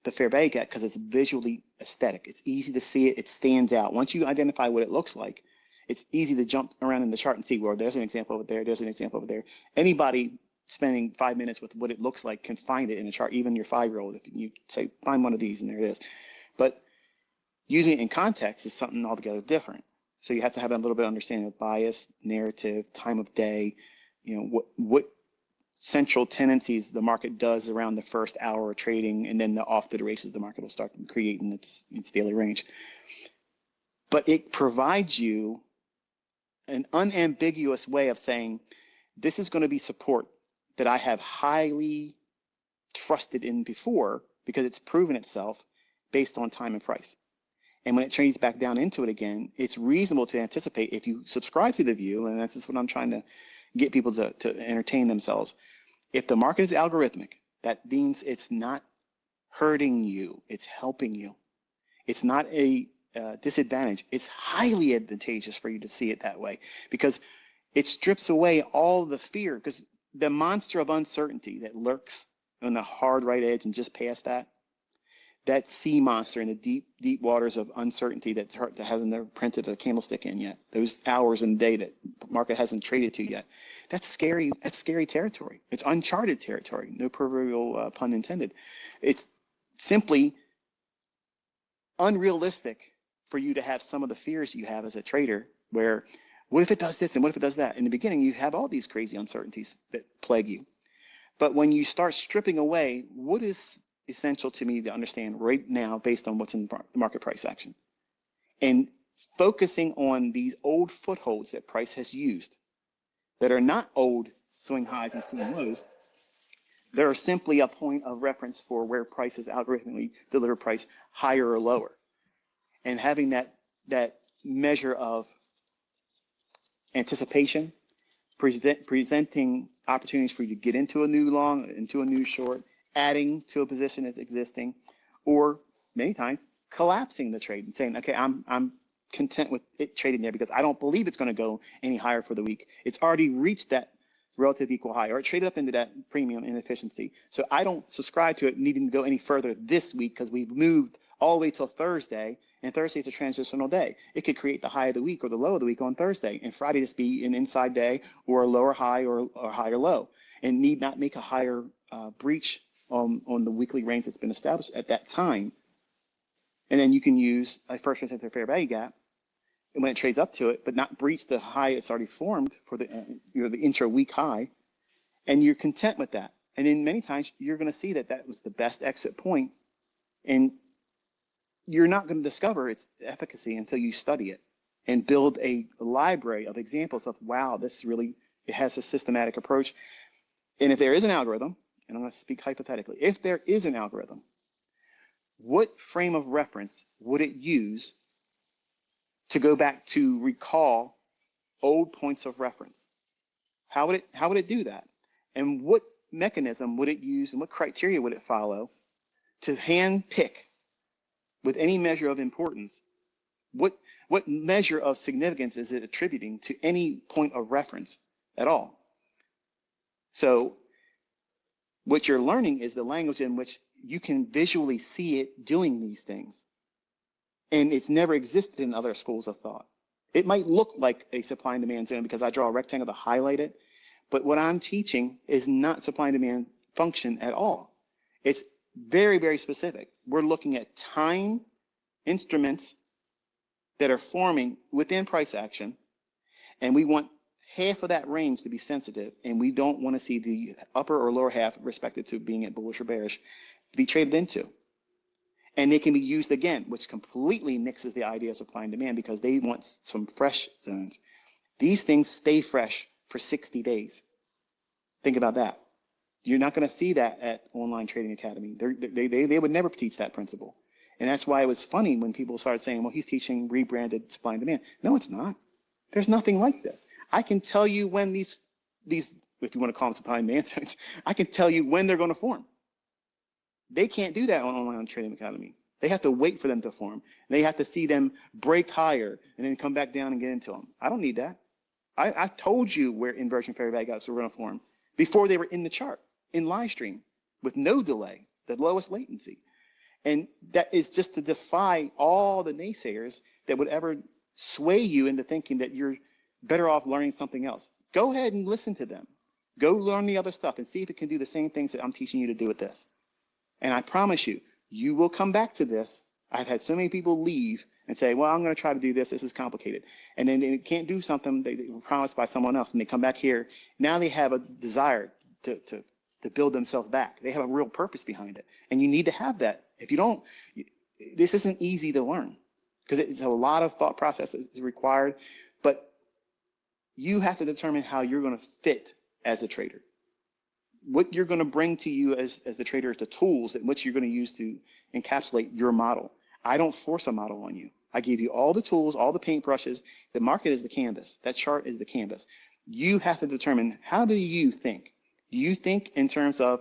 Speaker 3: the fair value gap because it's visually aesthetic. It's easy to see it. It stands out. Once you identify what it looks like, it's easy to jump around in the chart and see, well, there's an example over there. There's an example over there. Anybody spending 5 minutes with what it looks like can find it in a chart, even your 5-year-old. If you say, find one of these, and there it is. But using it in context is something altogether different. So you have to have a little bit of understanding of bias, narrative, time of day, what central tendencies the market does around the first hour of trading, and then the off to the races the market will start creating its daily range. But it provides you an unambiguous way of saying, this is going to be support that I have highly trusted in before because it's proven itself based on time and price. And when it trades back down into it again, it's reasonable to anticipate, if you subscribe to the view, and that's just what I'm trying to get people to entertain themselves. If the market is algorithmic, that means it's not hurting you, it's helping you. It's not a disadvantage, it's highly advantageous for you to see it that way, because it strips away all the fear, because the monster of uncertainty that lurks on the hard right edge and just past that, that sea monster in the deep, deep waters of uncertainty that hasn't never printed a candlestick in yet, those hours in the day that the market hasn't traded to yet, that's scary. That's scary territory. It's uncharted territory. No proverbial pun intended. It's simply unrealistic for you to have some of the fears you have as a trader, where what if it does this and what if it does that? In the beginning, you have all these crazy uncertainties that plague you. But when you start stripping away what is essential to me to understand right now based on what's in the market price action, and focusing on these old footholds that price has used that are not old swing highs and swing lows, they're simply a point of reference for where prices algorithmically deliver price higher or lower. And having that measure of anticipation, presenting opportunities for you to get into a new long, into a new short, adding to a position that's existing, or many times collapsing the trade and saying, okay, I'm content with it trading there because I don't believe it's going to go any higher for the week. It's already reached that relative equal high, or it traded up into that premium inefficiency. So I don't subscribe to it needing to go any further this week because we've moved all the way till Thursday, and Thursday is a transitional day. It could create the high of the week or the low of the week on Thursday, and Friday just be an inside day or a lower high or a higher low, and need not make a higher breach on the weekly range that's been established at that time. And then you can use a first percentile fair value gap when it trades up to it, but not breach the high it's already formed for the the intra-week high, and you're content with that. And then many times you're going to see that that was the best exit point, and you're not going to discover its efficacy until you study it and build a library of examples of, wow, this really, it has a systematic approach. And if there is an algorithm, and I'm going to speak hypothetically, if there is an algorithm, what frame of reference would it use to go back to recall old points of reference? How would it do that? And what mechanism would it use, and what criteria would it follow to hand pick with any measure of importance? What measure of significance is it attributing to any point of reference at all? So what you're learning is the language in which you can visually see it doing these things. And it's never existed in other schools of thought. It might look like a supply and demand zone because I draw a rectangle to highlight it, but what I'm teaching is not supply and demand function at all. It's very, very specific. We're looking at time instruments that are forming within price action, and we want half of that range to be sensitive, and we don't want to see the upper or lower half respective to being at bullish or bearish to be traded into. And they can be used again, which completely nixes the idea of supply and demand because they want some fresh zones. These things stay fresh for 60 days. Think about that. You're not going to see that at Online Trading Academy. They would never teach that principle. And that's why it was funny when people started saying, well, he's teaching rebranded supply and demand. No, it's not. There's nothing like this. I can tell you when these, if you want to call them supply and demand zones, I can tell you when they're going to form. They can't do that on Online Trading Academy. They have to wait for them to form. They have to see them break higher and then come back down and get into them. I don't need that. I told you where inversion fair value gaps were going to form before they were in the chart, in live stream, with no delay, the lowest latency. And that is just to defy all the naysayers that would ever sway you into thinking that you're better off learning something else. Go ahead and listen to them. Go learn the other stuff and see if it can do the same things that I'm teaching you to do with this. And I promise you, you will come back to this. I've had so many people leave and say, well, I'm going to try to do this. This is complicated. And then they can't do something they were promised by someone else, and they come back here. Now they have a desire to build themselves back. They have a real purpose behind it. And you need to have that. If you don't, this isn't easy to learn because it's a lot of thought processes required. But you have to determine how you're going to fit as a trader. What you're going to bring to you as the trader is the tools in which you're going to use to encapsulate your model. I don't force a model on you. I give you all the tools, all the paintbrushes. The market is the canvas. That chart is the canvas. You have to determine, how do you think? Do you think in terms of,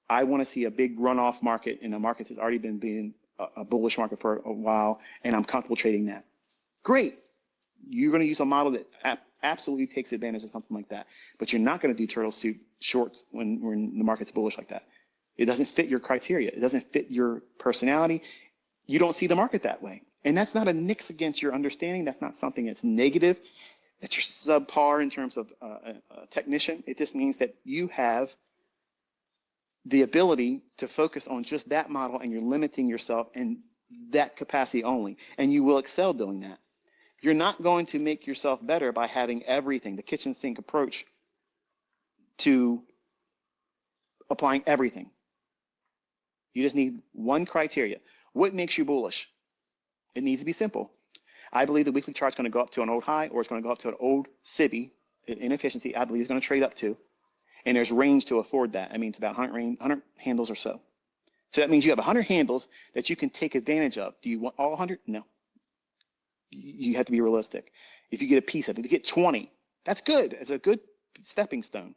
Speaker 3: I want to see a big runoff market in a market that's already been a bullish market for a while, and I'm comfortable trading that. Great. You're going to use a model that absolutely takes advantage of something like that, but you're not going to do turtle soup shorts when the market's bullish like that. It doesn't fit your criteria. It doesn't fit your personality. You don't see the market that way. And that's not a nix against your understanding. That's not something that's negative, that you're subpar in terms of a technician. It just means that you have the ability to focus on just that model, and you're limiting yourself in that capacity only, and you will excel doing that. You're not going to make yourself better by having everything, the kitchen sink approach to applying everything. You just need one criteria. What makes you bullish? It needs to be simple. I believe the weekly chart's going to go up to an old high, or it's going to go up to an old SIBI, inefficiency. I believe it's going to trade up to, and there's range to afford that. I mean, it's about 100 handles or so. So that means you have 100 handles that you can take advantage of. Do you want all 100? No. You have to be realistic. If you get a piece of it, if you get 20, that's good. It's a good stepping stone,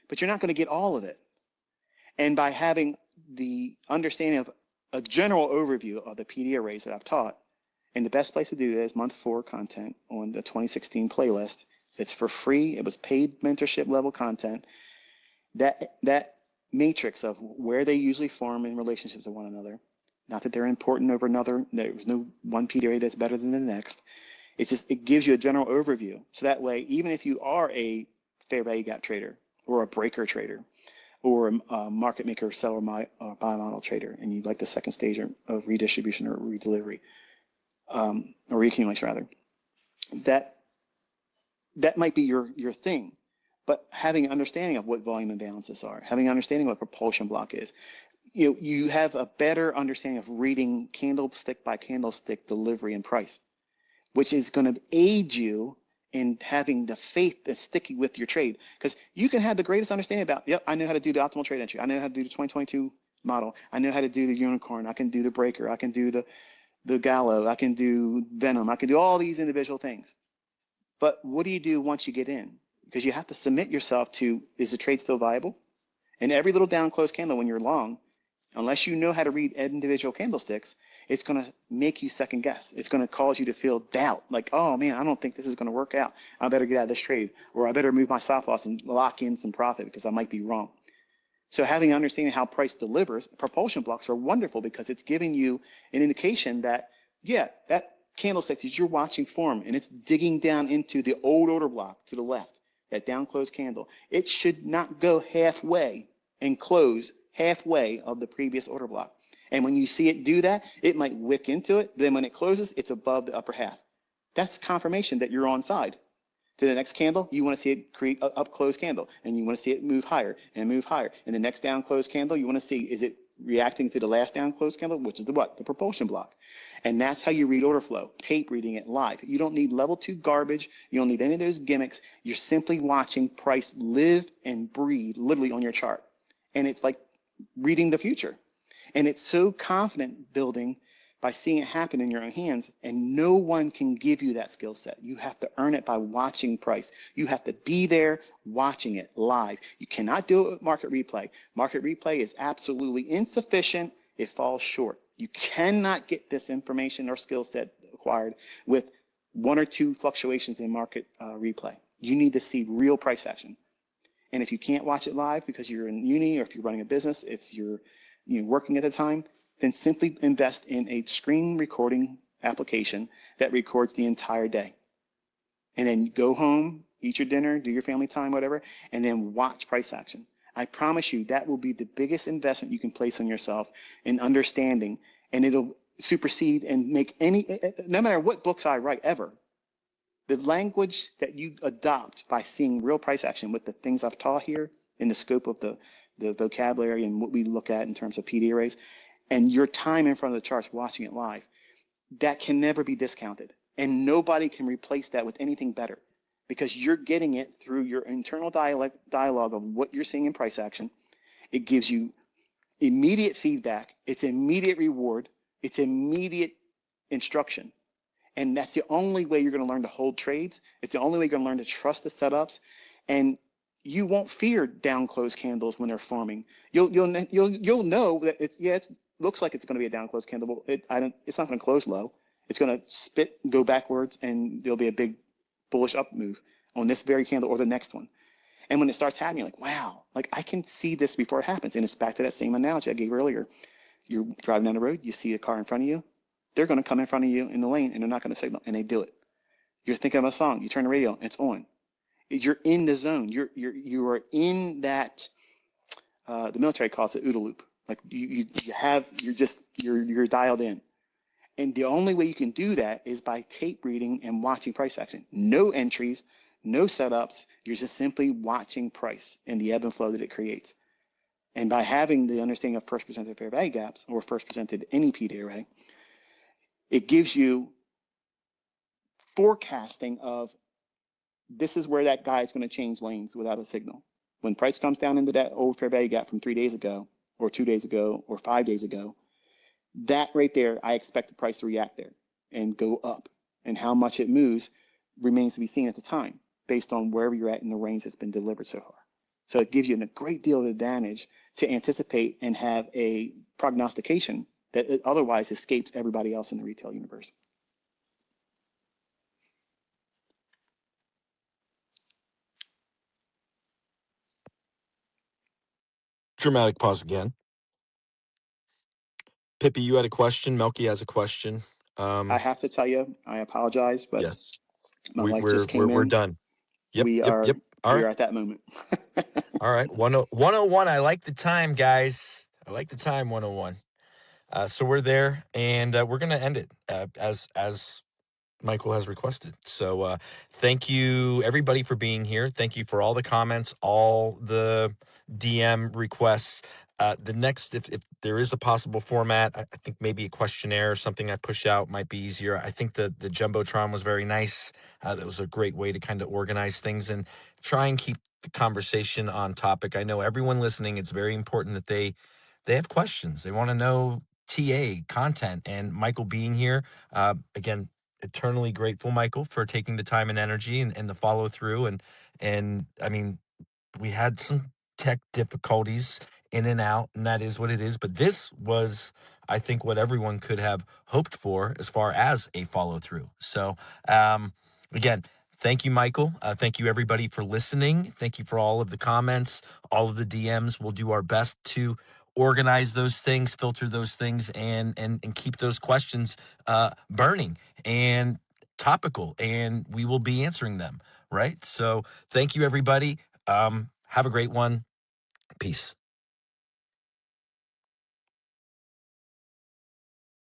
Speaker 3: but you're not going to get all of it. And by having the understanding of a general overview of the PD arrays that I've taught, and the best place to do that is month 4 content on the 2016 playlist. It's for free. It was paid mentorship level content. That matrix of where they usually form in relationships with one another. Not that they're important over another. There's no one PD array that's better than the next. It's just, it gives you a general overview. So that way, even if you are a fair value gap trader or a breaker trader or a market maker, seller, buy model trader, and you'd like the second stage of redistribution or redelivery, or reaccumulation rather, that might be your thing. But having an understanding of what volume imbalances are, having an understanding of what propulsion block is, you have a better understanding of reading candlestick by candlestick delivery and price, which is going to aid you in having the faith that's sticking with your trade. Because you can have the greatest understanding about, yep, I know how to do the optimal trade entry. I know how to do the 2022 model. I know how to do the unicorn. I can do the breaker. I can do the gallo. I can do venom. I can do all these individual things. But what do you do once you get in? Because you have to submit yourself to, is the trade still viable? And every little down close candle when you're long, unless you know how to read individual candlesticks, it's going to make you second guess. It's going to cause you to feel doubt, like, oh man, I don't think this is going to work out. I better get out of this trade, or I better move my stop loss and lock in some profit because I might be wrong. So having understanding how price delivers, propulsion blocks are wonderful because it's giving you an indication that, yeah, that candlestick that you're watching form and it's digging down into the old order block to the left, that down close candle, it should not go halfway and close halfway of the previous order block. And when you see it do that, it might wick into it. Then when it closes, it's above the upper half. That's confirmation that you're on side. To the next candle, you want to see it create an up close candle, and you want to see it move higher and move higher. And the next down close candle, you want to see, is it reacting to the last down close candle, which is the what? The propulsion block. And that's how you read order flow, tape reading it live. You don't need level 2 garbage. You don't need any of those gimmicks. You're simply watching price live and breathe literally on your chart. And it's like reading the future. And it's so confident building by seeing it happen in your own hands, and no one can give you that skill set. You have to earn it by watching price. You have to be there watching it live. You cannot do it with market replay. Market replay is absolutely insufficient. It falls short. You cannot get this information or skill set acquired with 1 or 2 fluctuations in market replay. You need to see real price action. And if you can't watch it live because you're in uni, or if you're running a business, if you're working at the time, then simply invest in a screen recording application that records the entire day. And then go home, eat your dinner, do your family time, whatever, and then watch price action. I promise you that will be the biggest investment you can place on yourself in understanding, and it'll supersede and make no matter what books I write ever, the language that you adopt by seeing real price action with the things I've taught here in the scope of the vocabulary and what we look at in terms of PD arrays, and your time in front of the charts watching it live, that can never be discounted. And nobody can replace that with anything better, because you're getting it through your internal dialogue of what you're seeing in price action. It gives you immediate feedback. It's immediate reward. It's immediate instruction. And that's the only way you're going to learn to hold trades. It's the only way you're going to learn to trust the setups. And you won't fear down close candles when they're forming. You'll know that it's looks like it's going to be a down close candle. It's not going to close low. It's going to go backwards, and there'll be a big bullish up move on this very candle or the next one. And when it starts happening, you're like, wow, like I can see this before it happens. And it's back to that same analogy I gave earlier. You're driving down the road, you see a car in front of you. They're going to come in front of you in the lane, and they're not going to signal, and they do it. You're thinking of a song, you turn the radio, it's on. You're in the zone. You are in that. The military calls it OODA loop. Like you're dialed in. And the only way you can do that is by tape reading and watching price action. No entries, no setups. You're just simply watching price and the ebb and flow that it creates. And by having the understanding of first presented fair value gaps or first presented any PD array, it gives you forecasting of this is where that guy is going to change lanes without a signal. When price comes down into that old fair value gap from 3 days ago or 2 days ago or 5 days ago, that right there, I expect the price to react there and go up. And how much it moves remains to be seen at the time based on wherever you're at in the range that's been delivered so far. So it gives you a great deal of advantage to anticipate and have a prognostication that otherwise escapes everybody else in the retail universe.
Speaker 1: Dramatic pause again. Pippi, you had a question. Melky has a question.
Speaker 3: I have to tell you, I apologize, but
Speaker 1: yes,
Speaker 3: my wife just came
Speaker 1: we're
Speaker 3: in.
Speaker 1: done. Yep,
Speaker 3: we
Speaker 1: yep,
Speaker 3: are
Speaker 1: yep. All
Speaker 3: we
Speaker 1: right.
Speaker 3: are at that moment.
Speaker 1: All right. 101. I like the time, guys. I like the time, 101. So we're there, and we're going to end it as Michael has requested. So thank you, everybody, for being here. Thank you for all the comments, all the DM requests. The next, if there is a possible format, I think maybe a questionnaire or something I push out might be easier. I think the Jumbotron was very nice. That was a great way to kind of organize things and try and keep the conversation on topic. I know everyone listening, it's very important that they have questions. They want to know TA content, and Michael being here, again, eternally grateful, Michael, for taking the time and energy and the follow through. And I mean, we had some tech difficulties in and out, and that is what it is. But this was, I think, what everyone could have hoped for as far as a follow through. So, again, thank you, Michael. Thank you, everybody, for listening. Thank you for all of the comments, all of the DMs. We'll do our best to organize those things, filter those things, and keep those questions burning and topical, and we will be answering them. Right. So thank you, everybody. Have a great one. Peace.